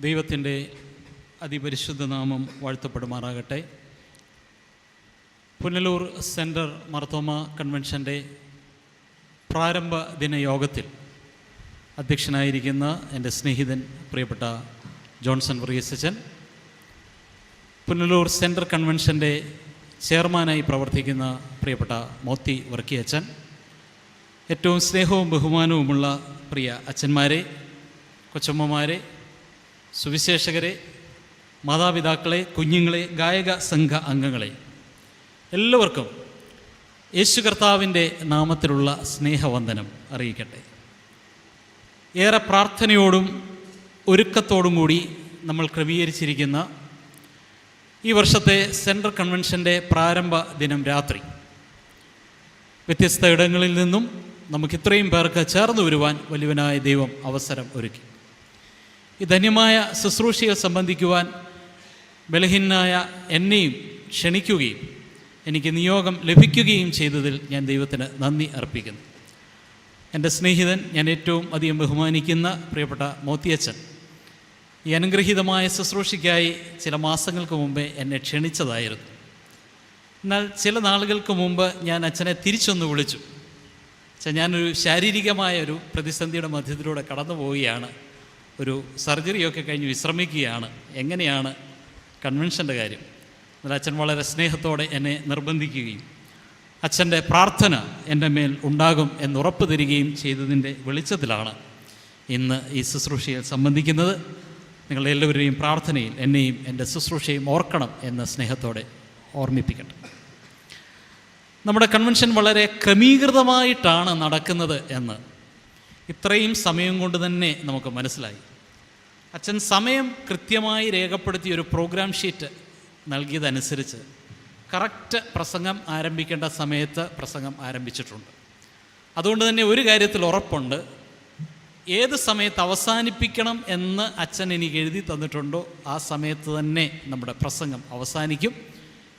ദൈവത്തിൻ്റെ അതിപരിശുദ്ധ നാമം വാഴ്ത്തപ്പെടുമാറാകട്ടെ. പുനലൂർ സെൻറ്റർ മാർത്തോമ കൺവെൻഷൻ്റെ പ്രാരംഭ ദിന യോഗത്തിൽ അധ്യക്ഷനായിരിക്കുന്ന എൻ്റെ സ്നേഹിതൻ പ്രിയപ്പെട്ട ജോൺസൺ വർഗീസച്ചൻ, പുനലൂർ സെൻറ്റർ കൺവെൻഷൻ്റെ ചെയർമാനായി പ്രവർത്തിക്കുന്ന പ്രിയപ്പെട്ട മോത്തി വർക്കിയച്ചൻ, ഏറ്റവും സ്നേഹവും ബഹുമാനവുമുള്ള പ്രിയ അച്ഛന്മാരെ, കൊച്ചമ്മമാരെ, സുവിശേഷകരെ, മാതാപിതാക്കളെ, കുഞ്ഞുങ്ങളെ, ഗായക സംഘ അംഗങ്ങളെ, എല്ലാവർക്കും യേശു കർത്താവിൻ്റെ നാമത്തിലുള്ള സ്നേഹവന്ദനം അറിയിക്കട്ടെ. ഏറെ പ്രാർത്ഥനയോടും ഒരുക്കത്തോടും കൂടി നമ്മൾ ക്രമീകരിച്ചിരിക്കുന്ന ഈ വർഷത്തെ സെൻട്രൽ കൺവെൻഷൻ്റെ പ്രാരംഭ ദിനം രാത്രി വ്യത്യസ്ത ഇടങ്ങളിൽ നിന്നും നമുക്ക് ഇത്രയും പേർക്ക് ചേർന്ന് വരുവാൻ വലിയവനായ ദൈവം അവസരം ഒരുക്കി. ഈ ധന്യമായ ശുശ്രൂഷയെ സംബന്ധിക്കുവാൻ ബലഹീനനായ എന്നെയും ക്ഷണിക്കുകയും എനിക്ക് നിയോഗം ലഭിക്കുകയും ചെയ്തതിൽ ഞാൻ ദൈവത്തിന് നന്ദി അർപ്പിക്കുന്നു. എൻ്റെ സ്നേഹിതൻ, ഞാൻ ഏറ്റവും അധികം ബഹുമാനിക്കുന്ന പ്രിയപ്പെട്ട മോത്തിയച്ചൻ ഈ അനുഗ്രഹീതമായ ശുശ്രൂഷയ്ക്കായി ചില മാസങ്ങൾക്ക് മുമ്പേ എന്നെ ക്ഷണിച്ചതായിരുന്നു. എന്നാൽ ചില നാളുകൾക്ക് മുമ്പ് ഞാൻ അച്ഛനെ തിരിച്ചൊന്ന് വിളിച്ചു. ഞാനൊരു ശാരീരികമായ ഒരു പ്രതിസന്ധിയുടെ മധ്യത്തിലൂടെ കടന്നു പോവുകയാണ്, ഒരു സർജറിയൊക്കെ കഴിഞ്ഞ് വിശ്രമിക്കുകയാണ്, എങ്ങനെയാണ് കൺവെൻഷൻ്റെ കാര്യം? എന്നാൽ അച്ഛൻ വളരെ സ്നേഹത്തോടെ എന്നെ നിർബന്ധിക്കുകയും അച്ഛൻ്റെ പ്രാർത്ഥന എൻ്റെ മേൽ ഉണ്ടാകും എന്നുറപ്പ് തരികയും ചെയ്തതിൻ്റെ വെളിച്ചത്തിലാണ് ഇന്ന് ഈ ശുശ്രൂഷയിൽ സംബന്ധിക്കുന്നത്. നിങ്ങളെല്ലാവരുടെയും പ്രാർത്ഥനയിൽ എന്നെയും എൻ്റെ ശുശ്രൂഷയും ഓർക്കണം എന്ന് സ്നേഹത്തോടെ ഓർമ്മിപ്പിക്കട്ടെ. നമ്മുടെ കൺവെൻഷൻ വളരെ ക്രമീകൃതമായിട്ടാണ് നടക്കുന്നത് എന്ന് ഇത്രയും സമയം കൊണ്ട് തന്നെ നമുക്ക് മനസ്സിലായി. അച്ഛൻ സമയം കൃത്യമായി രേഖപ്പെടുത്തിയ ഒരു പ്രോഗ്രാം ഷീറ്റ് നൽകിയതനുസരിച്ച് കറക്റ്റ് പ്രസംഗം ആരംഭിക്കേണ്ട സമയത്ത് പ്രസംഗം ആരംഭിച്ചിട്ടുണ്ട്. അതുകൊണ്ട് തന്നെ ഒരു കാര്യത്തിൽ ഉറപ്പുണ്ട്, ഏത് സമയത്ത് അവസാനിപ്പിക്കണം എന്ന് അച്ഛൻ എനിക്ക് എഴുതി തന്നിട്ടുണ്ടോ ആ സമയത്ത് തന്നെ നമ്മുടെ പ്രസംഗം അവസാനിക്കും.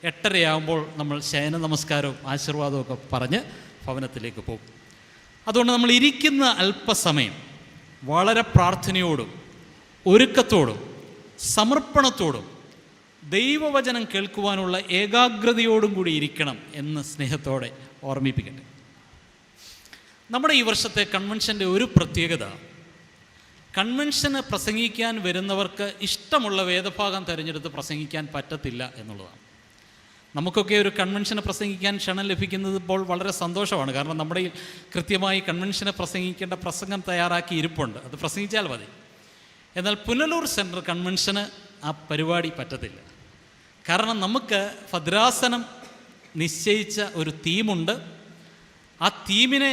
8:30 നമ്മൾ ശയന നമസ്കാരവും ആശീർവാദവും ഒക്കെ പറഞ്ഞ് ഭവനത്തിലേക്ക് പോകും. അതുകൊണ്ട് നമ്മൾ ഇരിക്കുന്ന അല്പസമയം വളരെ പ്രാർത്ഥനയോടും ഒരുക്കത്തോടും സമർപ്പണത്തോടും ദൈവവചനം കേൾക്കുവാനുള്ള ഏകാഗ്രതയോടും കൂടി ഇരിക്കണം എന്ന് സ്നേഹത്തോടെ ഓർമ്മിപ്പിക്കട്ടെ. നമ്മുടെ ഈ വർഷത്തെ കൺവെൻഷൻ്റെ ഒരു പ്രത്യേകത, കൺവെൻഷന് പ്രസംഗിക്കാൻ വരുന്നവർക്ക് ഇഷ്ടമുള്ള വേദഭാഗം തിരഞ്ഞെടുത്ത് പ്രസംഗിക്കാൻ പറ്റത്തില്ല എന്നുള്ളതാണ്. നമുക്കൊക്കെ ഒരു കൺവെൻഷന് പ്രസംഗിക്കാൻ ക്ഷണം ലഭിക്കുന്നത് ഇപ്പോൾ വളരെ സന്തോഷമാണ്. കാരണം നമ്മുടെ ഈ കൃത്യമായി കൺവെൻഷന് പ്രസംഗിക്കേണ്ട പ്രസംഗം തയ്യാറാക്കി ഇരിപ്പുണ്ട്, അത് പ്രസംഗിച്ചാൽ മതി. എന്നാൽ പുനലൂർ സെൻട്രൽ കൺവെൻഷന് ആ പരിപാടി പറ്റത്തില്ല. കാരണം നമുക്ക് ഭദ്രാസനം നിശ്ചയിച്ച ഒരു തീമുണ്ട്. ആ തീമിനെ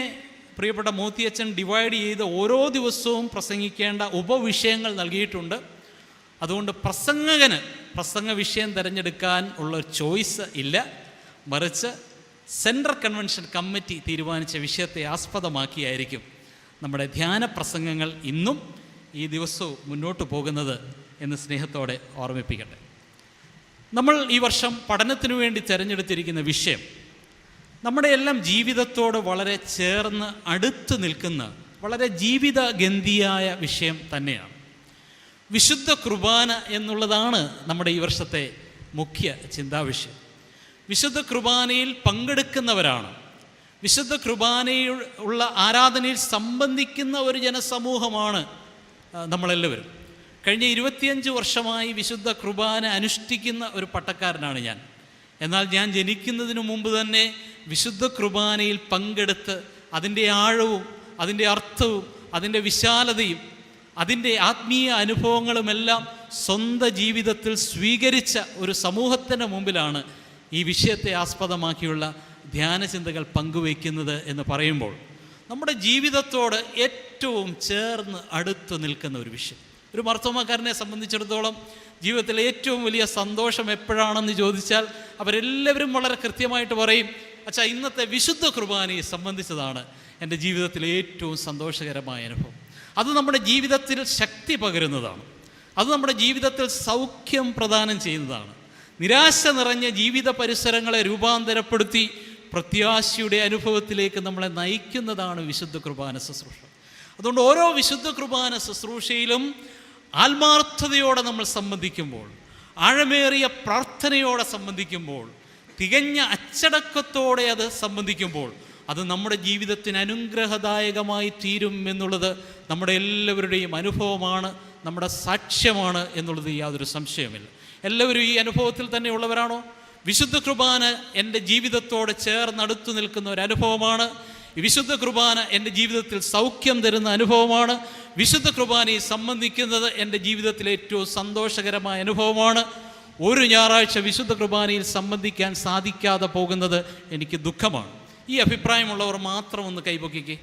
പ്രിയപ്പെട്ട മോത്തിയച്ചൻ ഡിവൈഡ് ചെയ്ത് ഓരോ ദിവസവും പ്രസംഗിക്കേണ്ട ഉപവിഷയങ്ങൾ നൽകിയിട്ടുണ്ട്. അതുകൊണ്ട് പ്രസംഗകന് പ്രസംഗ വിഷയം തിരഞ്ഞെടുക്കാൻ ഉള്ള ചോയ്സ് ഇല്ല. മറിച്ച് സെൻട്രൽ കൺവെൻഷൻ കമ്മിറ്റി തീരുമാനിച്ച വിഷയത്തെ ആസ്പദമാക്കിയായിരിക്കും നമ്മുടെ ധ്യാന പ്രസംഗങ്ങൾ ഇന്നും ഈ ദിവസവും മുന്നോട്ട് പോകുന്നത് എന്ന് സ്നേഹത്തോടെ ഓർമ്മിപ്പിക്കട്ടെ. നമ്മൾ ഈ വർഷം പഠനത്തിനു വേണ്ടി തിരഞ്ഞെടുത്തിരിക്കുന്ന വിഷയം നമ്മുടെ എല്ലാം ജീവിതത്തോട് വളരെ ചേർന്ന് അടുത്ത് നിൽക്കുന്ന വളരെ ജീവിതഗന്ധിയായ വിഷയം തന്നെയാണ്. വിശുദ്ധ കുർബാന എന്നുള്ളതാണ് നമ്മുടെ ഈ വർഷത്തെ മുഖ്യ ചിന്താവിഷയം. വിശുദ്ധ കുർബാനയിൽ പങ്കെടുക്കുന്നവരാണ്, വിശുദ്ധ കുർബാനയിൽ ഉള്ള ആരാധനയിൽ സംബന്ധിക്കുന്ന ഒരു ജനസമൂഹമാണ് നമ്മളെല്ലാവരും. കഴിഞ്ഞ 25 വർഷമായി വിശുദ്ധ കുർബാന അനുഷ്ഠിക്കുന്ന ഒരു പട്ടക്കാരനാണ് ഞാൻ. എന്നാൽ ഞാൻ ജനിക്കുന്നതിന് മുമ്പ് തന്നെ വിശുദ്ധ കുർബാനയിൽ പങ്കെടുത്ത് അതിൻ്റെ ആഴവും അതിൻ്റെ അർത്ഥവും അതിൻ്റെ വിശാലതയും അതിൻ്റെ ആത്മീയ അനുഭവങ്ങളുമെല്ലാം സ്വന്തം ജീവിതത്തിൽ സ്വീകരിച്ച ഒരു സമൂഹത്തിൻ്റെ മുമ്പിലാണ് ഈ വിഷയത്തെ ആസ്പദമാക്കിയുള്ള ധ്യാനചിന്തകൾ പങ്കുവയ്ക്കുന്നത് എന്ന് പറയുമ്പോൾ നമ്മുടെ ജീവിതത്തോട് ഏറ്റവും ചേർന്ന് അടുത്ത് നിൽക്കുന്ന ഒരു വിഷയം. ഒരു മാർത്തോമാക്കാരനെ സംബന്ധിച്ചിടത്തോളം ജീവിതത്തിലെ ഏറ്റവും വലിയ സന്തോഷം എപ്പോഴാണെന്ന് ചോദിച്ചാൽ അവരെല്ലാവരും വളരെ കൃത്യമായിട്ട് പറയും, അച്ഛാ ഇന്നത്തെ വിശുദ്ധ കുർബാനയെ സംബന്ധിച്ചതാണ് എൻ്റെ ജീവിതത്തിലെ ഏറ്റവും സന്തോഷകരമായ അനുഭവം. അത് നമ്മുടെ ജീവിതത്തിൽ ശക്തി പകരുന്നതാണ്, അത് നമ്മുടെ ജീവിതത്തിൽ സൗഖ്യം പ്രദാനം ചെയ്യുന്നതാണ്. നിരാശ നിറഞ്ഞ ജീവിത പരിസരങ്ങളെ രൂപാന്തരപ്പെടുത്തി പ്രത്യാശയുടെ അനുഭവത്തിലേക്ക് നമ്മളെ നയിക്കുന്നതാണ് വിശുദ്ധ കുർബാന ശുശ്രൂഷ. അതുകൊണ്ട് ഓരോ വിശുദ്ധ കുർബാന ശുശ്രൂഷയിലും ആത്മാർത്ഥതയോടെ നമ്മൾ സംബന്ധിക്കുമ്പോൾ, ആഴമേറിയ പ്രാർത്ഥനയോടെ സംബന്ധിക്കുമ്പോൾ, തികഞ്ഞ അച്ചടക്കത്തോടെ അത് സംബന്ധിക്കുമ്പോൾ അത് നമ്മുടെ ജീവിതത്തിന് അനുഗ്രഹദായകമായി തീരും എന്നുള്ളത് നമ്മുടെ എല്ലാവരുടെയും അനുഭവമാണ്, നമ്മുടെ സാക്ഷ്യമാണ് എന്നുള്ളത് യാതൊരു സംശയമില്ല. എല്ലാവരും ഈ അനുഭവത്തിൽ തന്നെ ഉള്ളവരാണോ? വിശുദ്ധ കുർബാന എൻ്റെ ജീവിതത്തോട് ചേർന്നടുത്തു നിൽക്കുന്ന ഒരു അനുഭവമാണ്. വിശുദ്ധ കുർബാന എൻ്റെ ജീവിതത്തിൽ സൗഖ്യം തരുന്ന അനുഭവമാണ്. വിശുദ്ധ കുർബാനയെ സംബന്ധിക്കുന്നത് എൻ്റെ ജീവിതത്തിലെ ഏറ്റവും സന്തോഷകരമായ അനുഭവമാണ്. ഒരു ഞായറാഴ്ച വിശുദ്ധ കുർബാനയിൽ സംബന്ധിക്കാൻ സാധിക്കാതെ പോകുന്നത് എനിക്ക് ദുഃഖമാണ്. ഈ അഭിപ്രായമുള്ളവർ മാത്രം ഒന്ന് കൈപൊക്കിക്കേ.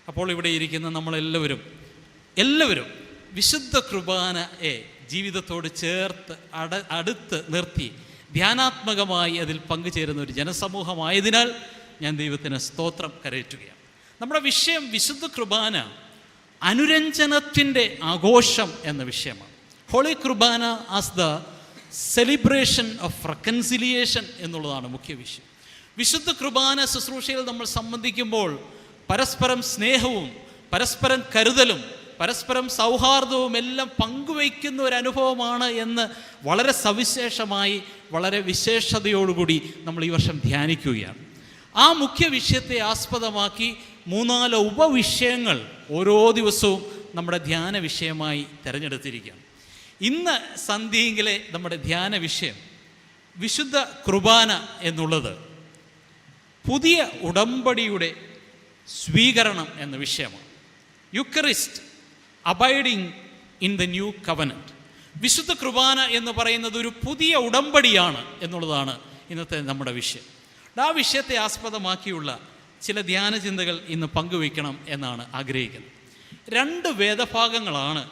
അപ്പോൾ ഇവിടെ ഇരിക്കുന്ന നമ്മളെല്ലാവരും വിശുദ്ധ കുർബാനയെ ജീവിതത്തോട് ചേർത്ത് അടുത്ത് നിർത്തി ധ്യാനാത്മകമായി അതിൽ പങ്കുചേരുന്ന ഒരു ജനസമൂഹമായതിനാൽ ഞാൻ ദൈവത്തിന് സ്തോത്രം കരയറ്റുകയാണ്. നമ്മുടെ വിഷയം വിശുദ്ധ കുർബാന അനുരഞ്ജനത്തിൻ്റെ ആഘോഷം എന്ന വിഷയമാണ്. Holy Qurbana as the celebration of reconciliation എന്നുള്ളതാണ് മുഖ്യ വിഷയം. വിശുദ്ധ കുർബാന ശുശ്രൂഷയിൽ നമ്മൾ സംബന്ധിക്കുമ്പോൾ പരസ്പരം സ്നേഹവും പരസ്പരം കരുതലും പരസ്പരം സൗഹാർദ്ദവും എല്ലാം പങ്കുവയ്ക്കുന്ന ഒരു അനുഭവമാണ് എന്ന് വളരെ സവിശേഷമായി വളരെ വിശേഷതയോടുകൂടി നമ്മൾ ഈ വർഷം ധ്യാനിക്കുകയാണ്. ആ മുഖ്യ വിഷയത്തെ ആസ്പദമാക്കി 3-4 ഉപവിഷയങ്ങൾ ഓരോ ദിവസവും നമ്മുടെ ധ്യാന വിഷയമായി തിരഞ്ഞെടുത്തിരിക്കുകയാണ്. ഇന്ന് സന്ധ്യയിലെ നമ്മുടെ ധ്യാന വിഷയം വിശുദ്ധ കുർബാന എന്നുള്ളത് പുതിയ ഉടമ്പടിയുടെ സ്വീകരണം എന്ന വിഷയമാണ്. Eucharist abiding in the new covenant. വിശുദ്ധ കുർബാന എന്ന് പറയുന്നത് ഒരു പുതിയ ഉടമ്പടിയാണ് എന്നുള്ളതാണ് ഇന്നത്തെ നമ്മുടെ വിഷയം. ആ വിഷയത്തെ ആസ്പദമാക്കിയുള്ള ചില ധ്യാനചിന്തകൾ ഇന്ന് പങ്കുവയ്ക്കണം എന്നാണ് ആഗ്രഹിക്കുന്നത്. 2 വേദഭാഗങ്ങളാണ്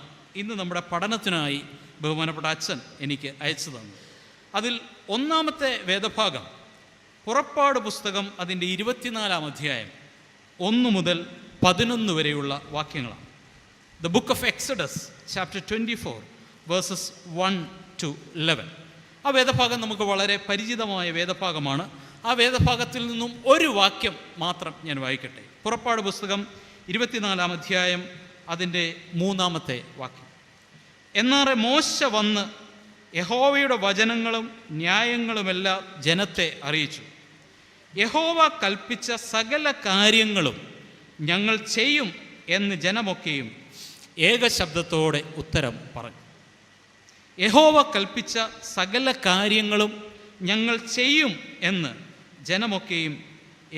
ഇന്ന് നമ്മുടെ പഠനത്തിനായി ബഹുമാനപ്പെട്ട അച്ഛൻ എനിക്ക് അയച്ചു തന്നു. അതിൽ ഒന്നാമത്തെ വേദഭാഗം പുറപ്പാട് പുസ്തകം അതിൻ്റെ 24-ാം അധ്യായം 1 മുതൽ 11 വരെയുള്ള വാക്യങ്ങളാണ്. The book of Exodus chapter 24 versus 1 to 11. ആ വേദഭാഗം നമുക്ക് വളരെ പരിചിതമായ വേദഭാഗമാണ്. ആ വേദഭാഗത്തിൽ നിന്നും ഒരു വാക്യം മാത്രം ഞാൻ വായിക്കട്ടെ. പുറപ്പാട് പുസ്തകം 24-ാം അധ്യായം അതിൻ്റെ 3-ാമത്തെ വാക്യം. എന്നാൽ മോശ വന്ന് യഹോവയുടെ വചനങ്ങളും ന്യായങ്ങളുമെല്ലാം ജനത്തെ അറിയിച്ചു. യഹോവ കൽപ്പിച്ച സകല കാര്യങ്ങളും ഞങ്ങൾ ചെയ്യും എന്ന് ജനമൊക്കെയും ഏകശബ്ദത്തോടെ ഉത്തരം പറഞ്ഞു. യഹോവ കൽപ്പിച്ച സകല കാര്യങ്ങളും ഞങ്ങൾ ചെയ്യും എന്ന് ജനമൊക്കെയും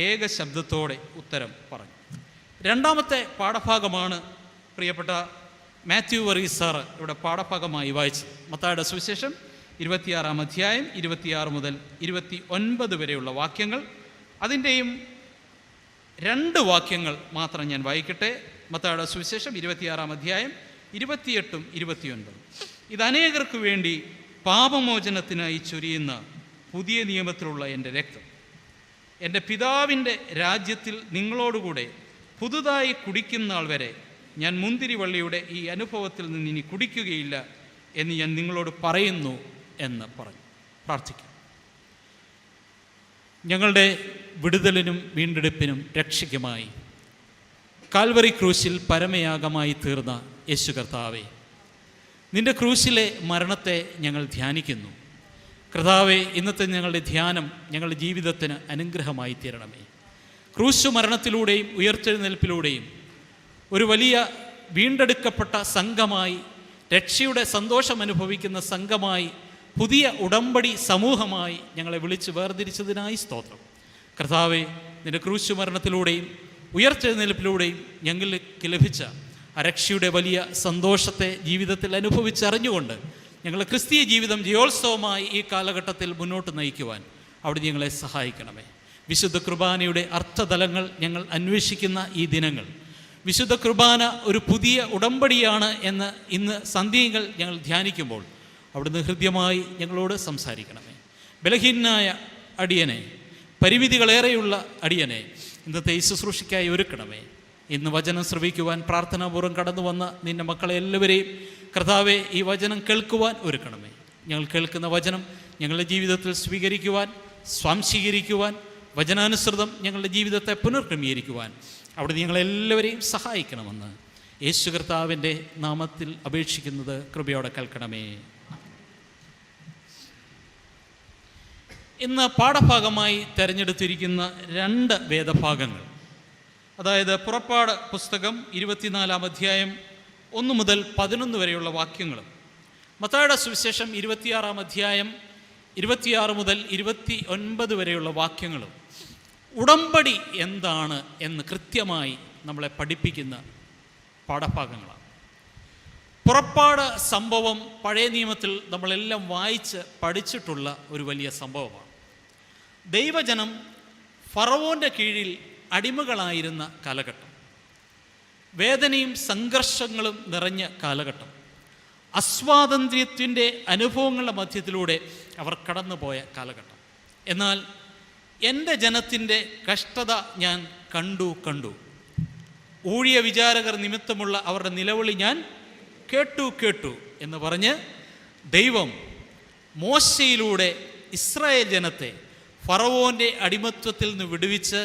ഏകശബ്ദത്തോടെ ഉത്തരം പറഞ്ഞു. 2-ാമത്തെ പാഠഭാഗമാണ് പ്രിയപ്പെട്ട മാത്യു വർഗീസ് സാറ് ഇവിടെ പാഠഭാഗമായി വായിച്ചത്. മത്തായിയുടെ സുവിശേഷം 26-ാം അധ്യായം 26 മുതൽ 29 വരെയുള്ള വാക്യങ്ങൾ. അതിൻ്റെയും 2 വാക്യങ്ങൾ മാത്രം ഞാൻ വായിക്കട്ടെ. മത്തായിയുടെ സുവിശേഷം 26-ാം അധ്യായം 28-ഉം 29. ഇത് അനേകർക്ക് വേണ്ടി പാപമോചനത്തിനായി ചൊരിയുന്ന പുതിയ നിയമത്തിലുള്ള എൻ്റെ രക്തം. എൻ്റെ പിതാവിൻ്റെ രാജ്യത്തിൽ നിങ്ങളോടുകൂടെ പുതുതായി കുടിക്കുന്ന നാൾ വരെ ഞാൻ മുന്തിരിവള്ളിയുടെ ഈ അനുഭവത്തിൽ നിന്ന് ഇനി കുടിക്കുകയില്ല എന്ന് ഞാൻ നിങ്ങളോട് പറയുന്നു എന്ന് പറഞ്ഞു. പ്രാർത്ഥിക്കാം. ഞങ്ങളുടെ വിടുതലിനും വീണ്ടെടുപ്പിനും രക്ഷയ്ക്കുമായി കാൽവറി ക്രൂശിൽ പരമയാഗമായി തീർന്ന യേശു കർത്താവേ, നിൻ്റെ ക്രൂശിലെ മരണത്തെ ഞങ്ങൾ ധ്യാനിക്കുന്നു. കർത്താവേ, ഇന്നത്തെ ഞങ്ങളുടെ ധ്യാനം ഞങ്ങളുടെ ജീവിതത്തിന് അനുഗ്രഹമായി തീരണമേ. ക്രൂശ് മരണത്തിലൂടെയും ഉയർത്തെഴുന്നേൽപ്പിലൂടെയും ഒരു വലിയ വീണ്ടെടുക്കപ്പെട്ട സംഘമായി, രക്ഷയുടെ സന്തോഷം അനുഭവിക്കുന്ന സംഘമായി, പുതിയ ഉടമ്പടി സമൂഹമായി ഞങ്ങളെ വിളിച്ച് വേർതിരിച്ചതിനായി സ്തോത്രം. കർത്താവേ, നിൻ്റെ ക്രൂശ് മരണത്തിലൂടെയും ഉയർത്തെഴുന്നേൽപ്പിലൂടെയും ഞങ്ങൾക്ക് ലഭിച്ച രക്ഷയുടെ വലിയ സന്തോഷത്തെ ജീവിതത്തിൽ അനുഭവിച്ചറിഞ്ഞുകൊണ്ട് ഞങ്ങളുടെ ക്രിസ്തീയ ജീവിതം ജയോത്സവമായി ഈ കാലഘട്ടത്തിൽ മുന്നോട്ട് നയിക്കുവാൻ അവിടെ ഞങ്ങളെ സഹായിക്കണമേ. വിശുദ്ധ കുർബാനയുടെ അർത്ഥതലങ്ങൾ ഞങ്ങൾ അന്വേഷിക്കുന്ന ഈ ദിനങ്ങൾ, വിശുദ്ധ കുർബാന ഒരു പുതിയ ഉടമ്പടിയാണ് എന്ന് ഇന്ന് സന്ധ്യകൾ ഞങ്ങൾ ധ്യാനിക്കുമ്പോൾ അവിടുന്ന് ഹൃദ്യമായി ഞങ്ങളോട് സംസാരിക്കണമേ. ബലഹീനായ അടിയനെ, പരിമിതികളേറെയുള്ള അടിയനെ ഇന്നത്തെ ഈ ശുശ്രൂഷയ്ക്കായി ഒരുക്കണമേ. ഇന്ന് വചനം ശ്രവിക്കുവാൻ പ്രാർത്ഥനാപൂർവ്വം കടന്നു വന്ന നിൻ്റെ മക്കളെ എല്ലാവരെയും കർത്താവെ ഈ വചനം കേൾക്കുവാൻ ഒരുക്കണമേ. ഞങ്ങൾ കേൾക്കുന്ന വചനം ഞങ്ങളുടെ ജീവിതത്തിൽ സ്വീകരിക്കുവാൻ, സ്വാംശീകരിക്കുവാൻ, വചനാനുസൃതം ഞങ്ങളുടെ ജീവിതത്തെ പുനർക്രമീകരിക്കുവാൻ അവിടെ ഞങ്ങളെല്ലാവരെയും സഹായിക്കണമെന്ന് യേശു കർത്താവിൻ്റെ നാമത്തിൽ അപേക്ഷിക്കുന്നത് കൃപയോടെ കേൾക്കണമേ. ഇന്ന് പാഠഭാഗമായി തിരഞ്ഞെടുത്തിരിക്കുന്ന 2 വേദഭാഗങ്ങൾ, അതായത് പുറപ്പാട് പുസ്തകം 24-ാം അധ്യായം 1 മുതൽ 11 വരെയുള്ള വാക്യങ്ങളും, മത്തായിയുടെ സുവിശേഷം 26-ാം അധ്യായം 26 മുതൽ 29 വരെയുള്ള വാക്യങ്ങളും ഉടമ്പടി എന്താണ് എന്ന് കൃത്യമായി നമ്മളെ പഠിപ്പിക്കുന്ന പാഠഭാഗങ്ങളാണ്. പുറപ്പാട് സംഭവം പഴയ നിയമത്തിൽ നമ്മളെല്ലാം വായിച്ച് പഠിച്ചിട്ടുള്ള ഒരു വലിയ സംഭവമാണ്. ദൈവജനം ഫറവോൻ്റെ കീഴിൽ അടിമകളായിരുന്ന കാലഘട്ടം, വേദനയും സംഘർഷങ്ങളും നിറഞ്ഞ കാലഘട്ടം, അസ്വാതന്ത്ര്യത്തിൻ്റെ അനുഭവങ്ങളുടെ മധ്യത്തിലൂടെ അവർ കടന്നുപോയ കാലഘട്ടം. എന്നാൽ എൻ്റെ ജനത്തിൻ്റെ കഷ്ടത ഞാൻ കണ്ടു, ഊഴിയ വിചാരകർ നിമിത്തമുള്ള അവരുടെ നിലവിളി ഞാൻ കേട്ടു എന്ന് പറഞ്ഞ് ദൈവം മോശയിലൂടെ ഇസ്രായേൽ ജനത്തെ ഫറവോൻ്റെ അടിമത്വത്തിൽ നിന്ന് വിടുവിച്ച്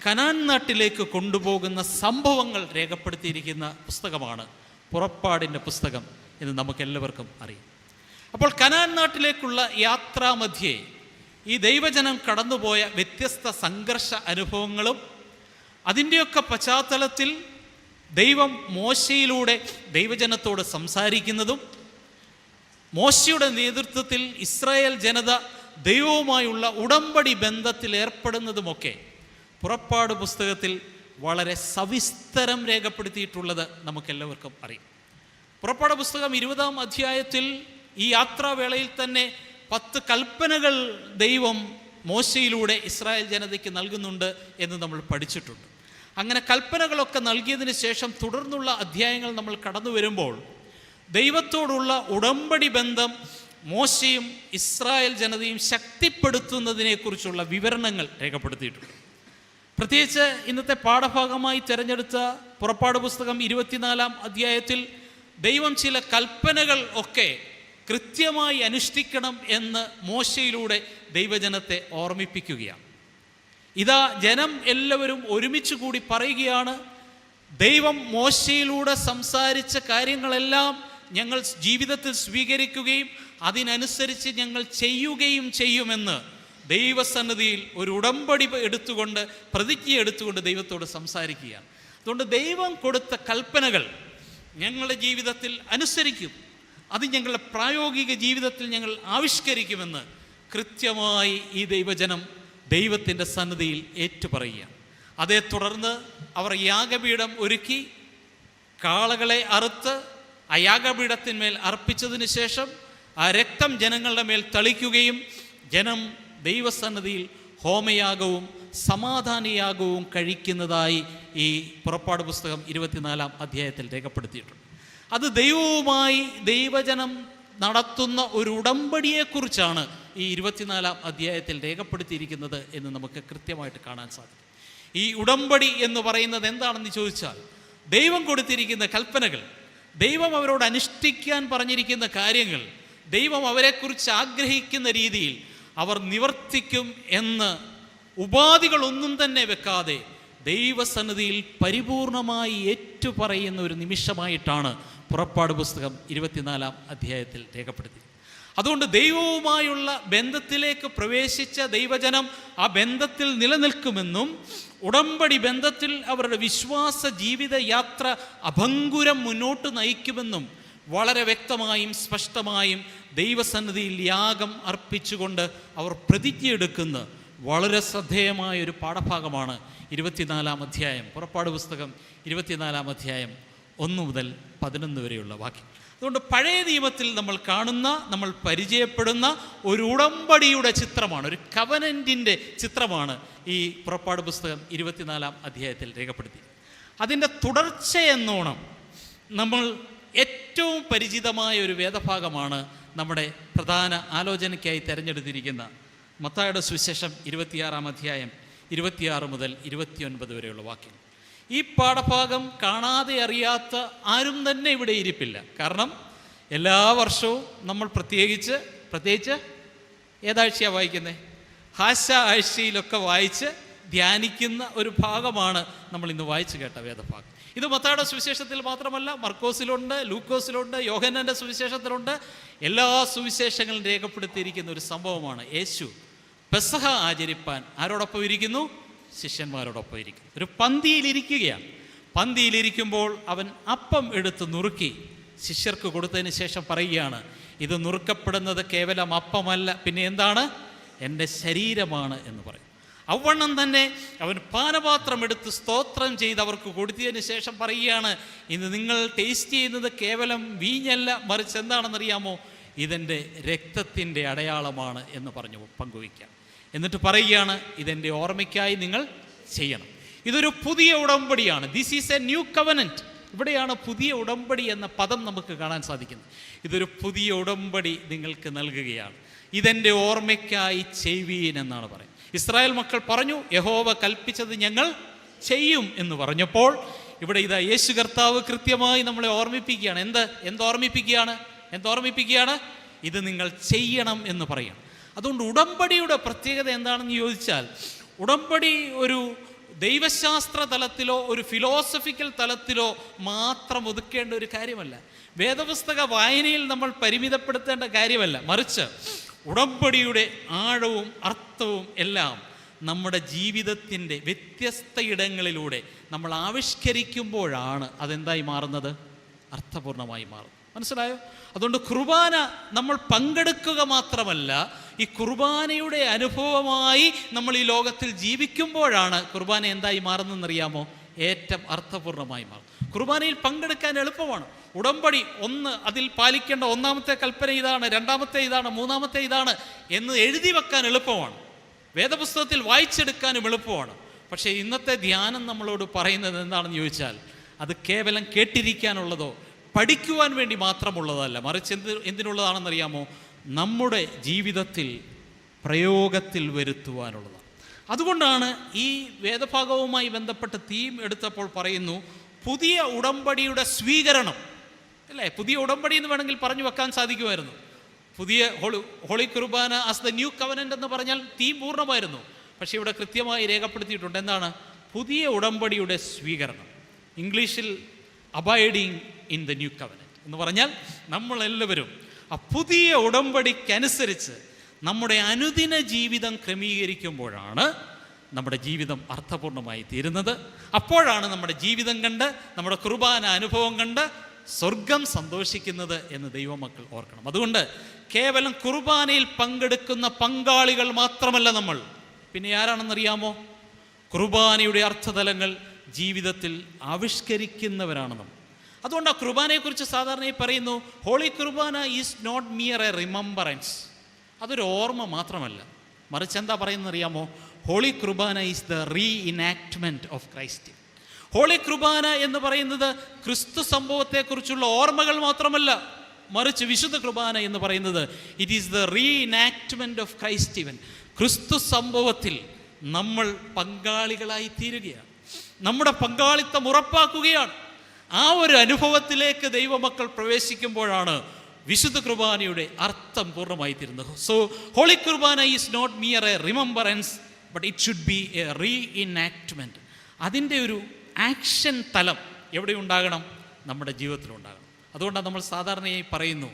കനാൻ നാട്ടിലേക്ക് കൊണ്ടുപോകുന്ന സംഭവങ്ങൾ രേഖപ്പെടുത്തിയിരിക്കുന്ന പുസ്തകമാണ് പുറപ്പാടിൻ്റെ പുസ്തകം എന്ന് നമുക്കെല്ലാവർക്കും അറിയാം. അപ്പോൾ കനാൻ നാട്ടിലേക്കുള്ള യാത്രാമധ്യേ ഈ ദൈവജനം കടന്നുപോയ വ്യത്യസ്ത സംഘർഷ അനുഭവങ്ങളും അതിൻ്റെയൊക്കെ പശ്ചാത്തലത്തിൽ ദൈവം മോശയിലൂടെ ദൈവജനത്തോട് സംസാരിക്കുന്നതും, മോശയുടെ നേതൃത്വത്തിൽ ഇസ്രായേൽ ജനത ദൈവവുമായുള്ള ഉടമ്പടി ബന്ധത്തിൽ ഏർപ്പെടുന്നതുമൊക്കെ പുറപ്പാട് പുസ്തകത്തിൽ വളരെ സവിസ്തരം രേഖപ്പെടുത്തിയിട്ടുള്ളത് നമുക്കെല്ലാവർക്കും അറിയാം. പുറപ്പാട് പുസ്തകം 20-ാം അധ്യായത്തിൽ ഈ യാത്രാവേളയിൽ തന്നെ 10 കൽപ്പനകൾ ദൈവം മോശയിലൂടെ ഇസ്രായേൽ ജനതയ്ക്ക് നൽകുന്നുണ്ട് എന്ന് നമ്മൾ പഠിച്ചിട്ടുണ്ട്. അങ്ങനെ കൽപ്പനകളൊക്കെ നൽകിയതിന് ശേഷം തുടർന്നുള്ള അധ്യായങ്ങൾ നമ്മൾ കടന്നു വരുമ്പോൾ ദൈവത്തോടുള്ള ഉടമ്പടി ബന്ധം മോശയും ഇസ്രായേൽ ജനതയും ശക്തിപ്പെടുത്തുന്നതിനെക്കുറിച്ചുള്ള വിവരണങ്ങൾ രേഖപ്പെടുത്തിയിട്ടുണ്ട്. പ്രത്യേകിച്ച് ഇന്നത്തെ പാഠഭാഗമായി തിരഞ്ഞെടുത്ത പുറപ്പാട് പുസ്തകം 24-ാം അധ്യായത്തിൽ ദൈവം ചില കൽപ്പനകൾ ഒക്കെ കൃത്യമായി അനുഷ്ഠിക്കണം എന്ന് മോശയിലൂടെ ദൈവജനത്തെ ഓർമ്മിപ്പിക്കുകയാണ്. ഇതാ ജനം എല്ലാവരും ഒരുമിച്ച് കൂടി പറയുകയാണ്, ദൈവം മോശയിലൂടെ സംസാരിച്ച കാര്യങ്ങളെല്ലാം ഞങ്ങൾ ജീവിതത്തിൽ സ്വീകരിക്കുകയും അതിനനുസരിച്ച് ഞങ്ങൾ ചെയ്യുകയും ചെയ്യുമെന്ന് ദൈവസന്നിധിയിൽ ഒരു ഉടമ്പടി എടുത്തുകൊണ്ട്, പ്രതിജ്ഞ എടുത്തുകൊണ്ട് ദൈവത്തോട് സംസാരിക്കുകയാണ്. അതുകൊണ്ട് ദൈവം കൊടുത്ത കൽപ്പനകൾ ഞങ്ങളുടെ ജീവിതത്തിൽ അനുസരിക്കും, അത് ഞങ്ങളുടെ പ്രായോഗിക ജീവിതത്തിൽ ഞങ്ങൾ ആവിഷ്കരിക്കുമെന്ന് കൃത്യമായി ഈ ദൈവജനം ദൈവത്തിൻ്റെ സന്നിധിയിൽ ഏറ്റുപറയുകയാണ്. അതേ തുടർന്ന് അവർ യാഗപീഠം ഒരുക്കി കാളകളെ അറുത്ത് ആ യാഗപീഠത്തിന്മേൽ അർപ്പിച്ചതിന് ശേഷം ആ രക്തം ജനങ്ങളുടെ മേൽ തളിക്കുകയും ജനം ദൈവസന്നിധിയിൽ ഹോമയാഗവും സമാധാനയാഗവും കഴിക്കുന്നതായി ഈ പുറപ്പാട് പുസ്തകം 24-ാം അധ്യായത്തിൽ രേഖപ്പെടുത്തിയിട്ടുണ്ട്. അത് ദൈവവുമായി ദൈവജനം നടത്തുന്ന ഒരു ഉടമ്പടിയെക്കുറിച്ചാണ് ഈ 24-ാം അധ്യായത്തിൽ രേഖപ്പെടുത്തിയിരിക്കുന്നത് എന്ന് നമുക്ക് കൃത്യമായിട്ട് കാണാൻ സാധിക്കും. ഈ ഉടമ്പടി എന്ന് പറയുന്നത് എന്താണെന്ന് ചോദിച്ചാൽ, ദൈവം കൊടുത്തിരിക്കുന്ന കൽപ്പനകൾ, ദൈവം അവരോട് അനുഷ്ഠിക്കാൻ പറഞ്ഞിരിക്കുന്ന കാര്യങ്ങൾ, ദൈവം അവരെക്കുറിച്ച് ആഗ്രഹിക്കുന്ന രീതിയിൽ അവർ നിവർത്തിക്കും എന്ന് ഉപാധികളൊന്നും തന്നെ വെക്കാതെ ദൈവസന്നിധിയിൽ പരിപൂർണമായി ഏറ്റുപറയുന്ന ഒരു നിമിഷമായിട്ടാണ് പുറപ്പാട് പുസ്തകം 24-ാം അധ്യായത്തിൽ രേഖപ്പെടുത്തി. അതുകൊണ്ട് ദൈവവുമായുള്ള ബന്ധത്തിലേക്ക് പ്രവേശിച്ച ദൈവജനം ആ ബന്ധത്തിൽ നിലനിൽക്കുമെന്നും ഉടമ്പടി ബന്ധത്തിൽ അവരുടെ വിശ്വാസ ജീവിത യാത്ര അഭംഗുരം മുന്നോട്ട് നയിക്കുമെന്നും വളരെ വ്യക്തമായും സ്പഷ്ടമായും ദൈവസന്നിധിയിൽ യാഗം അർപ്പിച്ചുകൊണ്ട് അവർ പ്രതിജ്ഞയെടുക്കുന്ന വളരെ ശ്രദ്ധേയമായൊരു പാഠഭാഗമാണ് 24-ാം അധ്യായം, പുറപ്പാട് പുസ്തകം 24-ാം അധ്യായം 1 മുതൽ 11 വരെയുള്ള വാക്യം. അതുകൊണ്ട് പഴയ നിയമത്തിൽ നമ്മൾ കാണുന്ന, നമ്മൾ പരിചയപ്പെടുന്ന ഒരു ഉടമ്പടിയുടെ ചിത്രമാണ്, ഒരു കവനൻറ്റിൻ്റെ ചിത്രമാണ് ഈ പുറപ്പാട് പുസ്തകം 24-ാം അധ്യായത്തിൽ രേഖപ്പെടുത്തി. അതിൻ്റെ തുടർച്ചയെന്നോണം നമ്മൾ ഏറ്റവും പരിചിതമായ ഒരു വേദഭാഗമാണ് നമ്മുടെ പ്രധാന ആലോചനയ്ക്കായി തിരഞ്ഞെടുത്തിരിക്കുന്ന മത്തായിയുടെ സുവിശേഷം 26-ാം അധ്യായം 26 മുതൽ 29 വരെയുള്ള വാക്യം. ഈ പാഠഭാഗം കാണാതെ അറിയാത്ത ആരും തന്നെ ഇവിടെ ഇരിപ്പില്ല. കാരണം എല്ലാ വർഷവും നമ്മൾ പ്രത്യേകിച്ച് ഏതാഴ്ചയാണ് വായിക്കുന്നത്? ഹാശ ആഴ്ചയിലൊക്കെ വായിച്ച് ധ്യാനിക്കുന്ന ഒരു ഭാഗമാണ് നമ്മൾ ഇന്ന് വായിച്ചു കേട്ട വേദഭാഗം. ഇത് മത്തായിയുടെ സുവിശേഷത്തിൽ മാത്രമല്ല, മർക്കോസിലുണ്ട്, ലൂക്കോസിലുണ്ട്, യോഹന്നാന്റെ സുവിശേഷത്തിലുണ്ട്. എല്ലാ സുവിശേഷങ്ങളും രേഖപ്പെടുത്തിയിരിക്കുന്ന ഒരു സംഭവമാണ്. യേശു പെസഹ ആചരിപ്പാൻ ആരോടൊപ്പം ഇരിക്കുന്നു? ശിഷ്യന്മാരോടൊപ്പം ഇരിക്കുന്നു. ഒരു പന്തിയിലിരിക്കുകയാണ്. പന്തിയിലിരിക്കുമ്പോൾ അവൻ അപ്പം എടുത്ത് നുറുക്കി ശിഷ്യർക്ക് കൊടുത്തതിന് ശേഷം പറയുകയാണ്, ഇത് നുറുക്കപ്പെടുന്നത് കേവലം അപ്പമല്ല, പിന്നെ എന്താണ്? എൻ്റെ ശരീരമാണ് എന്ന് പറയും. അവണ്ണം തന്നെ അവൻ പാനപാത്രം എടുത്ത് സ്തോത്രം ചെയ്ത് അവർക്ക് കൊടുത്തതിന് ശേഷം പറയുകയാണ്, ഇത് നിങ്ങൾ ടേസ്റ്റ് ചെയ്യുന്നത് കേവലം വീഞ്ഞല്ല, മറിച്ച് എന്താണെന്നറിയാമോ? ഇതെൻ്റെ രക്തത്തിൻ്റെ അടയാളമാണ് എന്ന് പറഞ്ഞു പങ്കുവയ്ക്കാം. എന്നിട്ട് പറയുകയാണ്, ഇതെൻ്റെ ഓർമ്മയ്ക്കായി നിങ്ങൾ ചെയ്യണം. ഇതൊരു പുതിയ ഉടമ്പടിയാണ്. This is a new covenant. ഇവിടെയാണ് പുതിയ ഉടമ്പടി എന്ന പദം നമുക്ക് കാണാൻ സാധിക്കുന്നത്. ഇതൊരു പുതിയ ഉടമ്പടി നിങ്ങൾക്ക് നൽകുകയാണ്. ഇതെൻ്റെ ഓർമ്മയ്ക്കായി ചെയ്യുവീൻ എന്നാണ് പറയുന്നത്. ഇസ്രായേൽ മക്കൾ പറഞ്ഞു, യഹോവ കൽപ്പിച്ചത് ഞങ്ങൾ ചെയ്യും എന്ന് പറഞ്ഞപ്പോൾ ഇവിടെ ഇതാ യേശു കർത്താവ് കൃത്യമായി നമ്മളെ ഓർമ്മിപ്പിക്കുകയാണ്. എന്തോർമ്മിപ്പിക്കുകയാണ്? ഇത് നിങ്ങൾ ചെയ്യണം എന്ന് പറയണം. അതുകൊണ്ട് ഉടമ്പടിയുടെ പ്രത്യേകത എന്താണെന്ന് ചോദിച്ചാൽ, ഉടമ്പടി ഒരു ദൈവശാസ്ത്ര തലത്തിലോ ഒരു ഫിലോസഫിക്കൽ തലത്തിലോ മാത്രം ഒതുക്കേണ്ട ഒരു കാര്യമല്ല. വേദപുസ്തക വായനയിൽ നമ്മൾ പരിമിതപ്പെടുത്തേണ്ട കാര്യമല്ല. മറിച്ച് ഉടമ്പടിയുടെ ആഴവും അർത്ഥവും എല്ലാം നമ്മുടെ ജീവിതത്തിൻ്റെ വ്യത്യസ്ത ഇടങ്ങളിലൂടെ നമ്മൾ ആവിഷ്കരിക്കുമ്പോഴാണ് അതെന്തായി മാറുന്നത്? അർത്ഥപൂർണമായി മാറും. മനസ്സിലായോ? അതുകൊണ്ട് കുർബാന നമ്മൾ പങ്കെടുക്കുക മാത്രമല്ല, ഈ കുർബാനയുടെ അനുഭവമായി നമ്മൾ ഈ ലോകത്തിൽ ജീവിക്കുമ്പോഴാണ് കുർബാന എന്തായി മാറുന്നതെന്നറിയാമോ? ഏറ്റവും അർത്ഥപൂർണമായി മാറും. കുർബാനയിൽ പങ്കെടുക്കാൻ എളുപ്പമാണ്. ഉടമ്പടി ഒന്ന്, അതിൽ പാലിക്കേണ്ട ഒന്നാമത്തെ കൽപ്പന ഇതാണ്, രണ്ടാമത്തെ ഇതാണ്, മൂന്നാമത്തെ ഇതാണ് എന്ന് എഴുതി വെക്കാൻ എളുപ്പമാണ്. വേദപുസ്തകത്തിൽ വായിച്ചെടുക്കാനും എളുപ്പമാണ്. പക്ഷേ ഇന്നത്തെ ധ്യാനം നമ്മളോട് പറയുന്നത് എന്താണെന്ന് ചോദിച്ചാൽ, അത് കേവലം കേട്ടിരിക്കാനുള്ളതോ പഠിക്കുവാൻ വേണ്ടി മാത്രമുള്ളതല്ല, മറിച്ച് എന്തിനുള്ളതാണെന്നറിയാമോ? നമ്മുടെ ജീവിതത്തിൽ പ്രയോഗത്തിൽ വരുത്തുവാനുള്ളതാണ്. അതുകൊണ്ടാണ് ഈ വേദഭാഗവുമായി ബന്ധപ്പെട്ട തീം എടുത്തപ്പോൾ പറയുന്നു, പുതിയ ഉടമ്പടിയുടെ സ്വീകരണം. അല്ലേ? പുതിയ ഉടമ്പടി എന്ന് വേണമെങ്കിൽ പറഞ്ഞു വെക്കാൻ സാധിക്കുമായിരുന്നു. പുതിയ holy Qurbana as the new covenant എന്ന് പറഞ്ഞാൽ തീം പൂർണ്ണമായിരുന്നു. പക്ഷേ ഇവിടെ കൃത്യമായി രേഖപ്പെടുത്തിയിട്ടുണ്ട്. എന്താണ്? പുതിയ ഉടമ്പടിയുടെ സ്വീകരണം. ഇംഗ്ലീഷിൽ abiding in the new covenant എന്ന് പറഞ്ഞാൽ നമ്മളെല്ലാവരും ആ പുതിയ ഉടമ്പടിക്കനുസരിച്ച് നമ്മുടെ അനുദിന ജീവിതം ക്രമീകരിക്കുമ്പോഴാണ് നമ്മുടെ ജീവിതം അർത്ഥപൂർണമായി തീരുന്നത്. അപ്പോഴാണ് നമ്മുടെ ജീവിതം കണ്ട്, നമ്മുടെ കുർബാന അനുഭവം കണ്ട് സ്വർഗം സന്തോഷിക്കുന്നത് എന്ന് ദൈവമക്കൾ ഓർക്കണം. അതുകൊണ്ട് കേവലം കുർബാനയിൽ പങ്കെടുക്കുന്ന പങ്കാളികൾ മാത്രമല്ല നമ്മൾ, പിന്നെ ആരാണെന്നറിയാമോ? കുർബാനയുടെ അർത്ഥതലങ്ങൾ ജീവിതത്തിൽ ആവിഷ്കരിക്കുന്നവരാണ് നമ്മൾ. അതുകൊണ്ട് ആ കുർബാനയെക്കുറിച്ച് സാധാരണയായി പറയുന്നു, holy Qurbana is not mere a remembrance. അതൊരു ഓർമ്മ മാത്രമല്ല, മറിച്ച് എന്താ പറയുന്നത് അറിയാമോ? Holy Qurbana is the reenactment of Christ. Holy Qurbana എന്ന് പറയുന്നത് ക്രിസ്തു സംഭവത്തെക്കുറിച്ചുള്ള ഓർമ്മകൾ മാത്രമല്ല, മറിച്ച് വിശുദ്ധ കുർബാന എന്ന് പറയുന്നത് it is the reenactment of Christ event. ക്രിസ്തു സംഭവത്തിൽ നമ്മൾ പങ്കാളികളായി തീരുകയാണ്, നമ്മുടെ പങ്കാളിത്തം ഉറപ്പാക്കുകയാണ്. ആ ഒരു അനുഭവത്തിലേക്ക് ദൈവമക്കൾ പ്രവേശിക്കുമ്പോഴാണ് വിശുദ്ധ കുർബാനയുടെ അർത്ഥം പൂർണ്ണമായി തീരുന്നത്. So holy Qurbana is not mere a remembrance, but it should be a reenactment. അതിൻ്റെ ഒരു ആക്ഷൻ തലം എവിടെ ഉണ്ടാകണം? നമ്മുടെ ജീവിതത്തിലുണ്ടാകണം. അതുകൊണ്ടാണ് നമ്മൾ സാധാരണയായി പറയുന്നു,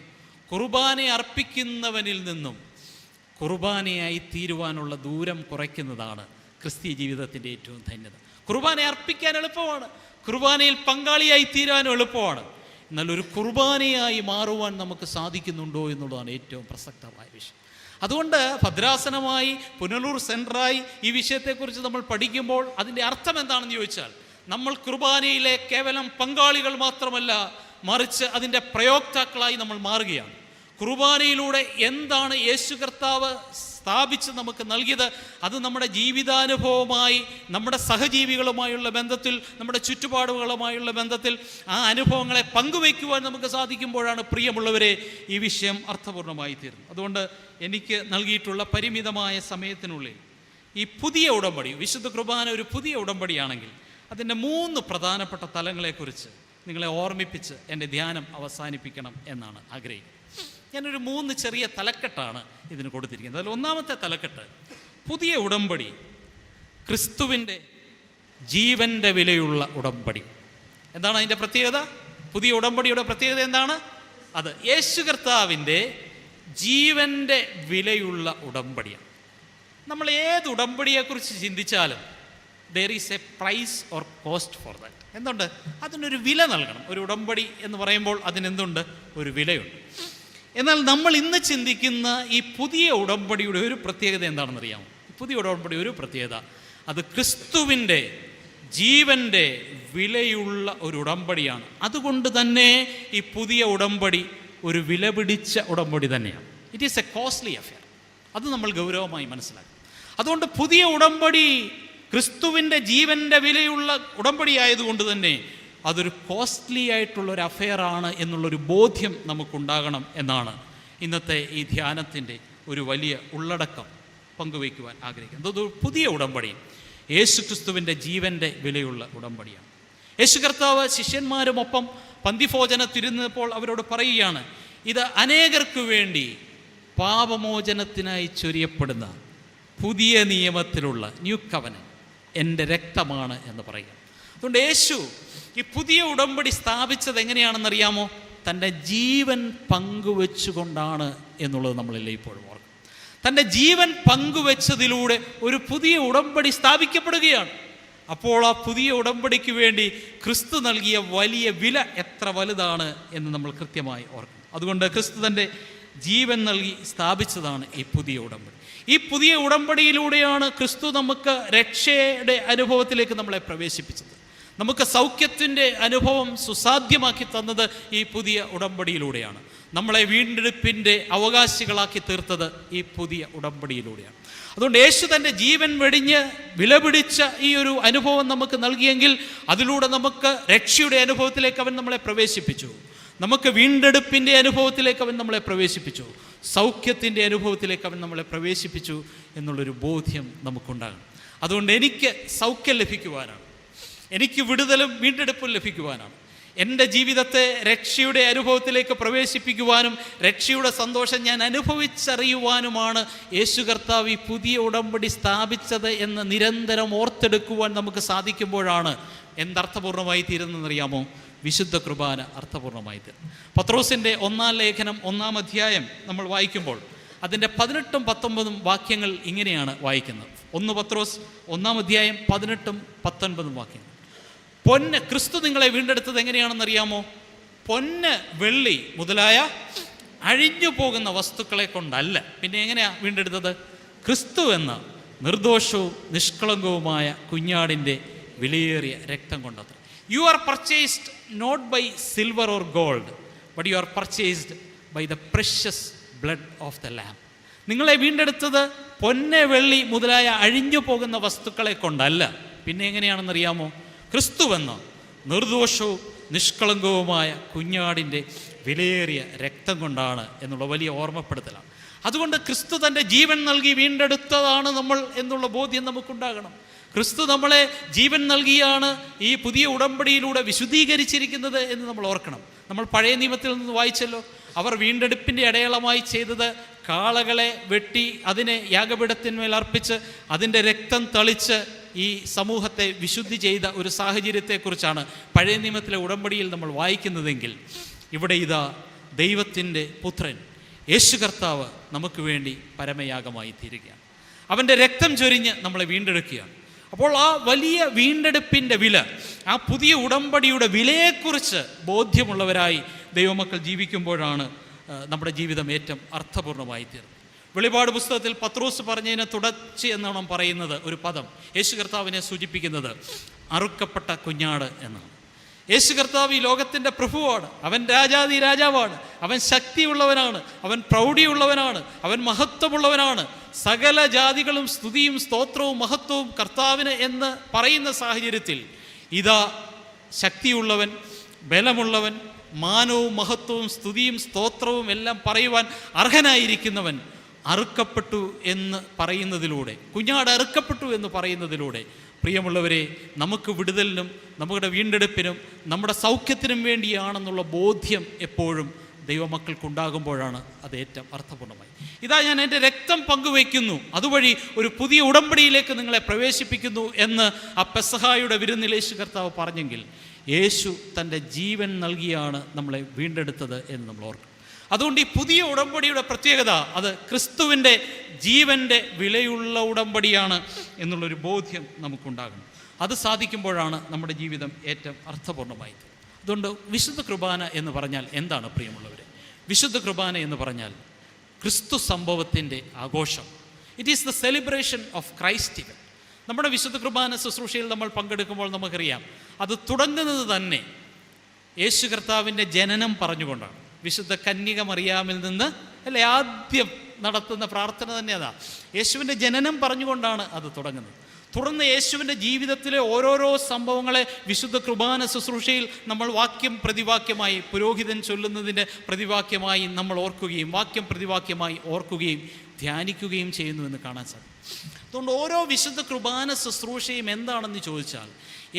കുർബാന അർപ്പിക്കുന്നവനിൽ നിന്നും കുർബാനയായി തീരുവാനുള്ള ദൂരം കുറയ്ക്കുന്നതാണ് ക്രിസ്തീയ ജീവിതത്തിൻ്റെ ഏറ്റവും ധന്യത. കുർബാന അർപ്പിക്കാൻ എളുപ്പമാണ്, കുർബാനയിൽ പങ്കാളിയായി തീരാനും എളുപ്പമാണ്. എന്നാൽ ഒരു കുർബാനയായി മാറുവാൻ നമുക്ക് സാധിക്കുന്നുണ്ടോ എന്നുള്ളതാണ് ഏറ്റവും പ്രസക്തമായ വിഷയം. അതുകൊണ്ട് ഭദ്രാസനമായി, പുനലൂർ സെൻറ്ററായി ഈ വിഷയത്തെക്കുറിച്ച് നമ്മൾ പഠിക്കുമ്പോൾ അതിൻ്റെ അർത്ഥം എന്താണെന്ന് ചോദിച്ചാൽ, നമ്മൾ കുർബാനയിലെ കേവലം പങ്കാളികൾ മാത്രമല്ല, മറിച്ച് അതിൻ്റെ പ്രയോക്താക്കളായി നമ്മൾ മാറുകയാണ്. കുർബാനയിലൂടെ എന്താണ് യേശു കർത്താവ് സ്ഥാപിച്ച് നമുക്ക് നൽകിയത്, അത് നമ്മുടെ ജീവിതാനുഭവമായി, നമ്മുടെ സഹജീവികളുമായുള്ള ബന്ധത്തിൽ, നമ്മുടെ ചുറ്റുപാടുകളുമായുള്ള ബന്ധത്തിൽ ആ അനുഭവങ്ങളെ പങ്കുവയ്ക്കുവാൻ നമുക്ക് സാധിക്കുമ്പോഴാണ് പ്രിയമുള്ളവരെ ഈ വിഷയം അർത്ഥപൂർണ്ണമായി തീരുന്നത്. അതുകൊണ്ട് എനിക്ക് നൽകിയിട്ടുള്ള പരിമിതമായ സമയത്തിനുള്ളിൽ ഈ പുതിയ ഉടമ്പടി, വിശുദ്ധ കുർബാന ഒരു പുതിയ ഉടമ്പടിയാണെങ്കിൽ അതിൻ്റെ 3 പ്രധാനപ്പെട്ട തലങ്ങളെക്കുറിച്ച് നിങ്ങളെ ഓർമ്മിപ്പിച്ച് എൻ്റെ ധ്യാനം അവസാനിപ്പിക്കണം എന്നാണ് ആഗ്രഹിക്കുന്നത്. ഞാനൊരു 3 ചെറിയ തലക്കെട്ടാണ് ഇതിന് കൊടുത്തിരിക്കുന്നത്. അതിൽ ഒന്നാമത്തെ തലക്കെട്ട്, പുതിയ ഉടമ്പടി ക്രിസ്തുവിൻ്റെ ജീവൻ്റെ വിലയുള്ള ഉടമ്പടി. എന്താണ് അതിൻ്റെ പ്രത്യേകത? പുതിയ ഉടമ്പടിയുടെ പ്രത്യേകത എന്താണ്? അത് യേശു കർത്താവിൻ്റെ ജീവൻ്റെ വിലയുള്ള ഉടമ്പടിയാണ്. നമ്മൾ ഏത് ഉടമ്പടിയെക്കുറിച്ച് ചിന്തിച്ചാലും there is a price or cost for that. എന്തുണ്ട്? അതിനൊരു വില നൽകണം. ഒരു ഉടമ്പടി എന്ന് പറയുമ്പോൾ അതിനെന്തുണ്ട്? ഒരു വിലയുണ്ട്. എന്നാൽ നമ്മൾ ഇന്ന് ചിന്തിക്കുന്ന ഈ പുതിയ ഉടമ്പടിയുടെ ഒരു പ്രത്യേകത എന്താണെന്ന് അറിയാമോ? പുതിയ ഉടമ്പടി ഒരു പ്രത്യേകത, അത് ക്രിസ്തുവിൻ്റെ ജീവൻ്റെ വിലയുള്ള ഒരു ഉടമ്പടിയാണ്. അതുകൊണ്ട് തന്നെ ഈ പുതിയ ഉടമ്പടി ഒരു വില പിടിച്ച ഉടമ്പടി തന്നെയാണ്. It is A costly affair. അത് നമ്മൾ ഗൗരവമായി മനസ്സിലാക്കും. അതുകൊണ്ട് പുതിയ ഉടമ്പടി ക്രിസ്തുവിൻ്റെ ജീവൻ്റെ വിലയുള്ള ഉടമ്പടി ആയതുകൊണ്ട് തന്നെ അതൊരു കോസ്റ്റ്ലി ആയിട്ടുള്ളൊരു അഫെയറാണ് എന്നുള്ളൊരു ബോധ്യം നമുക്കുണ്ടാകണം എന്നാണ് ഇന്നത്തെ ഈ ധ്യാനത്തിൻ്റെ ഒരു വലിയ ഉള്ളടക്കം പങ്കുവയ്ക്കുവാൻ ആഗ്രഹിക്കുന്നത്. അതൊരു പുതിയ ഉടമ്പടി യേശു ക്രിസ്തുവിൻ്റെ ജീവൻ്റെ വിലയുള്ള ഉടമ്പടിയാണ്. യേശു കർത്താവ് ശിഷ്യന്മാരുമൊപ്പം പന്തിഭോജനത്തിരുന്നപ്പോൾ അവരോട് പറയുകയാണ്, ഇത് അനേകർക്ക് വേണ്ടി പാപമോചനത്തിനായി ചൊരിയപ്പെടുന്ന പുതിയ നിയമത്തിലുള്ള ന്യൂ കവനന്റ് എൻ്റെ രക്തമാണ് എന്ന് പറയുക. അതുകൊണ്ട് യേശു ഈ പുതിയ ഉടമ്പടി സ്ഥാപിച്ചത് എങ്ങനെയാണെന്നറിയാമോ? തൻ്റെ ജീവൻ പങ്കുവെച്ചുകൊണ്ടാണ് എന്നുള്ളത് നമ്മളെല്ലാം ഇപ്പോഴും ഓർക്കും. തൻ്റെ ജീവൻ പങ്കുവെച്ചതിലൂടെ ഒരു പുതിയ ഉടമ്പടി സ്ഥാപിക്കപ്പെടുകയാണ്. അപ്പോൾ ആ പുതിയ ഉടമ്പടിക്ക് വേണ്ടി ക്രിസ്തു നൽകിയ വലിയ വില എത്ര വലുതാണ് എന്ന് നമ്മൾ കൃത്യമായി ഓർക്കണം. അതുകൊണ്ട് ക്രിസ്തു തൻ്റെ ജീവൻ നൽകി സ്ഥാപിച്ചതാണ് ഈ പുതിയ ഉടമ്പടി. ഈ പുതിയ ഉടമ്പടിയിലൂടെയാണ് ക്രിസ്തു നമുക്ക് രക്ഷയുടെ അനുഭവത്തിലേക്ക് നമ്മളെ പ്രവേശിപ്പിച്ചത്. നമുക്ക് സൗഖ്യത്തിൻ്റെ അനുഭവം സുസാധ്യമാക്കി തന്നത് ഈ പുതിയ ഉടമ്പടിയിലൂടെയാണ്. നമ്മളെ വീണ്ടെടുപ്പിൻ്റെ അവകാശികളാക്കി തീർത്തത് ഈ പുതിയ ഉടമ്പടിയിലൂടെയാണ്. അതുകൊണ്ട് യേശു തൻ്റെ ജീവൻ വെടിഞ്ഞ് വിലപിടിച്ച ഈ ഒരു അനുഭവം നമുക്ക് നൽകിയെങ്കിൽ അതിലൂടെ നമുക്ക് രക്ഷയുടെ അനുഭവത്തിലേക്ക് അവൻ നമ്മളെ പ്രവേശിപ്പിച്ചു. നമുക്ക് വീണ്ടെടുപ്പിൻ്റെ അനുഭവത്തിലേക്ക് അവൻ നമ്മളെ പ്രവേശിപ്പിച്ചു. സൗഖ്യത്തിൻ്റെ അനുഭവത്തിലേക്ക് അവൻ നമ്മളെ പ്രവേശിപ്പിച്ചു എന്നുള്ളൊരു ബോധ്യം നമുക്കുണ്ടാകണം. അതുകൊണ്ട് എനിക്ക് സൗഖ്യം ലഭിക്കുവാനാണ്, എനിക്ക് വിടുതലും വീണ്ടെടുപ്പും ലഭിക്കുവാനാണ്, എൻ്റെ ജീവിതത്തെ രക്ഷയുടെ അനുഭവത്തിലേക്ക് പ്രവേശിപ്പിക്കുവാനും രക്ഷയുടെ സന്തോഷം ഞാൻ അനുഭവിച്ചറിയുവാനുമാണ് യേശു കർത്താവ് ഈ പുതിയ ഉടമ്പടി സ്ഥാപിച്ചത് എന്ന് നിരന്തരം ഓർത്തെടുക്കുവാൻ നമുക്ക് സാധിക്കുമ്പോഴാണ് എന്തർത്ഥപൂർണ്ണമായി തീരുന്നതെന്നറിയാമോ? വിശുദ്ധ കുർബാന അർത്ഥപൂർണ്ണമായി തീർന്നു. പത്രോസിൻ്റെ 1-ാം ലേഖനം 1-ാം അധ്യായം നമ്മൾ വായിക്കുമ്പോൾ അതിൻ്റെ 18ഉം 19ഉം വാക്യങ്ങൾ ഇങ്ങനെയാണ് വായിക്കുന്നത്. 1 പത്രോസ് 1-ാം അധ്യായം 18ഉം 19ഉം വാക്യങ്ങൾ. പൊന്ന്, ക്രിസ്തു നിങ്ങളെ വീണ്ടെടുത്തത് എങ്ങനെയാണെന്നറിയാമോ? പൊന്ന്, വെള്ളി മുതലായ അഴിഞ്ഞു പോകുന്ന വസ്തുക്കളെ കൊണ്ടല്ല. പിന്നെ എങ്ങനെയാണ് വീണ്ടെടുത്തത്? ക്രിസ്തു എന്ന നിർദോഷവും നിഷ്കളങ്കവുമായ കുഞ്ഞാടിൻ്റെ വിലയേറിയ രക്തം കൊണ്ടത്. You are purchased not by silver or gold, but you are purchased by the precious blood of the Lamb. നിങ്ങളെ വീണ്ടെടുത്തത് പൊന്ന്, വെള്ളി മുതലായ അഴിഞ്ഞു പോകുന്ന വസ്തുക്കളെ കൊണ്ടല്ല. പിന്നെ എങ്ങനെയാണെന്നറിയാമോ? ക്രിസ്തുവെന്ന നിർദോഷവും നിഷ്കളങ്കവുമായ കുഞ്ഞാടിൻ്റെ വിലയേറിയ രക്തം കൊണ്ടാണ് എന്നുള്ള വലിയ ഓർമ്മപ്പെടുത്തലാണ്. അതുകൊണ്ട് ക്രിസ്തു തൻ്റെ ജീവൻ നൽകി വീണ്ടെടുത്തതാണ് നമ്മൾ എന്നുള്ള ബോധ്യം നമുക്കുണ്ടാകണം. ക്രിസ്തു നമ്മളെ ജീവൻ നൽകിയാണ് ഈ പുതിയ ഉടമ്പടിയിലൂടെ വിശുദ്ധീകരിച്ചിരിക്കുന്നത് എന്ന് നമ്മൾ ഓർക്കണം. നമ്മൾ പഴയ നിയമത്തിൽ നിന്ന് വായിച്ചല്ലോ, അവർ വീണ്ടെടുപ്പിൻ്റെ അടയാളമായി ചെയ്തത് കാളകളെ വെട്ടി അതിനെ യാഗപീഠത്തിന്മേൽ അർപ്പിച്ച് അതിൻ്റെ രക്തം തളിച്ച് ഈ സമൂഹത്തെ വിശുദ്ധി ചെയ്ത ഒരു സാഹചര്യത്തെക്കുറിച്ചാണ് പഴയ നിയമത്തിലെ ഉടമ്പടിയിൽ നമ്മൾ വായിക്കുന്നതെങ്കിൽ, ഇവിടെ ഇതാ ദൈവത്തിൻ്റെ പുത്രൻ യേശു കർത്താവ് നമുക്ക് വേണ്ടി പരമയാഗമായി തീരുകയാണ്. അവൻ്റെ രക്തം ചൊരിഞ്ഞ് നമ്മളെ വീണ്ടെടുക്കുകയാണ്. അപ്പോൾ ആ വലിയ വീണ്ടെടുപ്പിൻ്റെ വില, ആ പുതിയ ഉടമ്പടിയുടെ വിലയെക്കുറിച്ച് ബോധ്യമുള്ളവരായി ദൈവമക്കൾ ജീവിക്കുമ്പോഴാണ് നമ്മുടെ ജീവിതം ഏറ്റവും അർത്ഥപൂർണ്ണമായി തീർന്നത്. വെളിപാട് പുസ്തകത്തിൽ പത്രോസ് പറഞ്ഞതിനെ തുടർച്ച എന്നാണ് പറയുന്നത് ഒരു പദം യേശു കർത്താവിനെ സൂചിപ്പിക്കുന്നത് അറുക്കപ്പെട്ട കുഞ്ഞാട് എന്നാണ്. യേശു കർത്താവ് ഈ ലോകത്തിൻ്റെ പ്രഭുവാണ്. അവൻ രാജാതി രാജാവാണ്. അവൻ ശക്തിയുള്ളവനാണ്. അവൻ പ്രൗഢിയുള്ളവനാണ്. അവൻ മഹത്വമുള്ളവനാണ്. സകല ജാതികളും സ്തുതിയും സ്തോത്രവും മഹത്വവും കർത്താവിന് എന്ന് പറയുന്ന സാഹചര്യത്തിൽ ഇതാ ശക്തിയുള്ളവൻ, ബലമുള്ളവൻ, മാനവും മഹത്വവും സ്തുതിയും സ്തോത്രവും എല്ലാം പറയുവാൻ അർഹനായിരിക്കുന്നവൻ അറുക്കപ്പെട്ടു എന്ന് പറയുന്നതിലൂടെ, കുഞ്ഞാട് അറുക്കപ്പെട്ടു എന്ന് പറയുന്നതിലൂടെ, പ്രിയമുള്ളവരെ, നമുക്ക് വിടുതലിനും നമ്മുടെ വീണ്ടെടുപ്പിനും നമ്മുടെ സൗഖ്യത്തിനും വേണ്ടിയാണെന്നുള്ള ബോധ്യം എപ്പോഴും ദൈവമക്കൾക്കുണ്ടാകുമ്പോഴാണ് അത് ഏറ്റവും അർത്ഥപൂർണ്ണമായി. ഇതാ ഞാൻ എൻ്റെ രക്തം പങ്കുവയ്ക്കുന്നു, അതുവഴി ഒരു പുതിയ ഉടമ്പടിയിലേക്ക് നിങ്ങളെ പ്രവേശിപ്പിക്കുന്നു എന്ന് ആ പെസഹായുടെ വിരുന്നിൽ യേശു കർത്താവ് പറഞ്ഞെങ്കിൽ, യേശു തൻ്റെ ജീവൻ നൽകിയാണ് നമ്മളെ വീണ്ടെടുത്തത് എന്ന് നമ്മൾ ഓർക്കും. അതുകൊണ്ട് ഈ പുതിയ ഉടമ്പടിയുടെ പ്രത്യേകത അത് ക്രിസ്തുവിൻ്റെ ജീവൻ്റെ വിലയുള്ള ഉടമ്പടിയാണ് എന്നുള്ളൊരു ബോധ്യം നമുക്കുണ്ടാകണം. അത് സാധിക്കുമ്പോഴാണ് നമ്മുടെ ജീവിതം ഏറ്റവും അർത്ഥപൂർണ്ണമായി. അതുകൊണ്ട് വിശുദ്ധ കുർബാന എന്ന് പറഞ്ഞാൽ എന്താണ് പ്രിയമുള്ളവരെ? വിശുദ്ധ കുർബാന എന്ന് പറഞ്ഞാൽ ക്രിസ്തു സംഭവത്തിൻ്റെ ആഘോഷം. It is the celebration of Christ ഇവൻ. നമ്മുടെ വിശുദ്ധ കുർബാന ശുശ്രൂഷയിൽ നമ്മൾ പങ്കെടുക്കുമ്പോൾ നമുക്കറിയാം, അത് തുടങ്ങുന്നത് തന്നെ യേശു കർത്താവിൻ്റെ ജനനം പറഞ്ഞുകൊണ്ടാണ്. വിശുദ്ധ കന്യക മറിയാമിൽ നിന്ന് അല്ലേ ആദ്യം നടത്തുന്ന പ്രാർത്ഥന തന്നെ അതാ. യേശുവിൻ്റെ ജനനം പറഞ്ഞുകൊണ്ടാണ് അത് തുടങ്ങുന്നത്. തുടർന്ന് യേശുവിൻ്റെ ജീവിതത്തിലെ ഓരോരോ സംഭവങ്ങളെ വിശുദ്ധ കുർബാന ശുശ്രൂഷയിൽ നമ്മൾ വാക്യം പ്രതിവാക്യമായി, പുരോഹിതൻ ചൊല്ലുന്നതിൻ്റെ പ്രതിവാക്യമായി നമ്മൾ ഓർക്കുകയും വാക്യം പ്രതിവാക്യമായി ഓർക്കുകയും ധ്യാനിക്കുകയും ചെയ്യുന്നുവെന്ന് കാണാൻ സാധിക്കും. അതുകൊണ്ട് ഓരോ വിശുദ്ധ കുർബാന ശുശ്രൂഷയും എന്താണെന്ന് ചോദിച്ചാൽ,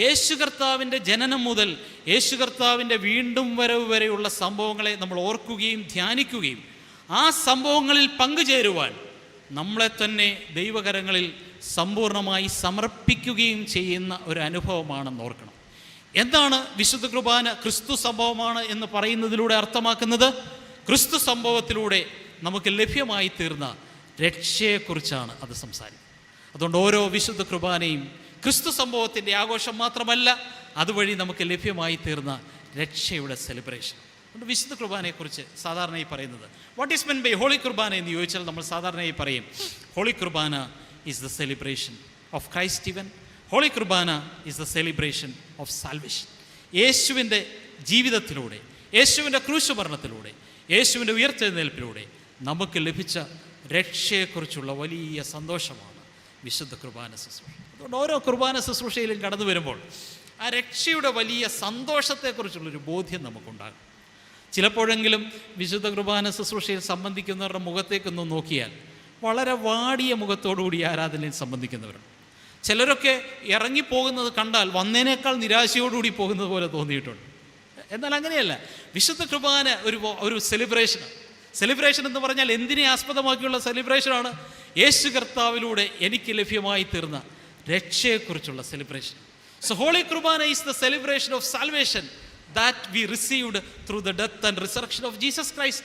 യേശു കർത്താവിൻ്റെ ജനനം മുതൽ യേശു കർത്താവിൻ്റെ വീണ്ടും വരവ് വരെയുള്ള സംഭവങ്ങളെ നമ്മൾ ഓർക്കുകയും ധ്യാനിക്കുകയും ആ സംഭവങ്ങളിൽ പങ്കുചേരുവാൻ നമ്മളെ തന്നെ ദൈവകരങ്ങളിൽ സമ്പൂർണ്ണമായി സമർപ്പിക്കുകയും ചെയ്യുന്ന ഒരു അനുഭവമാണെന്ന് ഓർക്കണം. എന്താണ് വിശുദ്ധ കുർബാന ക്രിസ്തു സംഭവമാണ് എന്ന് പറയുന്നതിലൂടെ അർത്ഥമാക്കുന്നത്? ക്രിസ്തു സംഭവത്തിലൂടെ നമുക്ക് ലഭ്യമായി തീർന്ന രക്ഷയെക്കുറിച്ചാണ് അത് സംസാരിക്കുന്നത്. അതുകൊണ്ട് ഓരോ വിശുദ്ധ കുർബാനയും ക്രിസ്തു സംഭവത്തിൻ്റെ ആഘോഷം മാത്രമല്ല, അതുവഴി നമുക്ക് ലഭ്യമായി തീർന്ന രക്ഷയുടെ സെലിബ്രേഷൻ. അതുകൊണ്ട് വിശുദ്ധ കുർബാനയെക്കുറിച്ച് സാധാരണയായി പറയുന്നത് what is meant by holy Qurbana എന്ന് ചോദിച്ചാൽ നമ്മൾ സാധാരണയായി പറയും holy Qurbana is the celebration of Christ event. Holy Qurbana is the celebration of salvation. യേശുവിൻ്റെ ജീവിതത്തിലൂടെ, യേശുവിൻ്റെ ക്രൂശുമരണത്തിലൂടെ, യേശുവിൻ്റെ ഉയർത്തെഴുന്നേൽപ്പിലൂടെ നമുക്ക് ലഭിച്ച രക്ഷയെക്കുറിച്ചുള്ള വലിയ സന്തോഷമാണ് വിശുദ്ധ കുർബാന ശുശ്രൂഷ. അതുകൊണ്ട് ഓരോ കുർബാന ശുശ്രൂഷയിലും കടന്നു വരുമ്പോൾ ആ രക്ഷയുടെ വലിയ സന്തോഷത്തെക്കുറിച്ചുള്ളൊരു ബോധ്യം നമുക്കുണ്ടാകും. ചിലപ്പോഴെങ്കിലും വിശുദ്ധ കുർബാന ശുശ്രൂഷയിൽ സംബന്ധിക്കുന്നവരുടെ മുഖത്തേക്കൊന്ന് നോക്കിയാൽ വളരെ വാടിയ മുഖത്തോടുകൂടി ആരാധനയിൽ സംബന്ധിക്കുന്നവരുണ്ട്. ചിലരൊക്കെ ഇറങ്ങിപ്പോകുന്നത് കണ്ടാൽ വന്നതിനേക്കാൾ നിരാശയോടുകൂടി പോകുന്നത് പോലെ തോന്നിയിട്ടുണ്ട്. എന്നാൽ അങ്ങനെയല്ല. വിശുദ്ധ കുർബാന ഒരു സെലിബ്രേഷനാണ്. സെലിബ്രേഷൻ എന്ന് പറഞ്ഞാൽ എന്തിനെ ആസ്പദമാക്കിയുള്ള സെലിബ്രേഷനാണ്? യേശു കർത്താവിലൂടെ എനിക്ക് ലഭ്യമായി തീർന്ന രക്ഷയെക്കുറിച്ചുള്ള celebration. So holy Qurbana is the celebration of salvation that we received through the death and resurrection of Jesus Christ.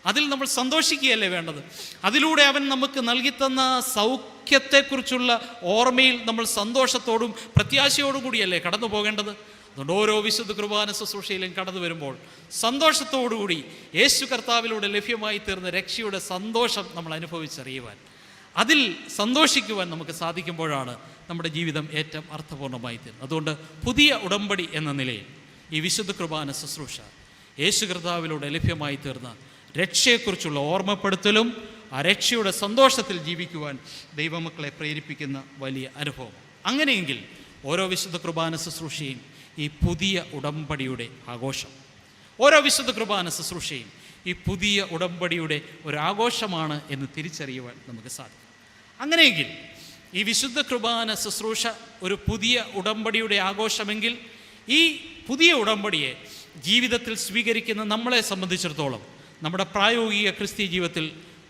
അതിൽ നമ്മൾ സന്തോഷിക്കുകയല്ലേ വേണ്ടത്? അതിലൂടെ അവൻ നമുക്ക് നൽകിത്തന്ന സൗഖ്യത്തെക്കുറിച്ചുള്ള ഓർമ്മയിൽ നമ്മൾ സന്തോഷത്തോടും പ്രത്യാശയോടും കൂടിയല്ലേ കടന്നു പോകേണ്ടത്? അതുകൊണ്ട് ഓരോ വിശുദ്ധ കുർബാന ശുശ്രൂഷയിലും കടന്നു വരുമ്പോൾ സന്തോഷത്തോടുകൂടി യേശു കർത്താവിലൂടെ ലഭ്യമായി തീർന്ന രക്ഷയുടെ സന്തോഷം നമ്മൾ അനുഭവിച്ചറിയുവാൻ, അതിൽ സന്തോഷിക്കുവാൻ നമുക്ക് സാധിക്കുമ്പോഴാണ് നമ്മുടെ ജീവിതം ഏറ്റവും അർത്ഥപൂർണ്ണമായി തീരുന്നത്. അതുകൊണ്ട് പുതിയ ഉടമ്പടി എന്ന നിലയിൽ ഈ വിശുദ്ധ കുർബാന ശുശ്രൂഷ യേശു കർത്താവിലൂടെ ലഭ്യമായി തീർന്ന രക്ഷയെക്കുറിച്ചുള്ള ഓർമ്മപ്പെടുത്തലും ആ രക്ഷയുടെ സന്തോഷത്തിൽ ജീവിക്കുവാൻ ദൈവമക്കളെ പ്രേരിപ്പിക്കുന്ന വലിയ അനുഭവം. അങ്ങനെയെങ്കിൽ ഓരോ വിശുദ്ധ കുർബാന ശുശ്രൂഷയും ഈ പുതിയ ഉടമ്പടിയുടെ ആഘോഷം, ഓരോ വിശുദ്ധ കുർബാന ശുശ്രൂഷയും ഈ പുതിയ ഉടമ്പടിയുടെ ഒരാഘോഷമാണ് എന്ന് തിരിച്ചറിയുവാൻ നമുക്ക് സാധിക്കും. അങ്ങനെയെങ്കിൽ ഈ വിശുദ്ധ കുർബാന ശുശ്രൂഷ ഒരു പുതിയ ഉടമ്പടിയുടെ ആഘോഷമെങ്കിൽ ഈ പുതിയ ഉടമ്പടിയെ ജീവിതത്തിൽ സ്വീകരിക്കുന്ന നമ്മളെ സംബന്ധിച്ചിടത്തോളം നമ്മുടെ പ്രായോഗിക ക്രിസ്തീയ ജീവിതത്തിൽ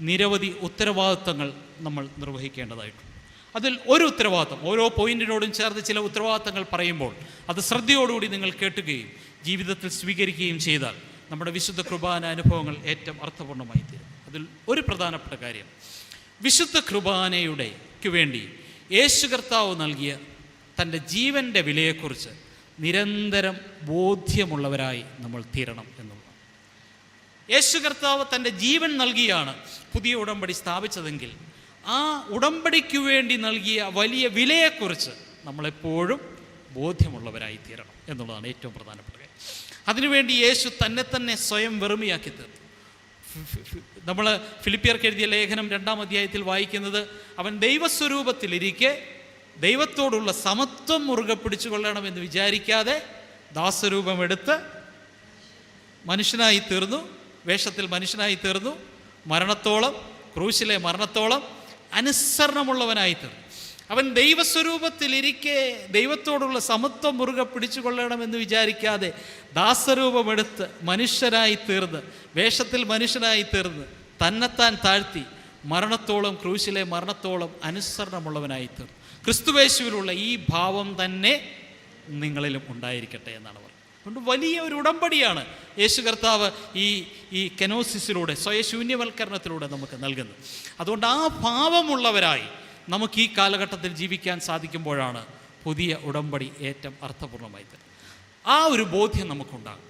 നിരവധി ഉത്തരവാദിത്തങ്ങൾ നമ്മൾ നിർവഹിക്കേണ്ടതായിട്ടുണ്ട്. അതിൽ ഒരു ഉത്തരവാദിത്തം, ഓരോ പോയിന്റിനോടും ചേർത്ത് ചില ഉത്തരവാദിത്തങ്ങൾ പറയുമ്പോൾ അത് ശ്രദ്ധയോടുകൂടി നിങ്ങൾ കേട്ടുകയും ജീവിതത്തിൽ സ്വീകരിക്കുകയും ചെയ്താൽ നമ്മുടെ വിശുദ്ധ കുർബാന അനുഭവങ്ങൾ ഏറ്റവും അർത്ഥപൂർണ്ണമായി തീരും. അതിൽ ഒരു പ്രധാനപ്പെട്ട കാര്യം, വിശുദ്ധ കുർബാനയ്ക്ക് വേണ്ടി യേശു കർത്താവ് നൽകിയ തൻ്റെ ജീവൻ്റെ വിലയെക്കുറിച്ച് നിരന്തരം ബോധ്യമുള്ളവരായി നമ്മൾ തീരണം എന്നുള്ളതാണ്. യേശു കർത്താവ് തൻ്റെ ജീവൻ നൽകിയാണ് പുതിയ ഉടമ്പടി സ്ഥാപിച്ചതെങ്കിൽ ആ ഉടമ്പടിക്ക് വേണ്ടി നൽകിയ വലിയ വിലയെക്കുറിച്ച് നമ്മളെപ്പോഴും ബോധ്യമുള്ളവരായി തീരണം എന്നുള്ളതാണ് ഏറ്റവും പ്രധാനപ്പെട്ട കാര്യം. അതിനുവേണ്ടി യേശു തന്നെ സ്വയം വെറുമയാക്കി തീർന്നു. നമ്മൾ ഫിലിപ്പിയർക്ക് എഴുതിയ ലേഖനം 2-ാം അധ്യായത്തിൽ വായിക്കുന്നത്, അവൻ ദൈവസ്വരൂപത്തിലിരിക്കെ ദൈവത്തോടുള്ള സമത്വം മുറുകെ പിടിച്ചുകൊള്ളണമെന്ന് വിചാരിക്കാതെ ദാസരൂപമെടുത്ത് മനുഷ്യനായി തീർന്നു, വേഷത്തിൽ മനുഷ്യനായി തീർന്നു, മരണത്തോളം, ക്രൂശിലെ മരണത്തോളം അനുസരണമുള്ളവനായി തീർന്നു. അവൻ ദൈവസ്വരൂപത്തിലിരിക്കെ ദൈവത്തോടുള്ള സമത്വം മുറുകെ പിടിച്ചുകൊള്ളണമെന്ന് വിചാരിക്കാതെ ദാസരൂപമെടുത്ത് മനുഷ്യനായി തീർന്ന്, വേഷത്തിൽ മനുഷ്യനായി തീർന്ന് തന്നെത്താൻ താഴ്ത്തി മരണത്തോളം, ക്രൂശിലെ മരണത്തോളം അനുസരണമുള്ളവനായി തീർന്നു. ക്രിസ്തുവേശുവിലുള്ള ഈ ഭാവം തന്നെ നിങ്ങളിലും ഉണ്ടായിരിക്കട്ടെ എന്നാണ് പറയുന്നത്. അതുകൊണ്ട് വലിയ ഒരു ഉടമ്പടിയാണ് യേശു കർത്താവ് ഈ കെനോസിസിലൂടെ, സ്വയശൂന്യവൽക്കരണത്തിലൂടെ നമുക്ക് നൽകുന്നത്. അതുകൊണ്ട് ആ ഭാവമുള്ളവരായി നമുക്ക് ഈ കാലഘട്ടത്തിൽ ജീവിക്കാൻ സാധിക്കുമ്പോഴാണ് പുതിയ ഉടമ്പടി ഏറ്റവും അർത്ഥപൂർണ്ണമായി തരുന്നത്. ആ ഒരു ബോധ്യം നമുക്കുണ്ടാകും.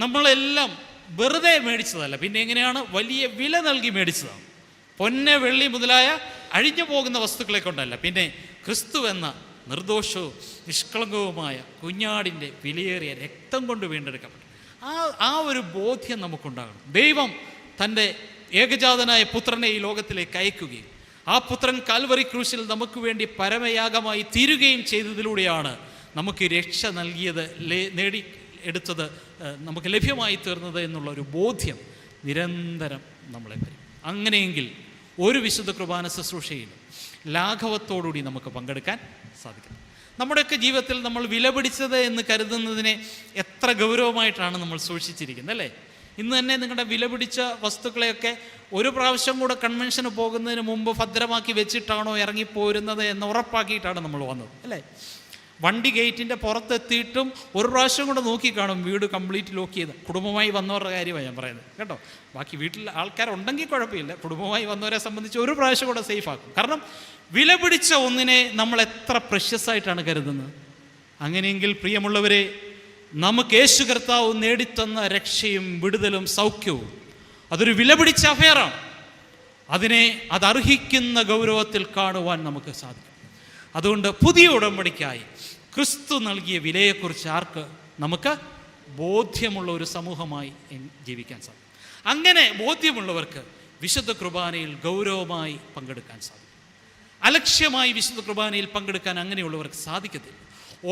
നമ്മളെല്ലാം വെറുതെ മേടിച്ചതല്ല, പിന്നെ എങ്ങനെയാണ്? വലിയ വില നൽകി മേടിച്ചതാണ്. പൊന്ന്, വെള്ളി മുതലായ അഴിഞ്ഞു പോകുന്ന വസ്തുക്കളെ കൊണ്ടല്ല, പിന്നെ ക്രിസ്തു എന്ന നിർദോഷവും നിഷ്കളങ്കവുമായ കുഞ്ഞാടിൻ്റെ വിലയേറിയ രക്തം കൊണ്ട് വീണ്ടെടുക്കപ്പെട്ടു. ആ ഒരു ബോധ്യം നമുക്കുണ്ടാകണം. ദൈവം തൻ്റെ ഏകജാതനായ പുത്രനെ ഈ ലോകത്തിലേക്ക് അയക്കുകയും ആ പുത്രൻ കാൽവറി ക്രൂശിൽ നമുക്ക് വേണ്ടി പരമയാഗമായി തീരുകയും ചെയ്തതിലൂടെയാണ് നമുക്ക് രക്ഷ നൽകിയത്, എടുത്തത്, നമുക്ക് ലഭ്യമായി തീർന്നത് എന്നുള്ള ഒരു ബോധ്യം നിരന്തരം നമ്മളെ വരും. അങ്ങനെയെങ്കിൽ ഒരു വിശുദ്ധ കുർബാന ശുശ്രൂഷയിലും ലാഘവത്തോടുകൂടി നമുക്ക് പങ്കെടുക്കാൻ സാധിക്കും. നമ്മുടെയൊക്കെ ജീവിതത്തിൽ നമ്മൾ വിലപിടിച്ചത് എന്ന് കരുതുന്നതിനെ എത്ര ഗൗരവമായിട്ടാണ് നമ്മൾ സൂക്ഷിച്ചിരിക്കുന്നത്, അല്ലേ? ഇന്ന് തന്നെ നിങ്ങളുടെ വിലപിടിച്ച വസ്തുക്കളെയൊക്കെ ഒരു പ്രാവശ്യം കൂടെ കൺവെൻഷന് പോകുന്നതിന് മുമ്പ് ഭദ്രമാക്കി വെച്ചിട്ടാണോ ഇറങ്ങിപ്പോരുന്നത് എന്ന് ഉറപ്പാക്കിയിട്ടാണ് നമ്മൾ വന്നത്, അല്ലേ? വണ്ടി ഗേറ്റിൻ്റെ പുറത്തെത്തിയിട്ടും ഒരു പ്രാവശ്യം കൂടെ നോക്കിക്കാണും വീട് കംപ്ലീറ്റ് ലോക്ക് ചെയ്ത്. കുടുംബമായി വന്നവരുടെ കാര്യമാണ് ഞാൻ പറയുന്നത് കേട്ടോ. ബാക്കി വീട്ടിൽ ആൾക്കാരുണ്ടെങ്കിൽ കുഴപ്പമില്ല, കുടുംബമായി വന്നവരെ സംബന്ധിച്ച് ഒരു പ്രാവശ്യം കൂടെ സേഫ് ആക്കും. കാരണം വില പിടിച്ച ഒന്നിനെ നമ്മൾ എത്ര പ്രഷ്യസായിട്ടാണ് കരുതുന്നത്. അങ്ങനെയെങ്കിൽ പ്രിയമുള്ളവരെ, നമുക്ക് യേശു കർത്താവ് നേടിത്തന്ന രക്ഷയും വിടുതലും സൗഖ്യവും അതൊരു വില പിടിച്ച അഫെയറാണ്. അതർഹിക്കുന്ന ഗൗരവത്തിൽ കാണുവാൻ നമുക്ക് സാധിക്കും. അതുകൊണ്ട് പുതിയ ഉടമ്പടിക്കായി ക്രിസ്തു നൽകിയ വിലയെക്കുറിച്ച് നമുക്ക് ബോധ്യമുള്ള ഒരു സമൂഹമായി ജീവിക്കാൻ സാധിക്കും. അങ്ങനെ ബോധ്യമുള്ളവർക്ക് വിശുദ്ധ കുർബാനയിൽ ഗൗരവമായി പങ്കെടുക്കാൻ സാധിക്കും. അലക്ഷ്യമായി വിശുദ്ധ കുർബാനയിൽ പങ്കെടുക്കാൻ അങ്ങനെയുള്ളവർക്ക് സാധിക്കത്തില്ല.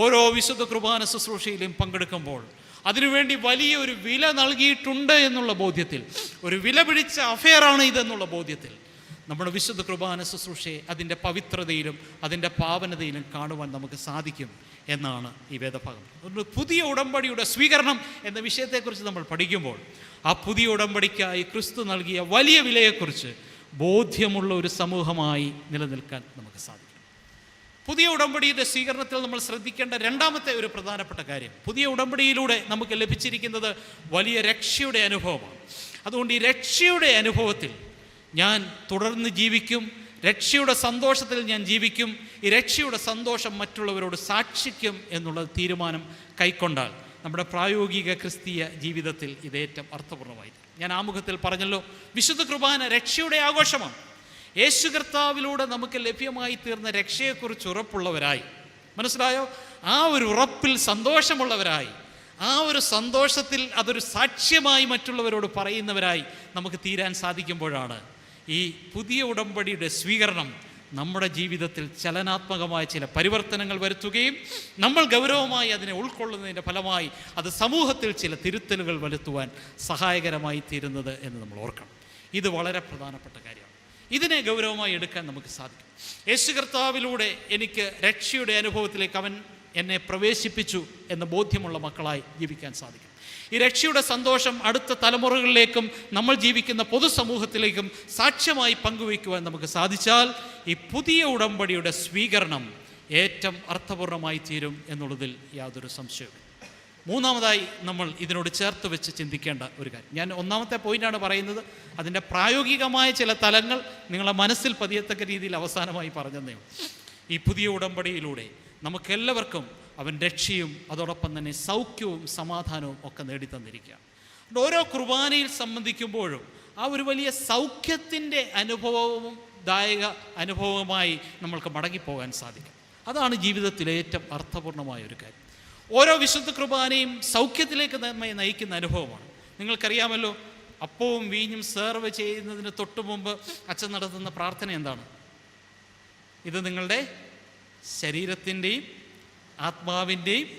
ഓരോ വിശുദ്ധ കുർബാന ശുശ്രൂഷയിലും പങ്കെടുക്കുമ്പോൾ അതിനുവേണ്ടി വലിയൊരു വില നൽകിയിട്ടുണ്ട് എന്നുള്ള ബോധ്യത്തിൽ, ഒരു വില പിടിച്ച അഫെയറാണ് ഇതെന്നുള്ള ബോധ്യത്തിൽ നമ്മുടെ വിശുദ്ധ കുർബാന ശുശ്രൂഷയെ അതിൻ്റെ പവിത്രതയിലും അതിൻ്റെ പാവനതയിലും കാണുവാൻ നമുക്ക് സാധിക്കും എന്നാണ് ഈ വേദഭാഗം. അതുകൊണ്ട് പുതിയ ഉടമ്പടിയുടെ സ്വീകരണം എന്ന വിഷയത്തെക്കുറിച്ച് നമ്മൾ പഠിക്കുമ്പോൾ ആ പുതിയ ഉടമ്പടിക്കായി ക്രിസ്തു നൽകിയ വലിയ വിലയെക്കുറിച്ച് ബോധ്യമുള്ള ഒരു സമൂഹമായി നിലനിൽക്കാൻ നമുക്ക് സാധിക്കും. പുതിയ ഉടമ്പടിയുടെ സ്വീകരണത്തിൽ നമ്മൾ ശ്രദ്ധിക്കേണ്ട രണ്ടാമത്തെ ഒരു പ്രധാനപ്പെട്ട കാര്യം, പുതിയ ഉടമ്പടിയിലൂടെ നമുക്ക് ലഭിച്ചിരിക്കുന്നത് വലിയ രക്ഷയുടെ അനുഭവമാണ്. അതുകൊണ്ട് ഈ രക്ഷയുടെ അനുഭവത്തിൽ ഞാൻ തുടർന്ന് ജീവിക്കും, രക്ഷയുടെ സന്തോഷത്തിൽ ഞാൻ ജീവിക്കും, ഈ രക്ഷയുടെ സന്തോഷം മറ്റുള്ളവരോട് സാക്ഷിക്കും എന്നുള്ള തീരുമാനം കൈക്കൊണ്ടാൽ നമ്മുടെ പ്രായോഗിക ക്രിസ്തീയ ജീവിതത്തിൽ ഇതേറ്റവും അർത്ഥപൂർണ്ണമായി. ഞാൻ ആമുഖത്തിൽ പറഞ്ഞല്ലോ, വിശുദ്ധ കുർബാന രക്ഷയുടെ ആഘോഷമാണ്. യേശു കർത്താവിലൂടെ നമുക്ക് ലഭ്യമായി തീർന്ന രക്ഷയെക്കുറിച്ച് ഉറപ്പുള്ളവരായി, മനസ്സിലായോ? ആ ഒരു ഉറപ്പിൽ സന്തോഷമുള്ളവരായി, ആ ഒരു സന്തോഷത്തിൽ അതൊരു സാക്ഷ്യമായി മറ്റുള്ളവരോട് പറയുന്നവരായി നമുക്ക് തീരാൻ സാധിക്കുമ്പോഴാണ് ഈ പുതിയ ഉടമ്പടിയുടെ സ്വീകരണം നമ്മുടെ ജീവിതത്തിൽ ചലനാത്മകമായ ചില പരിവർത്തനങ്ങൾ വരുത്തുകയും നമ്മൾ ഗൗരവമായി അതിനെ ഉൾക്കൊള്ളുന്നതിൻ്റെ ഫലമായി അത് സമൂഹത്തിൽ ചില തിരുത്തലുകൾ വരുത്തുവാൻ സഹായകരമായി തീരുന്നത് എന്ന് നമ്മൾ ഓർക്കണം. ഇത് വളരെ പ്രധാനപ്പെട്ട കാര്യമാണ്. ഇതിനെ ഗൗരവമായി എടുക്കാൻ നമുക്ക് സാധിക്കും. യേശു കർത്താവിലൂടെ എനിക്ക് രക്ഷയുടെ അനുഭവത്തിലേക്ക് അവൻ എന്നെ പ്രവേശിപ്പിച്ചു എന്ന ബോധ്യമുള്ള മക്കളായി ജീവിക്കാൻ സാധിക്കും. ഈ രക്ഷയുടെ സന്തോഷം അടുത്ത തലമുറകളിലേക്കും നമ്മൾ ജീവിക്കുന്ന പൊതുസമൂഹത്തിലേക്കും സാക്ഷ്യമായി പങ്കുവയ്ക്കുവാൻ നമുക്ക് സാധിച്ചാൽ ഈ പുതിയ ഉടമ്പടിയുടെ സ്വീകരണം ഏറ്റവും അർത്ഥപൂർണ്ണമായി തീരും എന്നുള്ളതിൽ യാതൊരു സംശയവും. മൂന്നാമതായി നമ്മൾ ഇതിനോട് ചേർത്ത് വെച്ച് ചിന്തിക്കേണ്ട ഒരു കാര്യം, ഞാൻ ഒന്നാമത്തെ പോയിൻ്റാണ് പറയുന്നത്, അതിൻ്റെ പ്രായോഗികമായ ചില തലങ്ങൾ നിങ്ങളെ മനസ്സിൽ പതിയത്തക്ക രീതിയിൽ അവസാനമായി പറഞ്ഞതേ. ഈ പുതിയ ഉടമ്പടിയിലൂടെ നമുക്കെല്ലാവർക്കും അവൻ രക്ഷയും അതോടൊപ്പം തന്നെ സൗഖ്യവും സമാധാനവും ഒക്കെ നേടിത്തന്നിരിക്കുകയാണ്. ഓരോ കുർബാനയിൽ സംബന്ധിക്കുമ്പോഴും ആ ഒരു വലിയ സൗഖ്യത്തിൻ്റെ അനുഭവവും ദായക അനുഭവമായി നമ്മൾക്ക് മടങ്ങിപ്പോകാൻ സാധിക്കും. അതാണ് ജീവിതത്തിലെ ഏറ്റവും അർത്ഥപൂർണ്ണമായ ഒരു കാര്യം. ഓരോ വിശുദ്ധ കുർബാനയും സൗഖ്യത്തിലേക്ക് നമ്മെ നയിക്കുന്ന അനുഭവമാണ്. നിങ്ങൾക്കറിയാമല്ലോ, അപ്പവും വീഞ്ഞും സെർവ് ചെയ്യുന്നതിന് തൊട്ട് മുമ്പ് അച്ഛൻ നടത്തുന്ന പ്രാർത്ഥന എന്താണ്? ഇത് നിങ്ങളുടെ ശരീരത്തിൻ്റെയും ആത്മാവിൻ്റെയും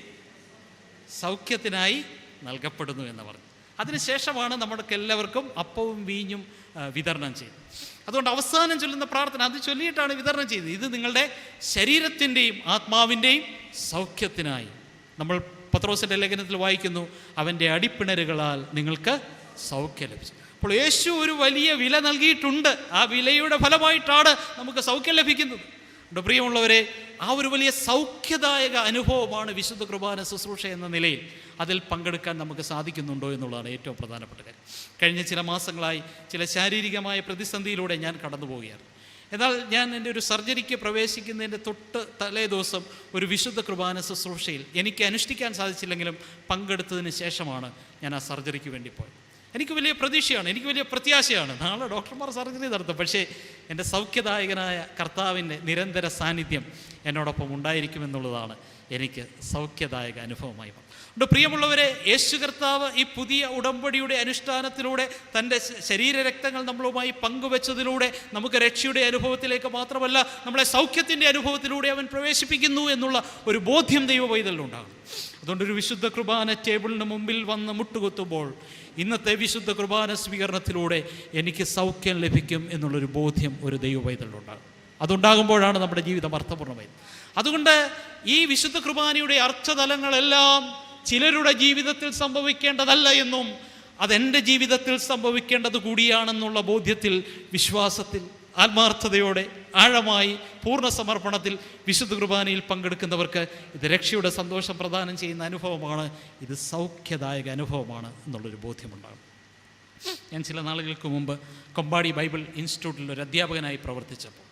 സൗഖ്യത്തിനായി നൽകപ്പെടുന്നു എന്ന് പറഞ്ഞു. അതിനുശേഷമാണ് നമ്മൾക്ക് എല്ലാവർക്കും അപ്പവും വീഞ്ഞും വിതരണം ചെയ്തത്. അതുകൊണ്ട് അവസാനം ചൊല്ലുന്ന പ്രാർത്ഥന അത് ചൊല്ലിയിട്ടാണ് വിതരണം ചെയ്തത്. ഇത് നിങ്ങളുടെ ശരീരത്തിൻ്റെയും ആത്മാവിൻ്റെയും സൗഖ്യത്തിനായി. നമ്മൾ പത്രോസിൻ്റെ ലേഖനത്തിൽ വായിക്കുന്നു, അവൻ്റെ അടിപ്പിണരുകളാൽ നിങ്ങൾക്ക് സൗഖ്യം ലഭിച്ചു. അപ്പോൾ യേശു ഒരു വലിയ വില നൽകിയിട്ടുണ്ട്. ആ വിലയുടെ ഫലമായിട്ടാണ് നമുക്ക് സൗഖ്യം ലഭിക്കുന്നത്. പ്രിയമുള്ളവരെ, ആ ഒരു വലിയ സൗഖ്യദായക അനുഭവമാണ് വിശുദ്ധ കുർബാന ശുശ്രൂഷ എന്ന നിലയിൽ അതിൽ പങ്കെടുക്കാൻ നമുക്ക് സാധിക്കുന്നുണ്ടോ എന്നുള്ളതാണ് ഏറ്റവും പ്രധാനപ്പെട്ട കാര്യം. കഴിഞ്ഞ ചില മാസങ്ങളായി ചില ശാരീരികമായ പ്രതിസന്ധിയിലൂടെ ഞാൻ കടന്നു പോവുകയാണ്. എന്നാൽ ഞാൻ എൻ്റെ ഒരു സർജറിക്ക് പ്രവേശിക്കുന്നതിൻ്റെ തൊട്ട് തലേ ദിവസം ഒരു വിശുദ്ധ കുർബാന ശുശ്രൂഷയിൽ എനിക്ക് അനുഷ്ഠിക്കാൻ സാധിച്ചില്ലെങ്കിലും പങ്കെടുത്തതിന് ശേഷമാണ് ഞാൻ ആ സർജറിക്ക് വേണ്ടി പോയത്. എനിക്ക് വലിയ പ്രതീക്ഷയാണ്, എനിക്ക് വലിയ പ്രത്യാശയാണ്, നാളെ ഡോക്ടർമാർ സർജറി നടത്തും. പക്ഷേ എൻ്റെ സൗഖ്യദായകനായ കർത്താവിൻ്റെ നിരന്തര സാന്നിധ്യം എന്നോടൊപ്പം ഉണ്ടായിരിക്കുമെന്നുള്ളതാണ് എനിക്ക് സൗഖ്യദായക അനുഭവമായി വന്നത്. പ്രിയമുള്ളവരെ, യേശു കർത്താവ് ഈ പുതിയ ഉടമ്പടിയുടെ അനുഷ്ഠാനത്തിലൂടെ തൻ്റെ ശരീരരക്തങ്ങൾ നമ്മളുമായി പങ്കുവെച്ചതിലൂടെ നമുക്ക് രക്ഷയുടെ അനുഭവത്തിലേക്ക് മാത്രമല്ല നമ്മളെ സൗഖ്യത്തിൻ്റെ അനുഭവത്തിലൂടെ അവൻ പ്രവേശിപ്പിക്കുന്നു എന്നുള്ള ഒരു ബോധ്യം ദൈവ പൈതലിനുണ്ടാകും. അതുകൊണ്ടൊരു വിശുദ്ധ കുർബാന ടേബിളിന് മുമ്പിൽ വന്ന് മുട്ടുകുത്തുമ്പോൾ ഇന്നത്തെ വിശുദ്ധ കുർബാന സ്വീകരണത്തിലൂടെ എനിക്ക് സൗഖ്യം ലഭിക്കും എന്നുള്ളൊരു ബോധ്യം ഒരു ദൈവ പൈതലിനുണ്ടാകും. അതുണ്ടാകുമ്പോഴാണ് നമ്മുടെ ജീവിതം അർത്ഥപൂർണ്ണമായത്. അതുകൊണ്ട് ഈ വിശുദ്ധ കുർബാനയുടെ അർത്ഥതലങ്ങളെല്ലാം ചിലരുടെ ജീവിതത്തിൽ സംഭവിക്കേണ്ടതല്ല എന്നും അതെൻ്റെ ജീവിതത്തിൽ സംഭവിക്കേണ്ടത് കൂടിയാണെന്നുള്ള ബോധ്യത്തിൽ, വിശ്വാസത്തിൽ, ആത്മാർത്ഥതയോടെ, ആഴമായി, പൂർണ്ണ സമർപ്പണത്തിൽ വിശുദ്ധ കുർബാനയിൽ പങ്കെടുക്കുന്നവർക്ക് ഇത് രക്ഷയുടെ സന്തോഷം പ്രദാനം ചെയ്യുന്ന അനുഭവമാണ്, ഇത് സൗഖ്യദായക അനുഭവമാണ് എന്നുള്ളൊരു ബോധ്യമുണ്ടാകും. ഞാൻ ചില നാളുകൾക്ക് മുമ്പ് കൊമ്പാടി ബൈബിൾ ഇൻസ്റ്റിറ്റ്യൂട്ടിൽ ഒരു അധ്യാപകനായി പ്രവർത്തിച്ചപ്പോൾ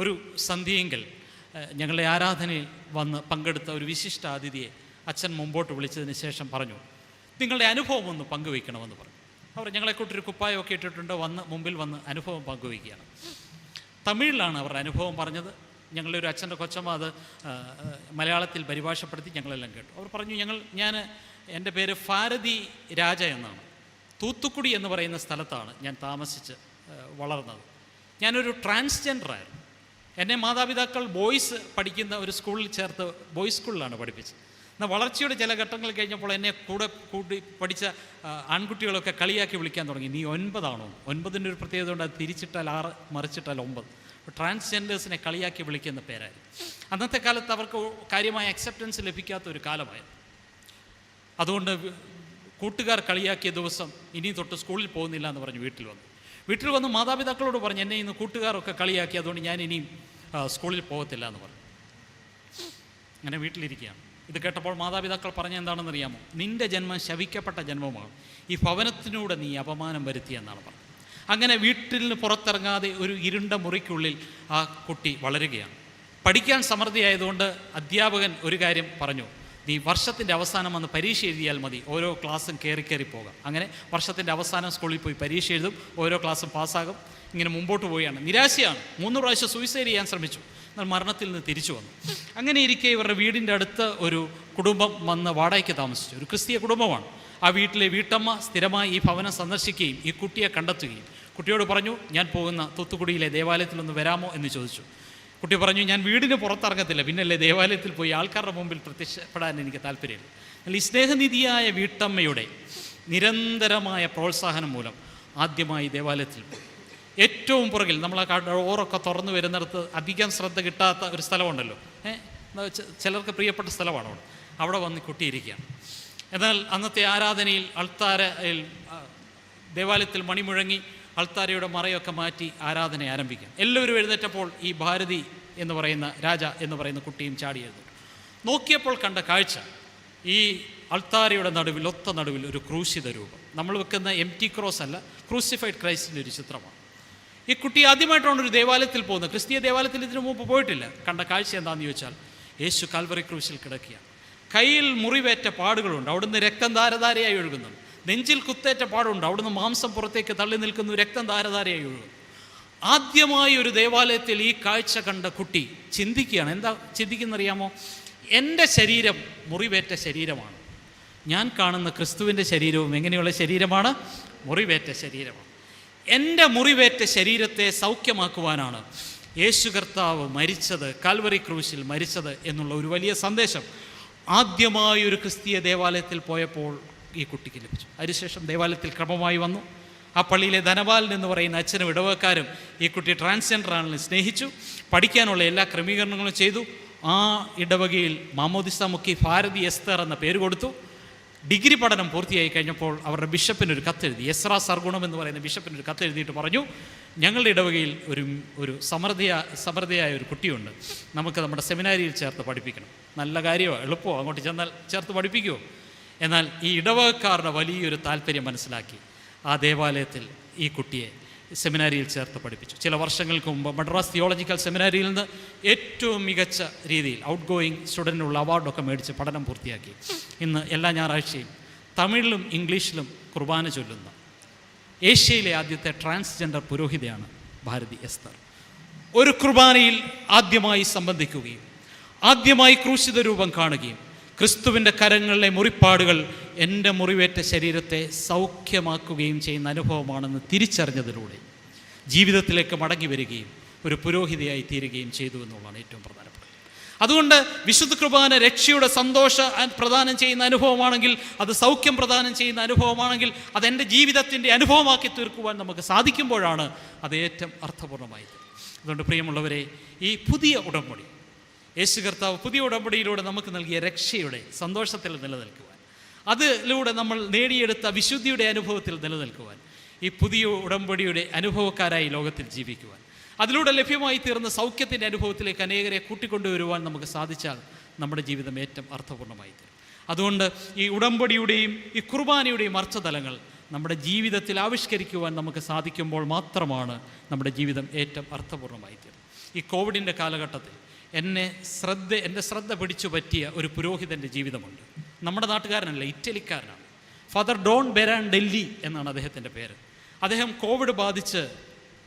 ഒരു സന്ധ്യയെങ്കിൽ ഞങ്ങളുടെ ആരാധനയിൽ വന്ന് പങ്കെടുത്ത ഒരു വിശിഷ്ട അതിഥിയെ അച്ഛൻ മുമ്പോട്ട് വിളിച്ചതിന് ശേഷം പറഞ്ഞു, നിങ്ങളുടെ അനുഭവം ഒന്ന് പങ്കുവയ്ക്കണമെന്ന് പറഞ്ഞു. അവർ ഞങ്ങളെക്കൂട്ടൊരു കുപ്പായമൊക്കെ ഇട്ടിട്ടുണ്ട്, മുമ്പിൽ വന്ന് അനുഭവം പങ്കുവയ്ക്കുകയാണ്. തമിഴിലാണ് അവരുടെ അനുഭവം പറഞ്ഞത്. ഞങ്ങളുടെ ഒരു അച്ഛൻ്റെ കൊച്ചമ്മ അത് മലയാളത്തിൽ പരിഭാഷപ്പെടുത്തി ഞങ്ങളെല്ലാം കേട്ടു. അവർ പറഞ്ഞു, എൻ്റെ പേര് ഭാരതി രാജ എന്നാണ്. തൂത്തുക്കുടി എന്ന് പറയുന്ന സ്ഥലത്താണ് ഞാൻ താമസിച്ച് വളർന്നത്. ഞാനൊരു ട്രാൻസ്ജെൻഡറായിരുന്നു. എന്നെ മാതാപിതാക്കൾ ബോയ്സ് പഠിക്കുന്ന ഒരു സ്കൂളിൽ ചേർത്ത് ബോയ്സ് സ്കൂളിലാണ് പഠിപ്പിച്ചത്. എന്നാൽ വളർച്ചയുടെ ചില ഘട്ടങ്ങൾ കഴിഞ്ഞപ്പോൾ എന്നെ കൂടി പഠിച്ച ആൺകുട്ടികളൊക്കെ കളിയാക്കി വിളിക്കാൻ തുടങ്ങി, നീ 9 ആണോ? 9ൻ്റെ ഒരു പ്രത്യേകത കൊണ്ട് അത് തിരിച്ചിട്ടാൽ 6, മറിച്ചിട്ടാൽ 9. ട്രാൻസ്ജെൻഡേഴ്സിനെ കളിയാക്കി വിളിക്കുന്ന പേരായിരുന്നു. അന്നത്തെ കാലത്ത് അവർക്ക് കാര്യമായ അക്സെപ്റ്റൻസ് ലഭിക്കാത്ത ഒരു കാലമായിരുന്നു. അതുകൊണ്ട് കൂട്ടുകാർ കളിയാക്കിയ ദിവസം ഇനി തൊട്ട് സ്കൂളിൽ പോകുന്നില്ല എന്ന് പറഞ്ഞ് വീട്ടിൽ വന്ന് മാതാപിതാക്കളോട് പറഞ്ഞു, എന്നെ ഇന്ന് കൂട്ടുകാരൊക്കെ കളിയാക്കി, അതുകൊണ്ട് ഞാൻ ഇനിയും സ്കൂളിൽ പോകത്തില്ല എന്ന് പറഞ്ഞു. അങ്ങനെ വീട്ടിലിരിക്കുകയാണ്. ഇത് കേട്ടപ്പോൾ മാതാപിതാക്കൾ പറഞ്ഞ എന്താണെന്നറിയാമോ? നിൻ്റെ ജന്മം ശപിക്കപ്പെട്ട ജന്മമാണ്, ഈ ഭവനത്തിനൂടെ നീ അപമാനം വരുത്തിയെന്നാണ് പറഞ്ഞത്. അങ്ങനെ വീട്ടിൽ നിന്ന് പുറത്തിറങ്ങാതെ ഒരു ഇരുണ്ട മുറിക്കുള്ളിൽ ആ കുട്ടി വളരുകയാണ്. പഠിക്കാൻ സമൃദ്ധിയായതുകൊണ്ട് അധ്യാപകൻ ഒരു കാര്യം പറഞ്ഞു, നീ വർഷത്തിൻ്റെ അവസാനം വന്ന് പരീക്ഷ എഴുതിയാൽ മതി, ഓരോ ക്ലാസ്സും കയറി പോകാം. അങ്ങനെ വർഷത്തിൻ്റെ അവസാനം സ്കൂളിൽ പോയി പരീക്ഷ എഴുതും, ഓരോ ക്ലാസ്സും പാസ്സാകും. ഇങ്ങനെ മുമ്പോട്ട് പോവുകയാണ്. നിരാശയാണ്. 3 പ്രാവശ്യം സൂയിസൈഡ് ചെയ്യാൻ ശ്രമിച്ചു, എന്നാൽ മരണത്തിൽ നിന്ന് തിരിച്ചു വന്നു. അങ്ങനെ ഇരിക്കെ ഇവരുടെ വീടിൻ്റെ അടുത്ത് ഒരു കുടുംബം വന്ന് വാടകയ്ക്ക് താമസിച്ചു. ഒരു ക്രിസ്തീയ കുടുംബമാണ്. ആ വീട്ടിലെ വീട്ടമ്മ സ്ഥിരമായി ഈ ഭവനം സന്ദർശിക്കുകയും ഈ കുട്ടിയെ കണ്ടെത്തുകയും കുട്ടിയോട് പറഞ്ഞു, ഞാൻ പോകുന്ന തൂത്തുക്കുടിയിലെ ദേവാലയത്തിലൊന്ന് വരാമോ എന്ന് ചോദിച്ചു. കുട്ടി പറഞ്ഞു, ഞാൻ വീടിന് പുറത്തിറങ്ങത്തില്ല, പിന്നല്ലേ ദേവാലയത്തിൽ പോയി ആൾക്കാരുടെ മുമ്പിൽ പ്രത്യക്ഷപ്പെടാൻ എനിക്ക് താല്പര്യമില്ല. എന്നാൽ ഈ സ്നേഹനിധിയായ വീട്ടമ്മയുടെ നിരന്തരമായ പ്രോത്സാഹനം മൂലം ആദ്യമായി ദേവാലയത്തിൽ പോയി. ഏറ്റവും പുറകിൽ നമ്മൾ ആ ഡോറൊക്കെ തുറന്നു വരുന്നിടത്ത് അധികം ശ്രദ്ധ കിട്ടാത്ത ഒരു സ്ഥലമുണ്ടല്ലോ, ചിലർക്ക് പ്രിയപ്പെട്ട സ്ഥലമാണ് അവിടെ വന്ന് കുട്ടിയിരിക്കുകയാണ്. എന്നാൽ അന്നത്തെ ആരാധനയിൽ ദേവാലയത്തിൽ മണിമുഴങ്ങി അൾത്താരയുടെ മറയൊക്കെ മാറ്റി ആരാധന ആരംഭിക്കാം. എല്ലാവരും എഴുന്നേറ്റപ്പോൾ ഈ ഭാരതി എന്ന് പറയുന്ന രാജ എന്ന് പറയുന്ന കുട്ടിയും ചാടി എഴുന്നേറ്റു. നോക്കിയപ്പോൾ കണ്ട കാഴ്ച, ഈ അൾത്താരയുടെ നടുവിൽ, ഒത്ത നടുവിൽ ഒരു ക്രൂശിത രൂപം. നമ്മൾ വെക്കുന്ന എംറ്റി ക്രോസ് അല്ല, ക്രൂസിഫൈഡ് ക്രൈസ്റ്റിൻ്റെ ഒരു ചിത്രമാണ്. ഈ കുട്ടി ആദ്യമായിട്ടാണ് ഒരു ദേവാലയത്തിൽ പോകുന്നത്. ക്രിസ്തീയ ദേവാലയത്തിൽ ഇതിനു മുമ്പ് പോയിട്ടില്ല. കണ്ട കാഴ്ച എന്താണെന്ന് ചോദിച്ചാൽ, യേശു കാൽവറി ക്രൂശിൽ കിടക്കുകയാണ്. കയ്യിൽ മുറിവേറ്റ പാടുകളുണ്ട്, അവിടുന്ന് രക്തം ധാരധാരയായി ഒഴുകുന്നുണ്ട്. നെഞ്ചിൽ കുത്തേറ്റ പാടുണ്ട്, അവിടുന്ന് മാംസം പുറത്തേക്ക് തള്ളി നിൽക്കുന്നു, രക്തം ധാരധാരയായി ഒഴുകുന്നു. ആദ്യമായി ഒരു ദേവാലയത്തിൽ ഈ കാഴ്ച കണ്ട കുട്ടി ചിന്തിക്കുകയാണ്. എന്താ ചിന്തിക്കുന്നറിയാമോ? എൻ്റെ ശരീരം മുറിവേറ്റ ശരീരമാണ്. ഞാൻ കാണുന്ന ക്രിസ്തുവിൻ്റെ ശരീരവും എങ്ങനെയുള്ള ശരീരമാണ്? മുറിവേറ്റ ശരീരമാണ്. എൻ്റെ മുറിവേറ്റ ശരീരത്തെ സൗഖ്യമാക്കുവാനാണ് യേശു കർത്താവ് മരിച്ചത്, കാൽവറി ക്രൂശിൽ മരിച്ചത് എന്നുള്ള ഒരു വലിയ സന്ദേശം ആദ്യമായി ഒരു ക്രിസ്തീയ ദേവാലയത്തിൽ പോയപ്പോൾ ഈ കുട്ടിക്ക് ലഭിച്ചു. അതിനുശേഷം ദേവാലയത്തിൽ ക്രമമായി വന്നു. ആ പള്ളിയിലെ ധനപാലൻ എന്ന് പറയുന്ന അച്ഛനും ഇടവക്കാരും ഈ കുട്ടി ട്രാൻസ്ജെൻഡറാണെന്ന് സ്നേഹിച്ചു. പഠിക്കാനുള്ള എല്ലാ ക്രമീകരണങ്ങളും ചെയ്തു. ആ ഇടവകയിൽ മാമോദിസ മുക്കി ഭാരതി എസ്തർ എന്ന പേര് കൊടുത്തു. ഡിഗ്രി പഠനം പൂർത്തിയായി കഴിഞ്ഞപ്പോൾ അവരുടെ ബിഷപ്പിനൊരു കത്തെഴുതി. എസ്രാ സർഗുണം എന്ന് പറയുന്ന ബിഷപ്പിനൊരു കത്തെഴുതിയിട്ട് പറഞ്ഞു, ഞങ്ങളുടെ ഇടവകയിൽ ഒരു സമൃദ്ധയായ ഒരു കുട്ടിയുണ്ട്, നമുക്ക് നമ്മുടെ സെമിനാരിയിൽ ചേർത്ത് പഠിപ്പിക്കണം. നല്ല കാര്യമോ, എളുപ്പമോ, അങ്ങോട്ട് ചെന്നാൽ ചേർത്ത് പഠിപ്പിക്കുമോ? എന്നാൽ ഈ ഇടവകക്കാരുടെ വലിയൊരു താല്പര്യം മനസ്സിലാക്കി ആ ദേവാലയത്തിൽ ഈ കുട്ടിയെ സെമിനാരിയിൽ ചേർത്ത് പഠിപ്പിച്ചു. ചില വർഷങ്ങൾക്ക് മുമ്പ് മദ്രാസ് തിയോളജിക്കൽ സെമിനാരിയിൽ നിന്ന് ഏറ്റവും മികച്ച രീതിയിൽ ഔട്ട് ഗോയിങ് സ്റ്റുഡൻറ്റിനുള്ള അവാർഡൊക്കെ മേടിച്ച് പഠനം പൂർത്തിയാക്കി. ഇന്ന് എല്ലാ ഞായറാഴ്ചയും തമിഴിലും ഇംഗ്ലീഷിലും കുർബാന ചൊല്ലുന്ന ഏഷ്യയിലെ ആദ്യത്തെ ട്രാൻസ്ജെൻഡർ പുരോഹിതയാണ് ഭാരതി എസ്തർ. ഒരു കുർബാനയിൽ ആദ്യമായി സംബന്ധിക്കുകയും ആദ്യമായി ക്രൂശിത രൂപം കാണുകയും ക്രിസ്തുവിൻ്റെ കരങ്ങളിലെ മുറിപ്പാടുകൾ എൻ്റെ മുറിവേറ്റ ശരീരത്തെ സൗഖ്യമാക്കുകയും ചെയ്യുന്ന അനുഭവമാണെന്ന് തിരിച്ചറിഞ്ഞതിലൂടെ ജീവിതത്തിലേക്ക് മടങ്ങി വരികയും ഒരു പുരോഹിതയായി തീരുകയും ചെയ്തു എന്നുള്ളതാണ് ഏറ്റവും പ്രധാനപ്പെട്ടത്. അതുകൊണ്ട് വിശുദ്ധ കുർബാന രക്ഷയുടെ സന്തോഷം പ്രദാനം ചെയ്യുന്ന അനുഭവമാണെങ്കിൽ, അത് സൗഖ്യം പ്രദാനം ചെയ്യുന്ന അനുഭവമാണെങ്കിൽ, അതെൻ്റെ ജീവിതത്തിൻ്റെ അനുഭവമാക്കി തീർക്കുവാൻ നമുക്ക് സാധിക്കുമ്പോഴാണ് അത് ഏറ്റവും അർത്ഥപൂർണ്ണമായത്. അതുകൊണ്ട് പ്രിയമുള്ളവരെ, ഈ പുതിയ ഉടമ്പടി, യേശു കർത്താവ് പുതിയ ഉടമ്പടിയിലൂടെ നമുക്ക് നൽകിയ രക്ഷയുടെ സന്തോഷത്തിൽ നിലനിൽക്കുവാൻ, അതിലൂടെ നമ്മൾ നേടിയെടുത്ത വിശുദ്ധിയുടെ അനുഭവത്തിൽ നിലനിൽക്കുവാൻ, ഈ പുതിയ ഉടമ്പടിയുടെ അനുഭവക്കാരായി ലോകത്തിൽ ജീവിക്കുവാൻ, അതിലൂടെ ലഭ്യമായി തീർന്ന സൗഖ്യത്തിൻ്റെ അനുഭവത്തിലേക്ക് അനേകരെ കൂട്ടിക്കൊണ്ടുവരുവാൻ നമുക്ക് സാധിച്ചാൽ നമ്മുടെ ജീവിതം ഏറ്റവും അർത്ഥപൂർണ്ണമായി തീരും. അതുകൊണ്ട് ഈ ഉടമ്പടിയുടെയും ഈ കുർബാനയുടെയും അർത്ഥതലങ്ങൾ നമ്മുടെ ജീവിതത്തിൽ ആവിഷ്കരിക്കുവാൻ നമുക്ക് സാധിക്കുമ്പോൾ മാത്രമാണ് നമ്മുടെ ജീവിതം ഏറ്റവും അർത്ഥപൂർണ്ണമായി തീരും. ഈ കോവിഡിൻ്റെ കാലഘട്ടത്തിൽ എൻ്റെ ശ്രദ്ധ പിടിച്ചു പറ്റിയ ഒരു പുരോഹിതൻ്റെ ജീവിതമുണ്ട്. നമ്മുടെ നാട്ടുകാരനല്ല, ഇറ്റലിക്കാരനാണ്. ഫാദർ ഡോൺ ബെരാൻഡെല്ലി എന്നാണ് അദ്ദേഹത്തിൻ്റെ പേര്. അദ്ദേഹം കോവിഡ് ബാധിച്ച്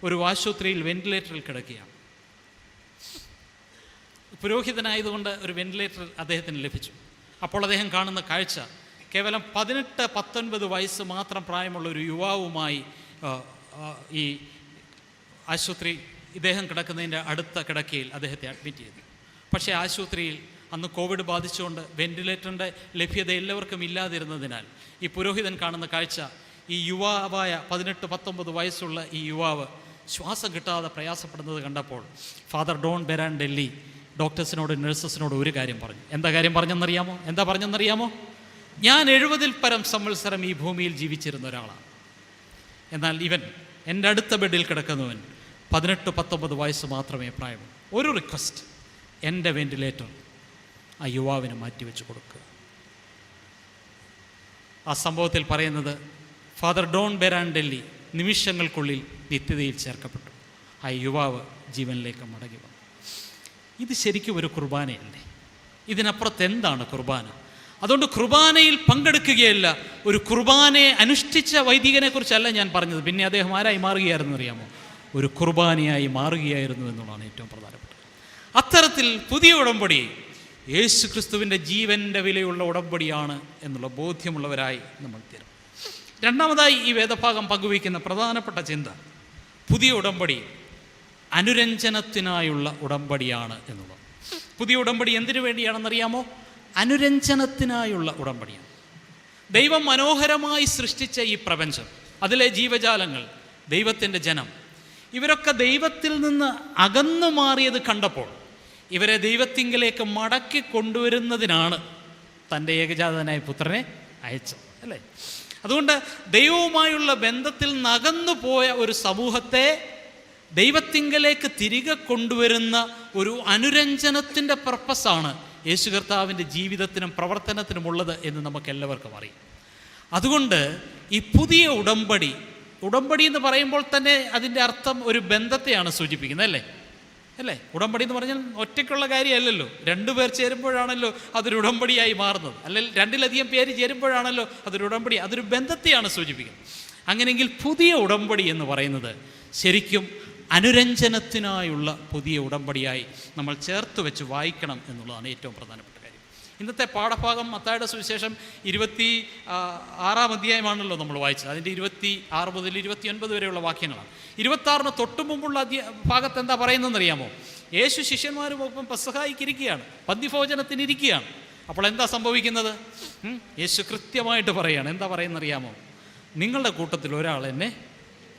ഒരു ആശുപത്രിയിൽ വെന്റിലേറ്ററിൽ കിടക്കുകയാണ്. പുരോഹിതനായതുകൊണ്ട് ഒരു വെന്റിലേറ്റർ അദ്ദേഹത്തിന് ലഭിച്ചു. അപ്പോൾ അദ്ദേഹം കാണുന്ന കാഴ്ച കേവലം 18-19 വയസ്സ് മാത്രം പ്രായമുള്ള ഒരു യുവാവുമായി ഈ ആശുപത്രി ഇദ്ദേഹം കിടക്കുന്നതിൻ്റെ അടുത്ത കിടക്കയിൽ അദ്ദേഹത്തെ അഡ്മിറ്റ് ചെയ്തു. പക്ഷേ ആശുപത്രിയിൽ അന്ന് കോവിഡ് ബാധിച്ചുകൊണ്ട് വെന്റിലേറ്ററിൻ്റെ ലഭ്യത എല്ലാവർക്കും ഇല്ലാതിരുന്നതിനാൽ ഈ പുരോഹിതൻ കാണുന്ന കാഴ്ച, ഈ യുവാവായ 18-19 വയസ്സുള്ള ഈ യുവാവ് ശ്വാസം കിട്ടാതെ പ്രയാസപ്പെടുന്നത് കണ്ടപ്പോൾ ഫാദർ ഡോൺ ബെരാൻഡെല്ലി ഡോക്ടേഴ്സിനോട് നഴ്സസിനോട് ഒരു കാര്യം പറഞ്ഞു. എന്താ കാര്യം പറഞ്ഞെന്നറിയാമോ? ഞാൻ 70-ൽ പരം സംവത്സരം ഈ ഭൂമിയിൽ ജീവിച്ചിരുന്ന ഒരാളാണ്. എന്നാൽ ഇവൻ, എൻ്റെ അടുത്ത ബെഡിൽ കിടക്കുന്നവൻ 18-19 വയസ്സ് മാത്രമേ പ്രായമുള്ളൂ. ഒരു റിക്വസ്റ്റ്, എൻ്റെ വെന്റിലേറ്റർ ആ യുവാവിന് മാറ്റിവെച്ച് കൊടുക്കുക. ആ സംഭവത്തിൽ പറയുന്നത്, ഫാദർ ഡോൺ ബെരാൻഡെല്ലി നിമിഷങ്ങൾക്കുള്ളിൽ നിത്യതയിൽ ചേർക്കപ്പെട്ടു. ആ യുവാവ് ജീവനിലേക്ക് മടങ്ങി വന്നു. ഇത് ശരിക്കും ഒരു കുർബാനയല്ലേ? ഇതിനപ്പുറത്ത് എന്താണ് കുർബാന? അതുകൊണ്ട് കുർബാനയിൽ പങ്കെടുക്കുകയല്ല, ഒരു കുർബാനയെ അനുഷ്ഠിച്ച വൈദികനെ കുറിച്ചല്ല ഞാൻ പറഞ്ഞത്. പിന്നെ അദ്ദേഹം ആരായി മാറുകയായിരുന്നു അറിയാമോ? ഒരു കുർബാനയായി മാറുകയായിരുന്നു എന്നുള്ളതാണ് ഏറ്റവും പ്രധാനപ്പെട്ടത്. അത്തരത്തിൽ പുതിയ ഉടമ്പടി യേശു ക്രിസ്തുവിൻ്റെ ജീവൻ്റെ വിലയുള്ള ഉടമ്പടിയാണ് എന്നുള്ള ബോധ്യമുള്ളവരായി നമ്മൾ തീരും. രണ്ടാമതായി ഈ വേദഭാഗം പങ്കുവയ്ക്കുന്ന പ്രധാനപ്പെട്ട ചിന്ത, പുതിയ ഉടമ്പടി അനുരഞ്ജനത്തിനായുള്ള ഉടമ്പടിയാണ് എന്നുള്ളത്. പുതിയ ഉടമ്പടി എന്തിനു വേണ്ടിയാണെന്നറിയാമോ? അനുരഞ്ജനത്തിനായുള്ള ഉടമ്പടിയാണ്. ദൈവം മനോഹരമായി സൃഷ്ടിച്ച ഈ പ്രപഞ്ചം, അതിലെ ജീവജാലങ്ങൾ, ദൈവത്തിൻ്റെ ജനം, ഇവരൊക്കെ ദൈവത്തിൽ നിന്ന് അകന്നു മാറിയത് കണ്ടപ്പോൾ ഇവരെ ദൈവത്തിങ്കലേക്ക് മടക്കി കൊണ്ടുവരുന്നതിനാണ് തൻ്റെ ഏകജാതനായ പുത്രനെ അയച്ചത്, അല്ലേ? അതുകൊണ്ട് ദൈവവുമായുള്ള ബന്ധത്തിൽ നകന്നു പോയ ഒരു സമൂഹത്തെ ദൈവത്തിങ്കലേക്ക് തിരികെ കൊണ്ടുവരുന്ന ഒരു അനുരഞ്ജനത്തിൻ്റെ പർപ്പസാണ് യേശു കർത്താവിൻ്റെ ജീവിതത്തിനും പ്രവർത്തനത്തിനുമുള്ളത് എന്ന് നമുക്കെല്ലാവർക്കും അറിയാം. അതുകൊണ്ട് ഈ പുതിയ ഉടമ്പടി എന്ന് പറയുമ്പോൾ തന്നെ അതിൻ്റെ അർത്ഥം ഒരു ബന്ധത്തെയാണ് സൂചിപ്പിക്കുന്നത്, അല്ലേ? ഉടമ്പടി എന്ന് പറഞ്ഞാൽ ഒറ്റയ്ക്കുള്ള കാര്യമല്ലല്ലോ, 2 പേർ ചേരുമ്പോഴാണല്ലോ അതൊരു ഉടമ്പടിയായി മാറുന്നത്. അല്ലെങ്കിൽ 2-ലധികം പേര് ചേരുമ്പോഴാണല്ലോ അതൊരു ഉടമ്പടി, അതൊരു ബന്ധത്തെയാണ് സൂചിപ്പിക്കുന്നത്. അങ്ങനെയെങ്കിൽ പുതിയ ഉടമ്പടി എന്ന് പറയുന്നത് ശരിക്കും അനുരഞ്ജനത്തിനായുള്ള പുതിയ ഉടമ്പടിയായി നമ്മൾ ചേർത്ത് വെച്ച് വായിക്കണം എന്നുള്ളതാണ് ഏറ്റവും പ്രധാനപ്പെട്ട കാര്യം. ഇന്നത്തെ പാഠഭാഗം മത്തായിയുടെ സുവിശേഷം 26-ാം അധ്യായമാണല്ലോ നമ്മൾ വായിച്ചത്. അതിൻ്റെ 26 മുതൽ 29 വരെയുള്ള വാക്യങ്ങളാണ്. 26-ന് തൊട്ടു മുമ്പുള്ള ഭാഗത്ത് എന്താ പറയുന്നതെന്നറിയാമോ? യേശു ശിഷ്യന്മാരുമൊപ്പം പെസഹായിക്കിരിക്കുകയാണ്, പന്തിഭോജനത്തിനിരിക്കുകയാണ്. അപ്പോൾ എന്താ സംഭവിക്കുന്നത്? യേശു കൃത്യമായിട്ട് പറയുകയാണ്. എന്താ പറയുന്നറിയാമോ? നിങ്ങളുടെ കൂട്ടത്തിൽ ഒരാൾ എന്നെ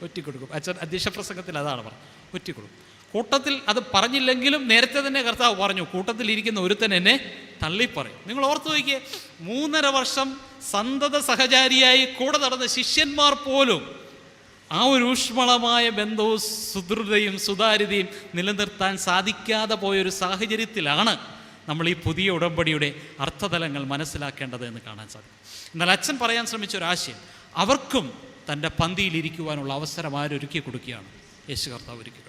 ഒറ്റിക്കൊടുക്കും. അധ്യക്ഷ പ്രസംഗത്തിൽ അതാണ് പറഞ്ഞത്, ഒറ്റിക്കൊടുക്കും. കൂട്ടത്തിൽ അത് പറഞ്ഞില്ലെങ്കിലും നേരത്തെ തന്നെ കർത്താവ് പറഞ്ഞു, കൂട്ടത്തിലിരിക്കുന്ന ഒരുത്തൻ എന്നെ തള്ളിപ്പറയും. നിങ്ങൾ ഓർത്തു നോക്കിയേ, 3.5 വർഷം സന്തത സഹചാരിയായി കൂടെ നടന്ന ശിഷ്യന്മാർ പോലും ആ ഒരു ഊഷ്മളമായ ബന്ധവും സുദൃഢയും സുതാര്യതയും നിലനിർത്താൻ സാധിക്കാതെ പോയൊരു സാഹചര്യത്തിലാണ് നമ്മൾ ഈ പുതിയ ഉടമ്പടിയുടെ അർത്ഥതലങ്ങൾ മനസ്സിലാക്കേണ്ടത് എന്ന് കാണാൻ സാധിക്കും. എന്നാൽ അച്ഛൻ പറയാൻ ശ്രമിച്ച ഒരാശയം, അവർക്കും തൻ്റെ പന്തിയിലിരിക്കുവാനുള്ള അവസരം ആരൊരുക്കി കൊടുക്കുകയാണ്? യേശു കർത്താവ് ഒരുക്കുക.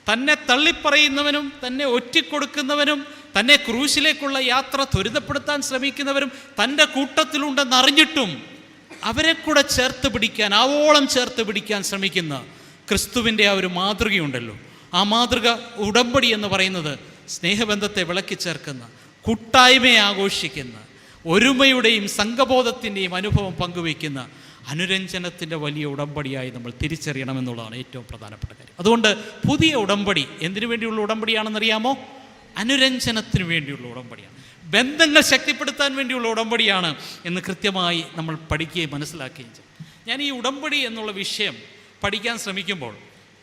തന്നെ തള്ളിപ്പറയുന്നവനും തന്നെ ഒറ്റിക്കൊടുക്കുന്നവനും തന്നെ ക്രൂശിലേക്കുള്ള യാത്ര ത്വരിതപ്പെടുത്താൻ ശ്രമിക്കുന്നവരും തൻ്റെ കൂട്ടത്തിലുണ്ടെന്നറിഞ്ഞിട്ടും അവരെ കൂടെ ചേർത്ത് പിടിക്കാൻ, ആവോളം ചേർത്ത് പിടിക്കാൻ ശ്രമിക്കുന്ന ക്രിസ്തുവിൻ്റെ ആ ഒരു മാതൃകയുണ്ടല്ലോ, ആ മാതൃക ഉടമ്പടി എന്ന് പറയുന്നത് സ്നേഹബന്ധത്തെ വിളക്കി ചേർക്കുന്ന, കൂട്ടായ്മയെ ആഘോഷിക്കുന്ന, ഒരുമയുടെയും സംഘബോധത്തിൻ്റെയും അനുഭവം പങ്കുവയ്ക്കുന്ന അനുരഞ്ജനത്തിൻ്റെ വലിയ ഉടമ്പടിയായി നമ്മൾ തിരിച്ചറിയണമെന്നുള്ളതാണ് ഏറ്റവും പ്രധാനപ്പെട്ട കാര്യം. അതുകൊണ്ട് പുതിയ ഉടമ്പടി എന്തിനു വേണ്ടിയുള്ള ഉടമ്പടിയാണെന്നറിയാമോ? അനുരഞ്ജനത്തിന് വേണ്ടിയുള്ള ഉടമ്പടിയാണ്, ബന്ധങ്ങൾ ശക്തിപ്പെടുത്താൻ വേണ്ടിയുള്ള ഉടമ്പടിയാണ് എന്ന് കൃത്യമായി നമ്മൾ പഠിക്കുകയും മനസ്സിലാക്കുകയും ചെയ്യും. ഞാൻ ഈ ഉടമ്പടി എന്നുള്ള വിഷയം പഠിക്കാൻ ശ്രമിക്കുമ്പോൾ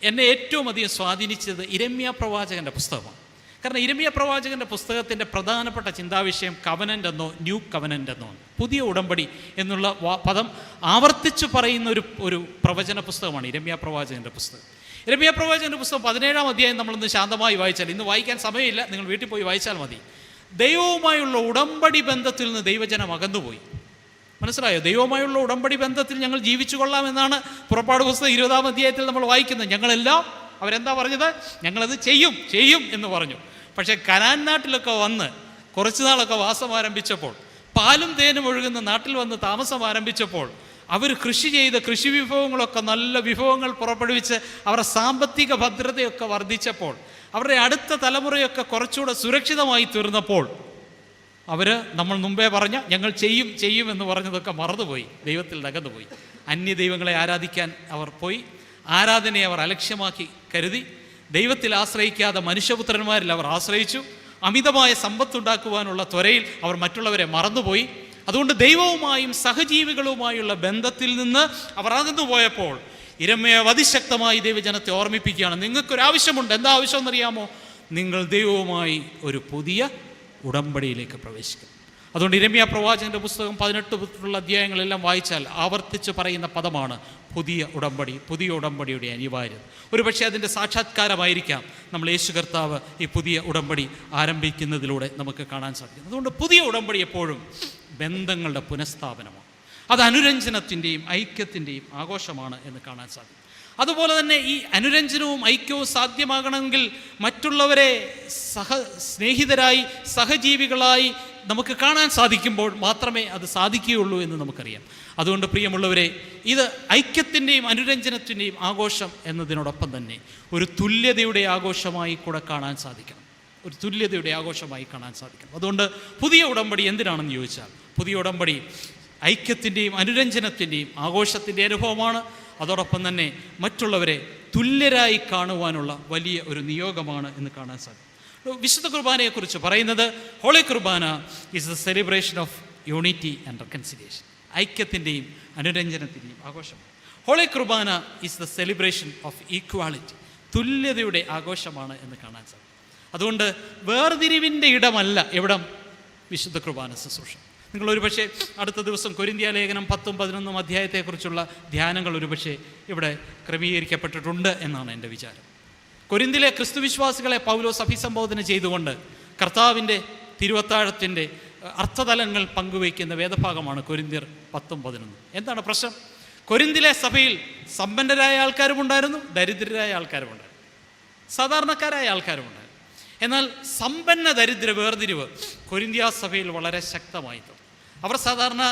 എന്നെ ഏറ്റവും അധികം സ്വാധീനിച്ചത് ഇരമ്യാ പ്രവാചകൻ്റെ പുസ്തകമാണ്. കാരണം ഇരമ്യാ പ്രവാചകൻ്റെ പുസ്തകത്തിൻ്റെ പ്രധാനപ്പെട്ട ചിന്താവിഷയം കവനൻ്റ് എന്നോ ന്യൂ കവനൻ്റ് എന്നോ ആണ്. പുതിയ ഉടമ്പടി എന്നുള്ള പദം ആവർത്തിച്ച് പറയുന്ന ഒരു പ്രവചന പുസ്തകമാണ് ഇരമ്യാ പ്രവാചകൻ്റെ പുസ്തകം. ഇരമ്യാ പ്രവാചകൻ്റെ പുസ്തകം 17-ാം അധ്യായം നമ്മളൊന്ന് ശാന്തമായി വായിച്ചാൽ, ഇന്ന് വായിക്കാൻ സമയമില്ല, നിങ്ങൾ വീട്ടിൽ പോയി വായിച്ചാൽ മതി. ദൈവവുമായുള്ള ഉടമ്പടി ബന്ധത്തിൽ നിന്ന് ദൈവജനം അകന്നുപോയി. മനസ്സിലായോ? ദൈവവുമായുള്ള ഉടമ്പടി ബന്ധത്തിൽ ഞങ്ങൾ ജീവിച്ചു കൊള്ളാമെന്നാണ് പുറപ്പാട് പുസ്തകം 20-ാം അധ്യായത്തിൽ നമ്മൾ വായിക്കുന്നത്. ഞങ്ങളെല്ലാം അവരെന്താ പറഞ്ഞത്? ഞങ്ങളത് ചെയ്യും എന്ന് പറഞ്ഞു. പക്ഷേ കനാൻ നാട്ടിലൊക്കെ വന്ന് കുറച്ച് നാളൊക്കെ വാസം ആരംഭിച്ചപ്പോൾ, പാലും തേനും ഒഴുകുന്ന നാട്ടിൽ വന്ന് താമസം ആരംഭിച്ചപ്പോൾ, അവർ കൃഷി ചെയ്ത് കൃഷി വിഭവങ്ങളൊക്കെ നല്ല വിഭവങ്ങൾ പുറപ്പെടുവിച്ച് അവരുടെ സാമ്പത്തിക ഭദ്രതയൊക്കെ വർദ്ധിച്ചപ്പോൾ, അവരുടെ അടുത്ത തലമുറയൊക്കെ കുറച്ചുകൂടെ സുരക്ഷിതമായി തീർന്നപ്പോൾ, അവർ നമ്മൾ മുമ്പേ പറഞ്ഞ ഞങ്ങൾ ചെയ്യും എന്ന് പറഞ്ഞതൊക്കെ മറന്നുപോയി, ദൈവത്തിൽ അകന്നുപോയി. അന്യ ദൈവങ്ങളെ ആരാധിക്കാൻ അവർ പോയി. ആരാധനയെ അവർ അലക്ഷ്യമാക്കി കരുതി. ദൈവത്തിൽ ആശ്രയിക്കാതെ മനുഷ്യപുത്രന്മാരിൽ അവർ ആശ്രയിച്ചു. അമിതമായ സമ്പത്തുണ്ടാക്കുവാനുള്ള ത്വരയിൽ അവർ മറ്റുള്ളവരെ മറന്നുപോയി. അതുകൊണ്ട് ദൈവവുമായും സഹജീവികളുമായുള്ള ബന്ധത്തിൽ നിന്ന് അവർ അകന്നുപോയപ്പോൾ ഇരമ്യാ അതിശക്തമായി ദൈവജനത്തെ ഓർമ്മിപ്പിക്കുകയാണ്, നിങ്ങൾക്കൊരാവശ്യമുണ്ട്. എന്താ ആവശ്യം എന്നറിയാമോ? നിങ്ങൾ ദൈവവുമായി ഒരു പുതിയ ഉടമ്പടിയിലേക്ക് പ്രവേശിക്കും. അതുകൊണ്ട് ഇരമ്യാ പ്രവാചകൻ്റെ പുസ്തകം 18 അധ്യായങ്ങളെല്ലാം വായിച്ചാൽ ആവർത്തിച്ച് പറയുന്ന പദമാണ് പുതിയ ഉടമ്പടി, പുതിയ ഉടമ്പടിയുടെ അനിവാര്യത. ഒരുപക്ഷെ അതിൻ്റെ സാക്ഷാത്കാരമായിരിക്കാം നമ്മൾ യേശു കർത്താവ് ഈ പുതിയ ഉടമ്പടി ആരംഭിക്കുന്നതിലൂടെ നമുക്ക് കാണാൻ സാധിക്കും. അതുകൊണ്ട് പുതിയ ഉടമ്പടി എപ്പോഴും ബന്ധങ്ങളുടെ പുനഃസ്ഥാപനമാണ്. അത് അനുരഞ്ജനത്തിൻ്റെയും ഐക്യത്തിൻ്റെയും ആഘോഷമാണ് എന്ന് കാണാൻ സാധിക്കും. അതുപോലെ തന്നെ ഈ അനുരഞ്ജനവും ഐക്യവും സാധ്യമാകണമെങ്കിൽ മറ്റുള്ളവരെ സ്നേഹിതരായി സഹജീവികളായി നമുക്ക് കാണാൻ സാധിക്കുമ്പോൾ മാത്രമേ അത് സാധിക്കുകയുള്ളൂ എന്ന് നമുക്കറിയാം. അതുകൊണ്ട് പ്രിയമുള്ളവരെ, ഇത് ഐക്യത്തിൻ്റെയും അനുരഞ്ജനത്തിൻ്റെയും ആഘോഷം എന്നതിനോടൊപ്പം തന്നെ ഒരു തുല്യതയുടെ ആഘോഷമായി കൂടെ കാണാൻ സാധിക്കണം, ഒരു തുല്യതയുടെ ആഘോഷമായി കാണാൻ സാധിക്കണം. അതുകൊണ്ട് പുതിയ ഉടമ്പടി എന്തിനാണെന്ന് ചോദിച്ചാൽ, പുതിയ ഉടമ്പടി ഐക്യത്തിൻ്റെയും അനുരഞ്ജനത്തിൻ്റെയും ആഘോഷത്തിൻ്റെ അനുഭവമാണ്. അതോടൊപ്പം തന്നെ മറ്റുള്ളവരെ തുല്യരായി കാണുവാനുള്ള വലിയ ഒരു നിയോഗമാണ് എന്ന് കാണാൻ സാധിക്കും. വിശുദ്ധ കുർബാനയെക്കുറിച്ച് പറയുന്നത്, holy Qurbana is the celebration of unity and reconciliation. ഐക്യത്തിൻ്റെയും അനുരഞ്ജനത്തിൻ്റെയും ആഘോഷമാണ്. Holy Qurbana is the celebration of equality. തുല്യതയുടെ ആഘോഷമാണ് എന്ന് കാണാൻ സാധിക്കും. അതുകൊണ്ട് വേർതിരിവിൻ്റെ ഇടമല്ല എവിടം? വിശുദ്ധ കുർബാന ശുശ്രൂഷ. നിങ്ങൾ ഒരുപക്ഷെ അടുത്ത ദിവസം കൊരിന്ത്യ ലേഖനം 10-11 അധ്യായത്തെക്കുറിച്ചുള്ള ധ്യാനങ്ങൾ ഒരുപക്ഷെ ഇവിടെ ക്രമീകരിക്കപ്പെട്ടിട്ടുണ്ട് എന്നാണ് എൻ്റെ വിചാരം. കൊരിന്തിലെ ക്രിസ്തുവിശ്വാസികളെ പൗലോസ് അഭിസംബോധന ചെയ്തുകൊണ്ട് കർത്താവിൻ്റെ തിരുവത്താഴത്തിൻ്റെ അർത്ഥതലങ്ങൾ പങ്കുവയ്ക്കുന്ന വേദഭാഗമാണ് കൊരിന്ത്യർ 10-11. എന്താണ് പ്രശ്നം? കൊരിന്തിലെ സഭയിൽ സമ്പന്നരായ ആൾക്കാരുമുണ്ടായിരുന്നു, ദരിദ്രരായ ആൾക്കാരുമുണ്ടായിരുന്നു, സാധാരണക്കാരായ ആൾക്കാരുമുണ്ടായിരുന്നു. എന്നാൽ സമ്പന്ന ദരിദ്ര വേർതിരിവ് കൊരിന്ത്യ സഭയിൽ വളരെ ശക്തമായി. അവർ സാധാരണ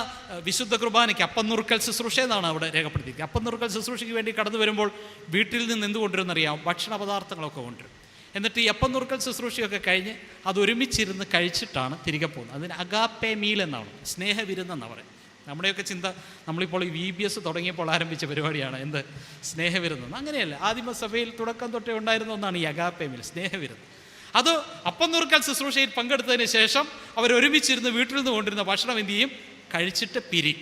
വിശുദ്ധ കുർബാനയ്ക്ക് അപ്പം നുറുക്കൽ ശുശ്രൂഷ എന്നാണ് അവിടെ രേഖപ്പെടുത്തിയിരിക്കുന്നത്. അപ്പം നുറുക്കൽ ശുശ്രൂഷയ്ക്ക് വേണ്ടി കടന്നു വരുമ്പോൾ വീട്ടിൽ നിന്ന് എന്ത് കൊണ്ടുവരുമെന്നറിയാം? ഭക്ഷണ പദാർത്ഥങ്ങളൊക്കെ കൊണ്ടുവരും. എന്നിട്ട് ഈ അപ്പം നുറുക്കൽ ശുശ്രൂഷയൊക്കെ കഴിഞ്ഞ് അത് ഒരുമിച്ചിരുന്ന് കഴിച്ചിട്ടാണ് തിരികെ പോകുന്നത്. അതിന് അഗാപ്പേ മീൽ എന്നാണ്, സ്നേഹവിരുന്നെന്നാണ് പറയുന്നത്. നമ്മുടെയൊക്കെ ചിന്ത, നമ്മളിപ്പോൾ ഈ VBS തുടങ്ങിയപ്പോൾ ആരംഭിച്ച പരിപാടിയാണ് എന്ത്? സ്നേഹവിരുന്ന്. അങ്ങനെയല്ല, ആദിമസഭയിൽ തുടക്കം തൊട്ടേ ഉണ്ടായിരുന്ന ഒന്നാണ് ഈ അഗാപ്പേ മീൽ, സ്നേഹവിരുന്ന്. അത് അപ്പം നുറുക്കൽ ശുശ്രൂഷയിൽ പങ്കെടുത്തതിന് ശേഷം അവരൊരുമിച്ചിരുന്ന് വീട്ടിൽ നിന്ന് കൊണ്ടിരുന്ന ഭക്ഷണം എന്ത് ചെയ്യും? കഴിച്ചിട്ട് പിരി.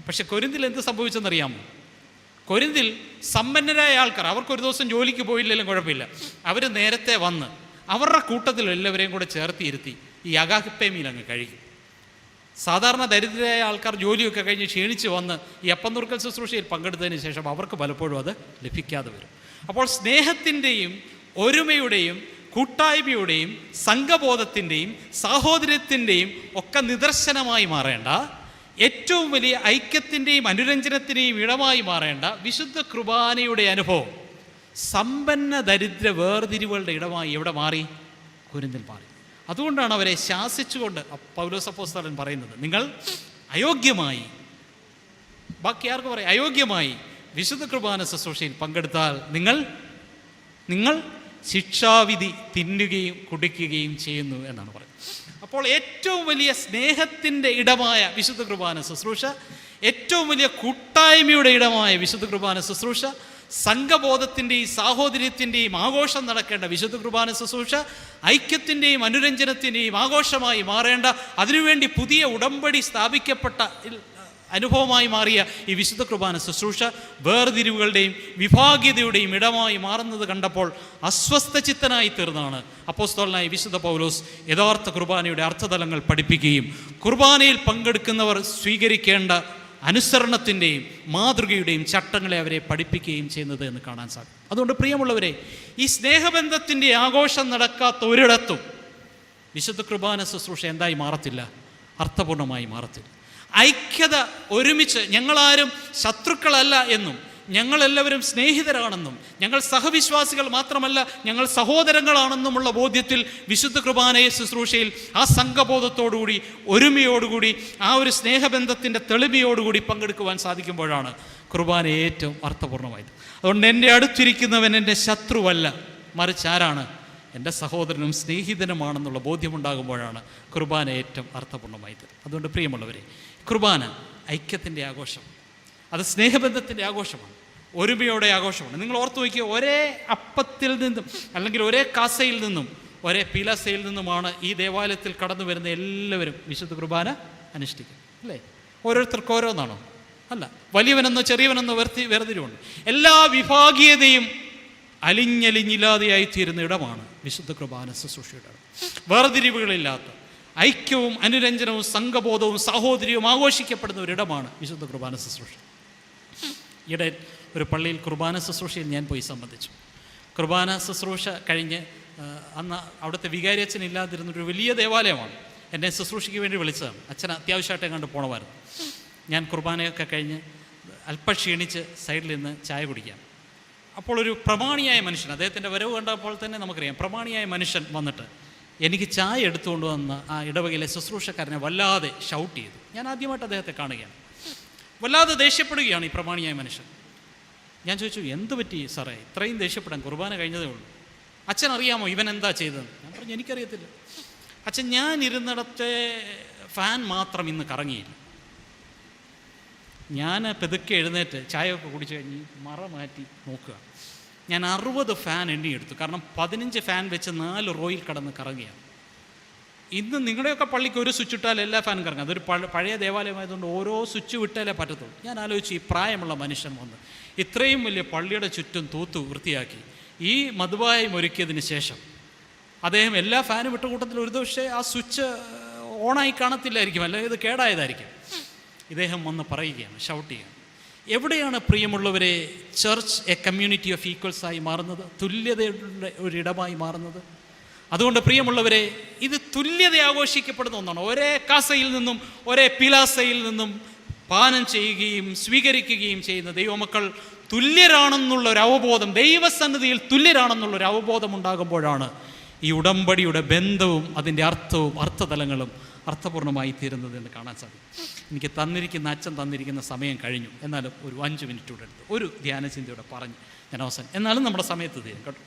പക്ഷെ കൊരിന്തിൽ എന്ത് സംഭവിച്ചെന്നറിയാമോ? കൊരിന്തിൽ സമ്പന്നരായ ആൾക്കാർ, അവർക്കൊരു ദിവസം ജോലിക്ക് പോയില്ലെങ്കിലും കുഴപ്പമില്ല, അവർ നേരത്തെ വന്ന് അവരുടെ കൂട്ടത്തിൽ എല്ലാവരെയും കൂടെ ചേർത്തിയിരുത്തി ഈ അഗാപ്പെ മീൽ അങ്ങ് കഴിക്കും. സാധാരണ ദരിദ്രരായ ആൾക്കാർ ജോലിയൊക്കെ കഴിഞ്ഞ് ക്ഷീണിച്ച് വന്ന് ഈ അപ്പം നുറുക്കൽ ശുശ്രൂഷയിൽ പങ്കെടുത്തതിന് ശേഷം അവർക്ക് പലപ്പോഴും അത് ലഭിക്കാതെ വരും. അപ്പോൾ സ്നേഹത്തിൻ്റെയും ഒരുമയുടെയും കൂട്ടായ്മയുടെയും സംഘബോധത്തിൻ്റെയും സാഹോദര്യത്തിൻ്റെയും ഒക്കെ നിദർശനമായി മാറേണ്ട, ഏറ്റവും വലിയ ഐക്യത്തിൻ്റെയും അനുരഞ്ജനത്തിൻ്റെയും ഇടമായി മാറേണ്ട വിശുദ്ധ കുർബാനയുടെ അനുഭവം സമ്പന്ന ദരിദ്ര വേർതിരിവുകളുടെ ഇടമായി എവിടെ മാറി? കൊരിന്തിൽ മാറി. അതുകൊണ്ടാണ് അവരെ ശാസിച്ചുകൊണ്ട് പൗലോസ് അപ്പോസ്തലൻ പറയുന്നത്, നിങ്ങൾ അയോഗ്യമായി, ബാക്കി ആർക്ക് പറയാം, അയോഗ്യമായി വിശുദ്ധ കുർബാന ശുശ്രൂഷയിൽ പങ്കെടുത്താൽ നിങ്ങൾ ശിക്ഷാവിധി തിന്നുകയും കുടിക്കുകയും ചെയ്യുന്നു എന്നാണ് പറയുന്നത്. അപ്പോൾ ഏറ്റവും വലിയ സ്നേഹത്തിൻ്റെ ഇടമായ വിശുദ്ധ കുർബാന ശുശ്രൂഷ, ഏറ്റവും വലിയ കൂട്ടായ്മയുടെ ഇടമായ വിശുദ്ധ കുർബാന ശുശ്രൂഷ, സംഘബോധത്തിൻ്റെയും സാഹോദര്യത്തിൻ്റെയും ആഘോഷം നടക്കേണ്ട വിശുദ്ധ കുർബാന ശുശ്രൂഷ, ഐക്യത്തിൻ്റെയും അനുരഞ്ജനത്തിൻ്റെയും ആഘോഷമായി മാറേണ്ട, അതിനുവേണ്ടി പുതിയ ഉടമ്പടി സ്ഥാപിക്കപ്പെട്ട അനുഭവമായി മാറിയ ഈ വിശുദ്ധ കുർബാന ശുശ്രൂഷ വേർതിരിവുകളുടെയും വിഭാഗീയതയുടെയും ഇടമായി മാറുന്നത് കണ്ടപ്പോൾ അസ്വസ്ഥചിത്തനായി തീർന്നാണ് അപ്പോസ്തലനായ വിശുദ്ധ പൗലോസ് യഥാർത്ഥ കുർബാനയുടെ അർത്ഥതലങ്ങൾ പഠിപ്പിക്കുകയും കുർബാനയിൽ പങ്കെടുക്കുന്നവർ സ്വീകരിക്കേണ്ട അനുസരണത്തിൻ്റെയും മാതൃകയുടെയും ചട്ടങ്ങളെ അവരെ പഠിപ്പിക്കുകയും ചെയ്യുന്നത് എന്ന് കാണാൻ സാധിക്കും. അതുകൊണ്ട് പ്രിയമുള്ളവരെ, ഈ സ്നേഹബന്ധത്തിൻ്റെ ആഘോഷം നടക്കാത്ത ഒരിടത്തും വിശുദ്ധ കുർബാന ശുശ്രൂഷ എന്തായി മാറത്തില്ല? അർത്ഥപൂർണമായി മാറത്തില്ല. ഐക്യത, ഒരുമിച്ച് ഞങ്ങളാരും ശത്രുക്കളല്ല എന്നും ഞങ്ങളെല്ലാവരും സ്നേഹിതരാണെന്നും ഞങ്ങൾ സഹവിശ്വാസികൾ മാത്രമല്ല ഞങ്ങൾ സഹോദരങ്ങളാണെന്നുമുള്ള ബോധ്യത്തിൽ വിശുദ്ധ കുർബാനയെ ശുശ്രൂഷയിൽ ആ സംഘബോധത്തോടുകൂടി ഒരുമയോടുകൂടി ആ ഒരു സ്നേഹബന്ധത്തിൻ്റെ തെളിമയോടുകൂടി പങ്കെടുക്കുവാൻ സാധിക്കുമ്പോഴാണ് കുർബാന ഏറ്റവും അർത്ഥപൂർണ്ണമായത്. അതുകൊണ്ട് എൻ്റെ അടുത്തിരിക്കുന്നവൻ എൻ്റെ ശത്രുവല്ല, മറിച്ച് ആരാണ്? എൻ്റെ സഹോദരനും സ്നേഹിതനുമാണെന്നുള്ള ബോധ്യമുണ്ടാകുമ്പോഴാണ് കുർബാന ഏറ്റവും അർത്ഥപൂർണ്ണമായത്. അതുകൊണ്ട് പ്രിയമുള്ളവരെ, കുർബാന ഐക്യത്തിൻ്റെ ആഘോഷം, അത് സ്നേഹബന്ധത്തിൻ്റെ ആഘോഷമാണ്, ഒരുമയുടെ ആഘോഷമാണ്. നിങ്ങൾ ഓർത്തു നോക്കിയ ഒരേ അപ്പത്തിൽ നിന്നും അല്ലെങ്കിൽ ഒരേ കാസയിൽ നിന്നും ഒരേ പീലാസയിൽ നിന്നുമാണ് ഈ ദേവാലയത്തിൽ കടന്നു വരുന്ന എല്ലാവരും വിശുദ്ധ കുർബാന അനുഷ്ഠിക്കും, അല്ലേ? ഓരോരുത്തർക്ക് ഓരോന്നാണോ? അല്ല. വലിയവനെന്നോ ചെറിയവനെന്നോ വേർതിരിവുണ്ട്. എല്ലാ വിഭാഗീയതയും അലിഞ്ഞലിഞ്ഞില്ലാതെയായിത്തീരുന്ന ഇടമാണ് വിശുദ്ധ കുർബാന ശുശ്രൂഷയുടെ ഇടം. വേർതിരിവുകളില്ലാത്ത ഐക്യവും അനുരഞ്ജനവും സംഘബോധവും സാഹോദര്യവും ആഘോഷിക്കപ്പെടുന്ന ഒരിടമാണ് വിശുദ്ധ കുർബാന ശുശ്രൂഷ. ഈയിടെ ഒരു പള്ളിയിൽ കുർബാന ശുശ്രൂഷയിൽ ഞാൻ പോയി സംബന്ധിച്ചു. കുർബാന ശുശ്രൂഷ കഴിഞ്ഞ് അന്ന് അവിടുത്തെ വികാരിയച്ഛൻ ഇല്ലാതിരുന്നൊരു വലിയ ദേവാലയമാണ്. എന്നെ ശുശ്രൂഷയ്ക്ക് വേണ്ടി വിളിച്ചതാണ്. അച്ഛൻ അത്യാവശ്യമായിട്ട് കണ്ട് പോകണമായിരുന്നു. ഞാൻ കുർബാനയൊക്കെ കഴിഞ്ഞ് അല്പം ക്ഷീണിച്ച് സൈഡിൽ നിന്ന് ചായ കുടിക്കാം. അപ്പോൾ ഒരു പ്രമാണിയായ മനുഷ്യൻ, അദ്ദേഹത്തിൻ്റെ വരവ് കണ്ടപ്പോൾ തന്നെ നമുക്കറിയാം, പ്രമാണിയായ മനുഷ്യൻ വന്നിട്ട് എനിക്ക് ചായ എടുത്തുകൊണ്ട് വന്ന ആ ഇടവകയിലെ ശുശ്രൂഷക്കാരനെ വല്ലാതെ ഷൗട്ട് ചെയ്തു. ഞാൻ ആദ്യമായിട്ട് അദ്ദേഹത്തെ കാണുകയാണ്. വല്ലാതെ ദേഷ്യപ്പെടുകയാണ് ഈ പ്രമാണിയായ മനുഷ്യൻ. ഞാൻ ചോദിച്ചു, എന്ത് പറ്റി സാറേ ഇത്രയും ദേഷ്യപ്പെടാൻ? കുർബാന കഴിഞ്ഞതേ ഉള്ളൂ. അച്ഛൻ അറിയാമോ ഇവൻ എന്താ ചെയ്തതെന്ന്? ഞാൻ പറഞ്ഞു, എനിക്കറിയത്തില്ല അച്ഛൻ. ഞാൻ ഇരുന്നിടത്തെ ഫാൻ മാത്രം ഇന്ന് കറങ്ങിയില്ല. ഞാൻ പെതുക്കെ എഴുന്നേറ്റ് ചായയൊക്കെ കുടിച്ച് കഴിഞ്ഞ് മറ മാറ്റി നോക്കുക. ഞാൻ 60 ഫാൻ എണ്ണിയെടുത്തു. കാരണം 15 ഫാൻ വെച്ച് 4 റോയിൽ കടന്ന് കറങ്ങുകയാണ്. ഇന്ന് നിങ്ങളുടെയൊക്കെ പള്ളിക്ക് ഒരു സ്വിച്ച് ഇട്ടാൽ എല്ലാ ഫാനും കറങ്ങും. അതൊരു പഴയ ദേവാലയമായതുകൊണ്ട് ഓരോ സ്വിച്ച് വിട്ടാലേ പറ്റത്തുള്ളൂ. ഞാൻ ആലോചിച്ചു, ഈ പ്രായമുള്ള മനുഷ്യൻ വന്ന് ഇത്രയും വലിയ പള്ളിയുടെ ചുറ്റും തൂത്തു വൃത്തിയാക്കി ഈ മധുവായം ഒരുക്കിയതിന് ശേഷം അദ്ദേഹം എല്ലാ ഫാനും വിട്ട കൂട്ടത്തിൽ ഒരു പക്ഷേ ആ സ്വിച്ച് ഓണായി കാണത്തില്ലായിരിക്കും, അല്ലെങ്കിൽ ഇത് കേടായതായിരിക്കും. ഇദ്ദേഹം വന്ന് പറയുകയാണ്, ഷൗട്ട് ചെയ്യുകയാണ്. എവിടെയാണ് പ്രിയമുള്ളവരെ ചർച്ച് എ കമ്മ്യൂണിറ്റി ഓഫ് ഈക്വൽസായി മാറുന്നത്? തുല്യതയുടെ ഒരിടമായി മാറുന്നത്. അതുകൊണ്ട് പ്രിയമുള്ളവരെ, ഇത് തുല്യത ആഘോഷിക്കപ്പെടുന്ന ഒന്നാണ്. ഒരേ കാസയിൽ നിന്നും ഒരേ പിലാസയിൽ നിന്നും പാനം ചെയ്യുകയും സ്വീകരിക്കുകയും ചെയ്യുന്ന ദൈവമക്കൾ തുല്യരാണെന്നുള്ളൊരു അവബോധം, ദൈവസന്നിധിയിൽ തുല്യരാണെന്നുള്ളൊരു അവബോധം ഉണ്ടാകുമ്പോഴാണ് ഈ ഉടമ്പടിയുടെ ബന്ധവും അതിൻ്റെ അർത്ഥവും അർത്ഥതലങ്ങളും അർത്ഥപൂർണ്ണമായി തീരുന്നത് എന്ന് കാണാൻ സാധിക്കും. എനിക്ക് അച്ഛൻ തന്നിരിക്കുന്ന സമയം കഴിഞ്ഞു. എന്നാലും ഒരു 5 മിനിറ്റ് കൂടെ എടുത്ത് ഒരു ധ്യാനചിന്തയോടെ പറഞ്ഞ് ഞാൻ അവസാനം, എന്നാലും നമ്മുടെ സമയത്ത് തീരും കേട്ടോ.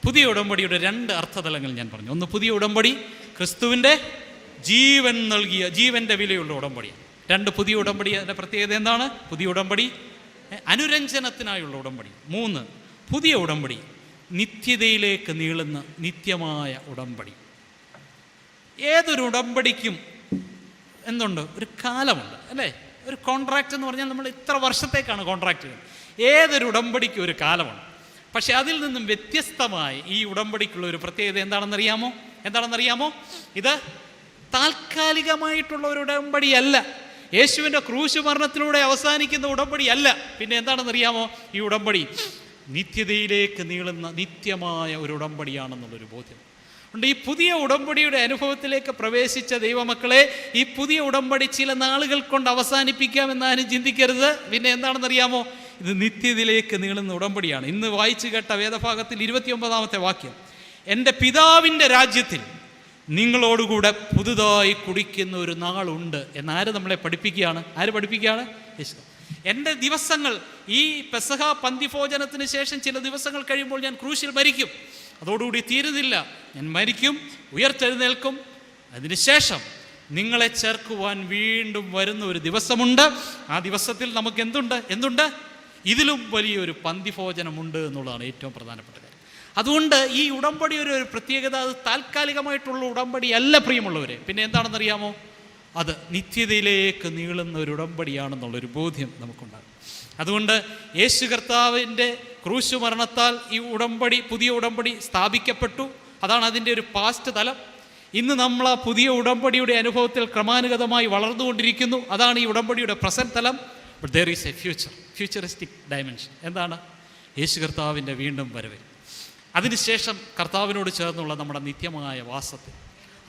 പുതിയ ഉടമ്പടിയുടെ 2 അർത്ഥതലങ്ങൾ ഞാൻ പറഞ്ഞു. ഒന്ന്, പുതിയ ഉടമ്പടി ക്രിസ്തുവിൻ്റെ ജീവൻ നൽകിയ ജീവൻ്റെ വിലയുള്ള ഉടമ്പടിയാണ്. 2, പുതിയ ഉടമ്പടി അതിൻ്റെ പ്രത്യേകത എന്താണ്? പുതിയ ഉടമ്പടി അനുരഞ്ജനത്തിനായുള്ള ഉടമ്പടി. 3, പുതിയ ഉടമ്പടി നിത്യതയിലേക്ക് നീളുന്ന നിത്യമായ ഉടമ്പടി. ഏതൊരു ഉടമ്പടിക്കും എന്തുണ്ട്? ഒരു കാലമുണ്ട്, അല്ലേ? ഒരു കോൺട്രാക്റ്റ് എന്ന് പറഞ്ഞാൽ നമ്മൾ ഇത്ര വർഷത്തേക്കാണ് കോൺട്രാക്റ്റ് ചെയ്യുന്നത്. ഏതൊരു ഉടമ്പടിക്കും ഒരു കാലമുണ്ട്. പക്ഷെ അതിൽ നിന്നും വ്യത്യസ്തമായി ഈ ഉടമ്പടിക്കുള്ള ഒരു പ്രത്യേകത എന്താണെന്നറിയാമോ? ഇത് താൽക്കാലികമായിട്ടുള്ള ഒരു ഉടമ്പടിയല്ല. യേശുവിൻ്റെ ക്രൂശ് മരണത്തിലൂടെ അവസാനിക്കുന്ന ഉടമ്പടിയല്ല. പിന്നെ എന്താണെന്നറിയാമോ? ഈ ഉടമ്പടി നിത്യതയിലേക്ക് നീളുന്ന നിത്യമായ ഒരു ഉടമ്പടിയാണെന്നുള്ളൊരു ബോധ്യം ഉണ്ട്. ഈ പുതിയ ഉടമ്പടിയുടെ അനുഭവത്തിലേക്ക് പ്രവേശിച്ച ദൈവമക്കളെ, ഈ പുതിയ ഉടമ്പടി ചില നാളുകൾ കൊണ്ട് അവസാനിപ്പിക്കാമെന്നാരും ചിന്തിക്കരുത്. പിന്നെ എന്താണെന്നറിയാമോ? ഇത് നിത്യതയിലേക്ക് നീളുന്ന ഉടമ്പടിയാണ്. ഇന്ന് വായിച്ചു കേട്ട വേദഭാഗത്തിൽ 29-ാമത്തെ വാക്യം, എൻ്റെ പിതാവിൻ്റെ രാജ്യത്തിൽ നിങ്ങളോടുകൂടെ പുതുതായി കുടിക്കുന്ന ഒരു നാളുണ്ട് എന്നാര് നമ്മളെ പഠിപ്പിക്കുകയാണ്? ആര് പഠിപ്പിക്കുകയാണ്? യേശു. എൻ്റെ ദിവസങ്ങൾ, ഈ പെസഹ പന്തിഭോജനത്തിന് ശേഷം ചില ദിവസങ്ങൾ കഴിയുമ്പോൾ ഞാൻ ക്രൂശിൽ മരിക്കും. അതോടുകൂടി തീരുന്നില്ല. ഞാൻ മരിക്കും, ഉയർത്തെഴുന്നേൽക്കും. അതിനുശേഷം നിങ്ങളെ ചേർക്കുവാൻ വീണ്ടും വരുന്ന ഒരു ദിവസമുണ്ട്. ആ ദിവസത്തിൽ നമുക്ക് എന്തുണ്ട്? ഇതിലും വലിയൊരു പന്തിഭോജനമുണ്ട് എന്നുള്ളതാണ് ഏറ്റവും പ്രധാനപ്പെട്ട കാര്യം. അതുകൊണ്ട് ഈ ഉടമ്പടി ഒരു പ്രത്യേകത, അത് താൽക്കാലികമായിട്ടുള്ള ഉടമ്പടി അല്ല പ്രിയമുള്ളവരെ. പിന്നെ എന്താണെന്നറിയാമോ? അത് നിത്യതയിലേക്ക് നീളുന്ന ഒരു ഉടമ്പടിയാണെന്നുള്ളൊരു ബോധ്യം നമുക്കുണ്ടാകും. അതുകൊണ്ട് യേശു കർത്താവിൻ്റെ ക്രൂശ് മരണത്താൽ ഈ ഉടമ്പടി, പുതിയ ഉടമ്പടി സ്ഥാപിക്കപ്പെട്ടു. അതാണ് അതിൻ്റെ ഒരു പാസ്റ്റ് തലം. ഇന്ന് നമ്മൾ ആ പുതിയ ഉടമ്പടിയുടെ അനുഭവത്തിൽ ക്രമാനുഗതമായി വളർന്നുകൊണ്ടിരിക്കുന്നു. അതാണ് ഈ ഉടമ്പടിയുടെ പ്രസന്റ് തലം. But there is a futuristic dimension. എന്താണ്? യേശു കർത്താവിൻ്റെ വീണ്ടും വരവിൽ, അതിനുശേഷം കർത്താവിനോട് ചേർന്നുള്ള നമ്മുടെ നിത്യമായ വാസത്തിൽ.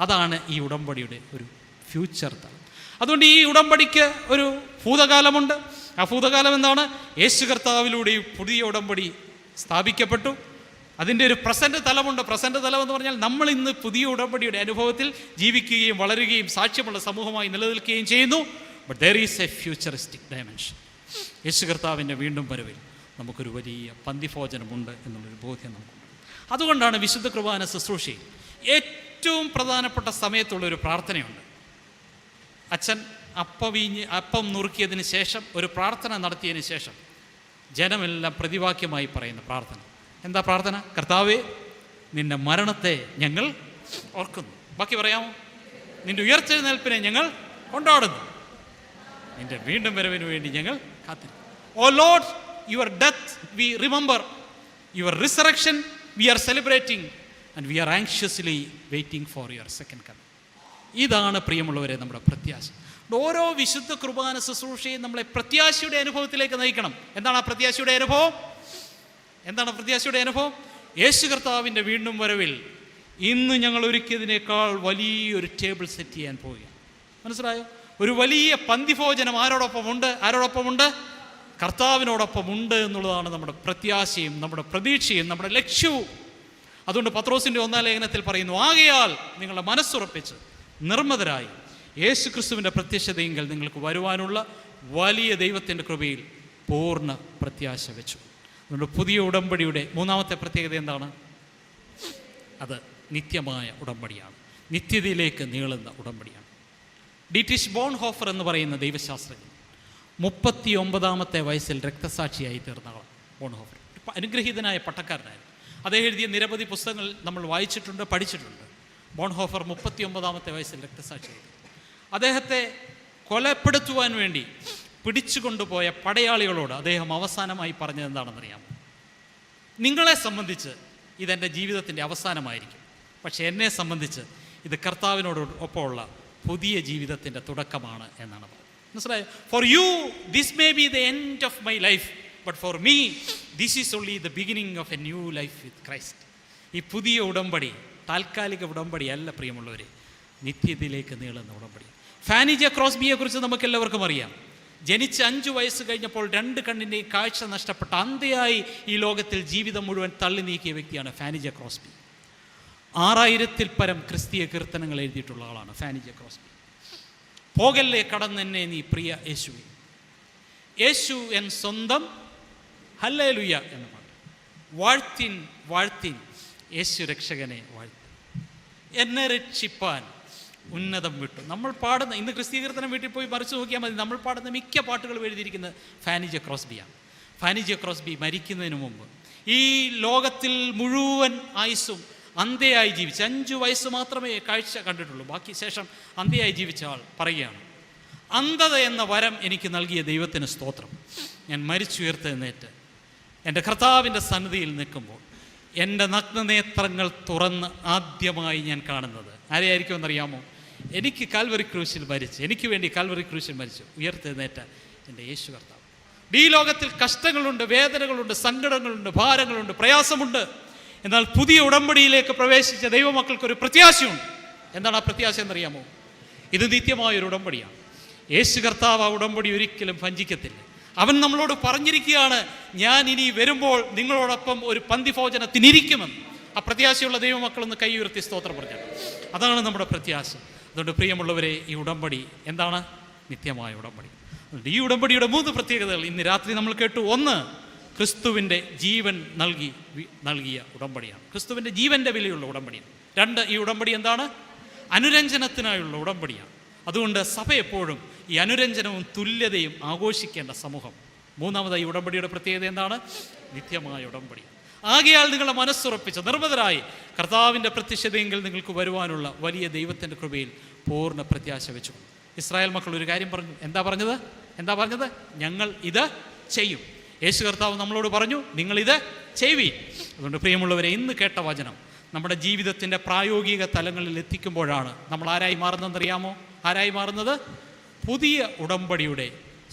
അതാണ് ഈ ഉടമ്പടിയുടെ ഒരു ഫ്യൂച്ചർ തലം. അതുകൊണ്ട് ഈ ഉടമ്പടിക്ക് ഒരു ഭൂതകാലമുണ്ട്. ആ ഭൂതകാലം എന്താണ്? യേശു കർത്താവിലൂടെ ഈ പുതിയ ഉടമ്പടി സ്ഥാപിക്കപ്പെട്ടു. അതിൻ്റെ ഒരു പ്രസൻറ്റ് തലമുണ്ട്. പ്രസൻറ്റ് തലം എന്ന് പറഞ്ഞാൽ നമ്മൾ ഇന്ന് പുതിയ ഉടമ്പടിയുടെ അനുഭവത്തിൽ ജീവിക്കുകയും വളരുകയും സാക്ഷ്യമുള്ള സമൂഹമായി നിലനിൽക്കുകയും ചെയ്യുന്നു. But there is a futuristic dimension. യേശു കർത്താവിൻ്റെ വീണ്ടും വരവിൽ നമുക്കൊരു വലിയ പന്തിഭോജനമുണ്ട് എന്നുള്ളൊരു ബോധ്യം നമുക്കുണ്ട്. അതുകൊണ്ടാണ് വിശുദ്ധ കുർബാന ശുശ്രൂഷയിൽ ഏറ്റവും പ്രധാനപ്പെട്ട സമയത്തുള്ളൊരു പ്രാർത്ഥനയുണ്ട്. അച്ഛൻ അപ്പം നുറുക്കിയതിന് ശേഷം ഒരു പ്രാർത്ഥന നടത്തിയതിന് ശേഷം ജനമെല്ലാം പ്രതിവാക്യമായി പറയുന്ന പ്രാർത്ഥന. എന്താ പ്രാർത്ഥന? കർത്താവേ, നിൻ്റെ മരണത്തെ ഞങ്ങൾ ഓർക്കുന്നു. ബാക്കി പറയാമോ? നിൻ്റെ ഉയർത്തെഴുന്നേൽപ്പിനെ ഞങ്ങൾ കൊണ്ടാടുന്നു. നിൻ്റെ വീണ്ടും വരവിന് വേണ്ടി ഞങ്ങൾ കാത്തിരിക്കുന്നു. O lord, your death we remember, your resurrection we are celebrating and we are anxiously waiting for your second coming. ഇതാണ് പ്രിയമുള്ളവരെ നമ്മുടെ പ്രത്യാശ. ഓരോ വിശുദ്ധ കുർബാന ശുശ്രൂഷയും നമ്മളെ പ്രത്യാശയുടെ അനുഭവത്തിലേക്ക് നയിക്കണം. എന്താണ് ആ പ്രത്യാശയുടെ അനുഭവം? യേശു കർത്താവിൻ്റെ വീണ്ടും വരവിൽ ഇന്ന് ഞങ്ങൾ ഒരുക്കിയതിനേക്കാൾ വലിയൊരു ടേബിൾ സെറ്റ് ചെയ്യാൻ പോവുകയാണ്. മനസ്സിലായോ? ഒരു വലിയ പന്തിഭോജനം ആരോടൊപ്പമുണ്ട്? കർത്താവിനോടൊപ്പമുണ്ട് എന്നുള്ളതാണ് നമ്മുടെ പ്രത്യാശയും നമ്മുടെ പ്രതീക്ഷയും നമ്മുടെ ലക്ഷ്യവും. അതുകൊണ്ട് പത്രോസിൻ്റെ 1-ാം ലേഖനത്തിൽ പറയുന്നു, ആകയാൽ നിങ്ങളുടെ മനസ്സുറപ്പിച്ച് നിർമ്മതരായി യേശു ക്രിസ്തുവിൻ്റെ പ്രത്യക്ഷതയെങ്കിൽ നിങ്ങൾക്ക് വരുവാനുള്ള വലിയ ദൈവത്തിൻ്റെ കൃപയിൽ പൂർണ്ണ പ്രത്യാശ വെച്ചു. അതുകൊണ്ട് പുതിയ ഉടമ്പടിയുടെ 3-ാമത്തെ പ്രത്യേകത എന്താണ്? അത് നിത്യമായ ഉടമ്പടിയാണ്, നിത്യതയിലേക്ക് നീളുന്ന ഉടമ്പടിയാണ്. ഡീട്രിഷ് ബോൺഹോഫർ എന്ന് പറയുന്ന ദൈവശാസ്ത്രജ്ഞൻ 39-ാമത്തെ വയസ്സിൽ രക്തസാക്ഷിയായി തീർന്ന ബോൺഹോഫർ അനുഗ്രഹീതനായ പട്ടക്കാരനായിരുന്നു. അദ്ദേഹം എഴുതിയ നിരവധി പുസ്തകങ്ങൾ നമ്മൾ വായിച്ചിട്ടുണ്ട്, പഠിച്ചിട്ടുണ്ട്. ബോൺഹോഫർ 39-ാമത്തെ വയസ്സിൽ രക്തസാക്ഷിയായി. അദ്ദേഹത്തെ കൊലപ്പെടുത്തുവാൻ വേണ്ടി പിടിച്ചുകൊണ്ടുപോയ പടയാളികളോട് അദ്ദേഹം അവസാനമായി പറഞ്ഞത് എന്താണെന്നറിയാമോ? നിങ്ങളെ സംബന്ധിച്ച് ഇതെൻ്റെ ജീവിതത്തിൻ്റെ അവസാനമായിരിക്കും, പക്ഷേ എന്നെ സംബന്ധിച്ച് ഇത് കർത്താവിനോട് ഒപ്പമുള്ള പുതിയ ജീവിതത്തിൻ്റെ തുടക്കമാണ് എന്നാണ് പറഞ്ഞത്. മനസ്സിലായോ? For you this may be the end of my life, but for me this is only the beginning of A new life with Christ. ഈ പുതിയ ഉടമ്പടി താൽക്കാലിക ഉടമ്പടി അല്ല പ്രിയമുള്ളവരെ, നിത്യതയിലേക്ക് നീളുന്ന ഉടമ്പടി. ഫാനി ജെ ക്രോസ്ബിയെ കുറിച്ച് നമുക്കെല്ലാവർക്കും അറിയാം. ജനിച്ച് 5 വയസ്സ് കഴിഞ്ഞപ്പോൾ 2 കണ്ണിൻ്റെയും കാഴ്ച നഷ്ടപ്പെട്ട അന്ധയായി ഈ ലോകത്തിൽ ജീവിതം മുഴുവൻ തള്ളി നീക്കിയ വ്യക്തിയാണ് ഫാനി ജെ ക്രോസ്ബി. 6000-ൽ പരം ക്രിസ്തീയ കീർത്തനങ്ങൾ എഴുതിയിട്ടുള്ള ആളാണ് ഫാനി ജെ ക്രോസ്ബി. പോകല്ലേ കടന്നെന്നെ നീ പ്രിയ യേശുവേ, യേശു എൻ സ്വന്തം ഹല്ലേലൂയ എന്ന പാട്ട്. വാഴ്ത്തിൻ വാഴ്ത്തിൻ യേശു രക്ഷകനെ വാഴ്ത്തി, എന്നെ രക്ഷിപ്പാൻ ഉന്നതം വിട്ടു. നമ്മൾ പാടുന്ന, ഇന്ന് ക്രിസ്തീയ കീർത്തനം വീട്ടിൽ പോയി മറിച്ച് നോക്കിയാൽ മതി, നമ്മൾ പാടുന്ന മിക്ക പാട്ടുകളും എഴുതിയിരിക്കുന്നത് ഫാനി ജെ ക്രോസ്ബിയാണ്. ഫാനി ജെ ക്രോസ്ബി മരിക്കുന്നതിന് മുമ്പ് ഈ ലോകത്തിൽ മുഴുവൻ ആയുസ്സും അന്ധയായി ജീവിച്ച് 5 വയസ്സ് മാത്രമേ കാഴ്ച കണ്ടിട്ടുള്ളൂ, ബാക്കി ശേഷം അന്ധയായി ജീവിച്ച ആൾ പറയുകയാണ്, അന്ധത എന്ന വരം എനിക്ക് നൽകിയ ദൈവത്തിന് സ്തോത്രം. ഞാൻ മരിച്ചുയർത്തെഴുന്നേറ്റ് എൻ്റെ കർത്താവിൻ്റെ സന്നിധിയിൽ നിൽക്കുമ്പോൾ എൻ്റെ നഗ്നനേത്രങ്ങൾ തുറന്ന് ആദ്യമായി ഞാൻ കാണുന്നത് ആരെയായിരിക്കും എന്നറിയാമോ? എനിക്ക് കാൽവറി ക്രൂശിൽ മരിച്ച്, എനിക്ക് വേണ്ടി കാൽവറി ക്രൂശിൽ മരിച്ചു ഉയർത്തെഴുന്നേറ്റ എൻ്റെ യേശു കർത്താവ്. ഈ ലോകത്തിൽ കഷ്ടങ്ങളുണ്ട്, വേദനകളുണ്ട്, സങ്കടങ്ങളുണ്ട്, ഭാരങ്ങളുണ്ട്, പ്രയാസമുണ്ട്. എന്നാൽ പുതിയ ഉടമ്പടിയിലേക്ക് പ്രവേശിച്ച ദൈവമക്കൾക്കൊരു പ്രത്യാശയുണ്ട്. എന്താണ് ആ പ്രത്യാശ എന്നറിയാമോ? ഇത് നിത്യമായൊരു ഉടമ്പടിയാണ്. യേശു കർത്താവ് ആ ഉടമ്പടി ഒരിക്കലും ഭഞ്ജിക്കത്തില്ല. അവൻ നമ്മളോട് പറഞ്ഞിരിക്കുകയാണ്, ഞാൻ ഇനി വരുമ്പോൾ നിങ്ങളോടൊപ്പം ഒരു പന്തിഭോജനത്തിനിരിക്കുമെന്ന്. ആ പ്രത്യാശയുള്ള ദൈവമക്കളൊന്ന് കൈ ഉയർത്തി സ്തോത്രം പറഞ്ഞാൽ അതാണ് നമ്മുടെ പ്രത്യാശ. അതുകൊണ്ട് പ്രിയമുള്ളവരെ, ഈ ഉടമ്പടി എന്താണ്? നിത്യമായ ഉടമ്പടി. ഈ ഉടമ്പടിയുടെ 3 പ്രത്യേകതകൾ ഇന്ന് രാത്രി നമ്മൾ കേട്ടു. 1, ക്രിസ്തുവിൻ്റെ ജീവൻ നൽകിയ ഉടമ്പടിയാണ്. ക്രിസ്തുവിൻ്റെ ജീവൻ്റെ വിലയുള്ള ഉടമ്പടിയാണ്. 2, ഈ ഉടമ്പടി എന്താണ്? അനുരഞ്ജനത്തിനായുള്ള ഉടമ്പടിയാണ്. അതുകൊണ്ട് സഭ എപ്പോഴും ഈ അനുരഞ്ജനവും തുല്യതയും ആഘോഷിക്കേണ്ട സമൂഹം. 3, ഈ ഉടമ്പടിയുടെ പ്രത്യേകത എന്താണ്? നിത്യമായ ഉടമ്പടി. ആകയാൽ നിങ്ങളുടെ മനസ്സുറപ്പിച്ച് നിർമ്മതരായി കർത്താവിൻ്റെ പ്രത്യക്ഷതയെങ്കിൽ നിങ്ങൾക്ക് വരുവാനുള്ള വലിയ ദൈവത്തിൻ്റെ കൃപയിൽ പൂർണ്ണ പ്രത്യാശ വെച്ചു. ഇസ്രായേൽ മക്കൾ ഒരു കാര്യം പറഞ്ഞു. എന്താ പറഞ്ഞത്? ഞങ്ങൾ ഇത് ചെയ്യും. യേശു കർത്താവ് നമ്മളോട് പറഞ്ഞു, നിങ്ങളിത് ചെയ്യുവീൻ. അതുകൊണ്ട് പ്രിയമുള്ളവരെ, ഇന്ന് കേട്ട വചനം നമ്മുടെ ജീവിതത്തിൻ്റെ പ്രായോഗിക തലങ്ങളിൽ എത്തിക്കുമ്പോഴാണ് നമ്മൾ ആരായി മാറുന്നതെന്നറിയാമോ? ആരായി മാറുന്നത്? പുതിയ ഉടമ്പടിയുടെ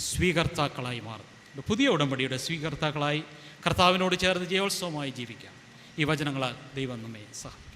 സ്വീകർത്താക്കളായി മാറുന്നു. പുതിയ ഉടമ്പടിയുടെ സ്വീകർത്താക്കളായി കർത്താവിനോട് ചേർന്ന് ജയോത്സവമായി ജീവിക്കാം. ഈ വചനങ്ങളാൽ ദൈവം നമ്മെ സഹായിക്കും.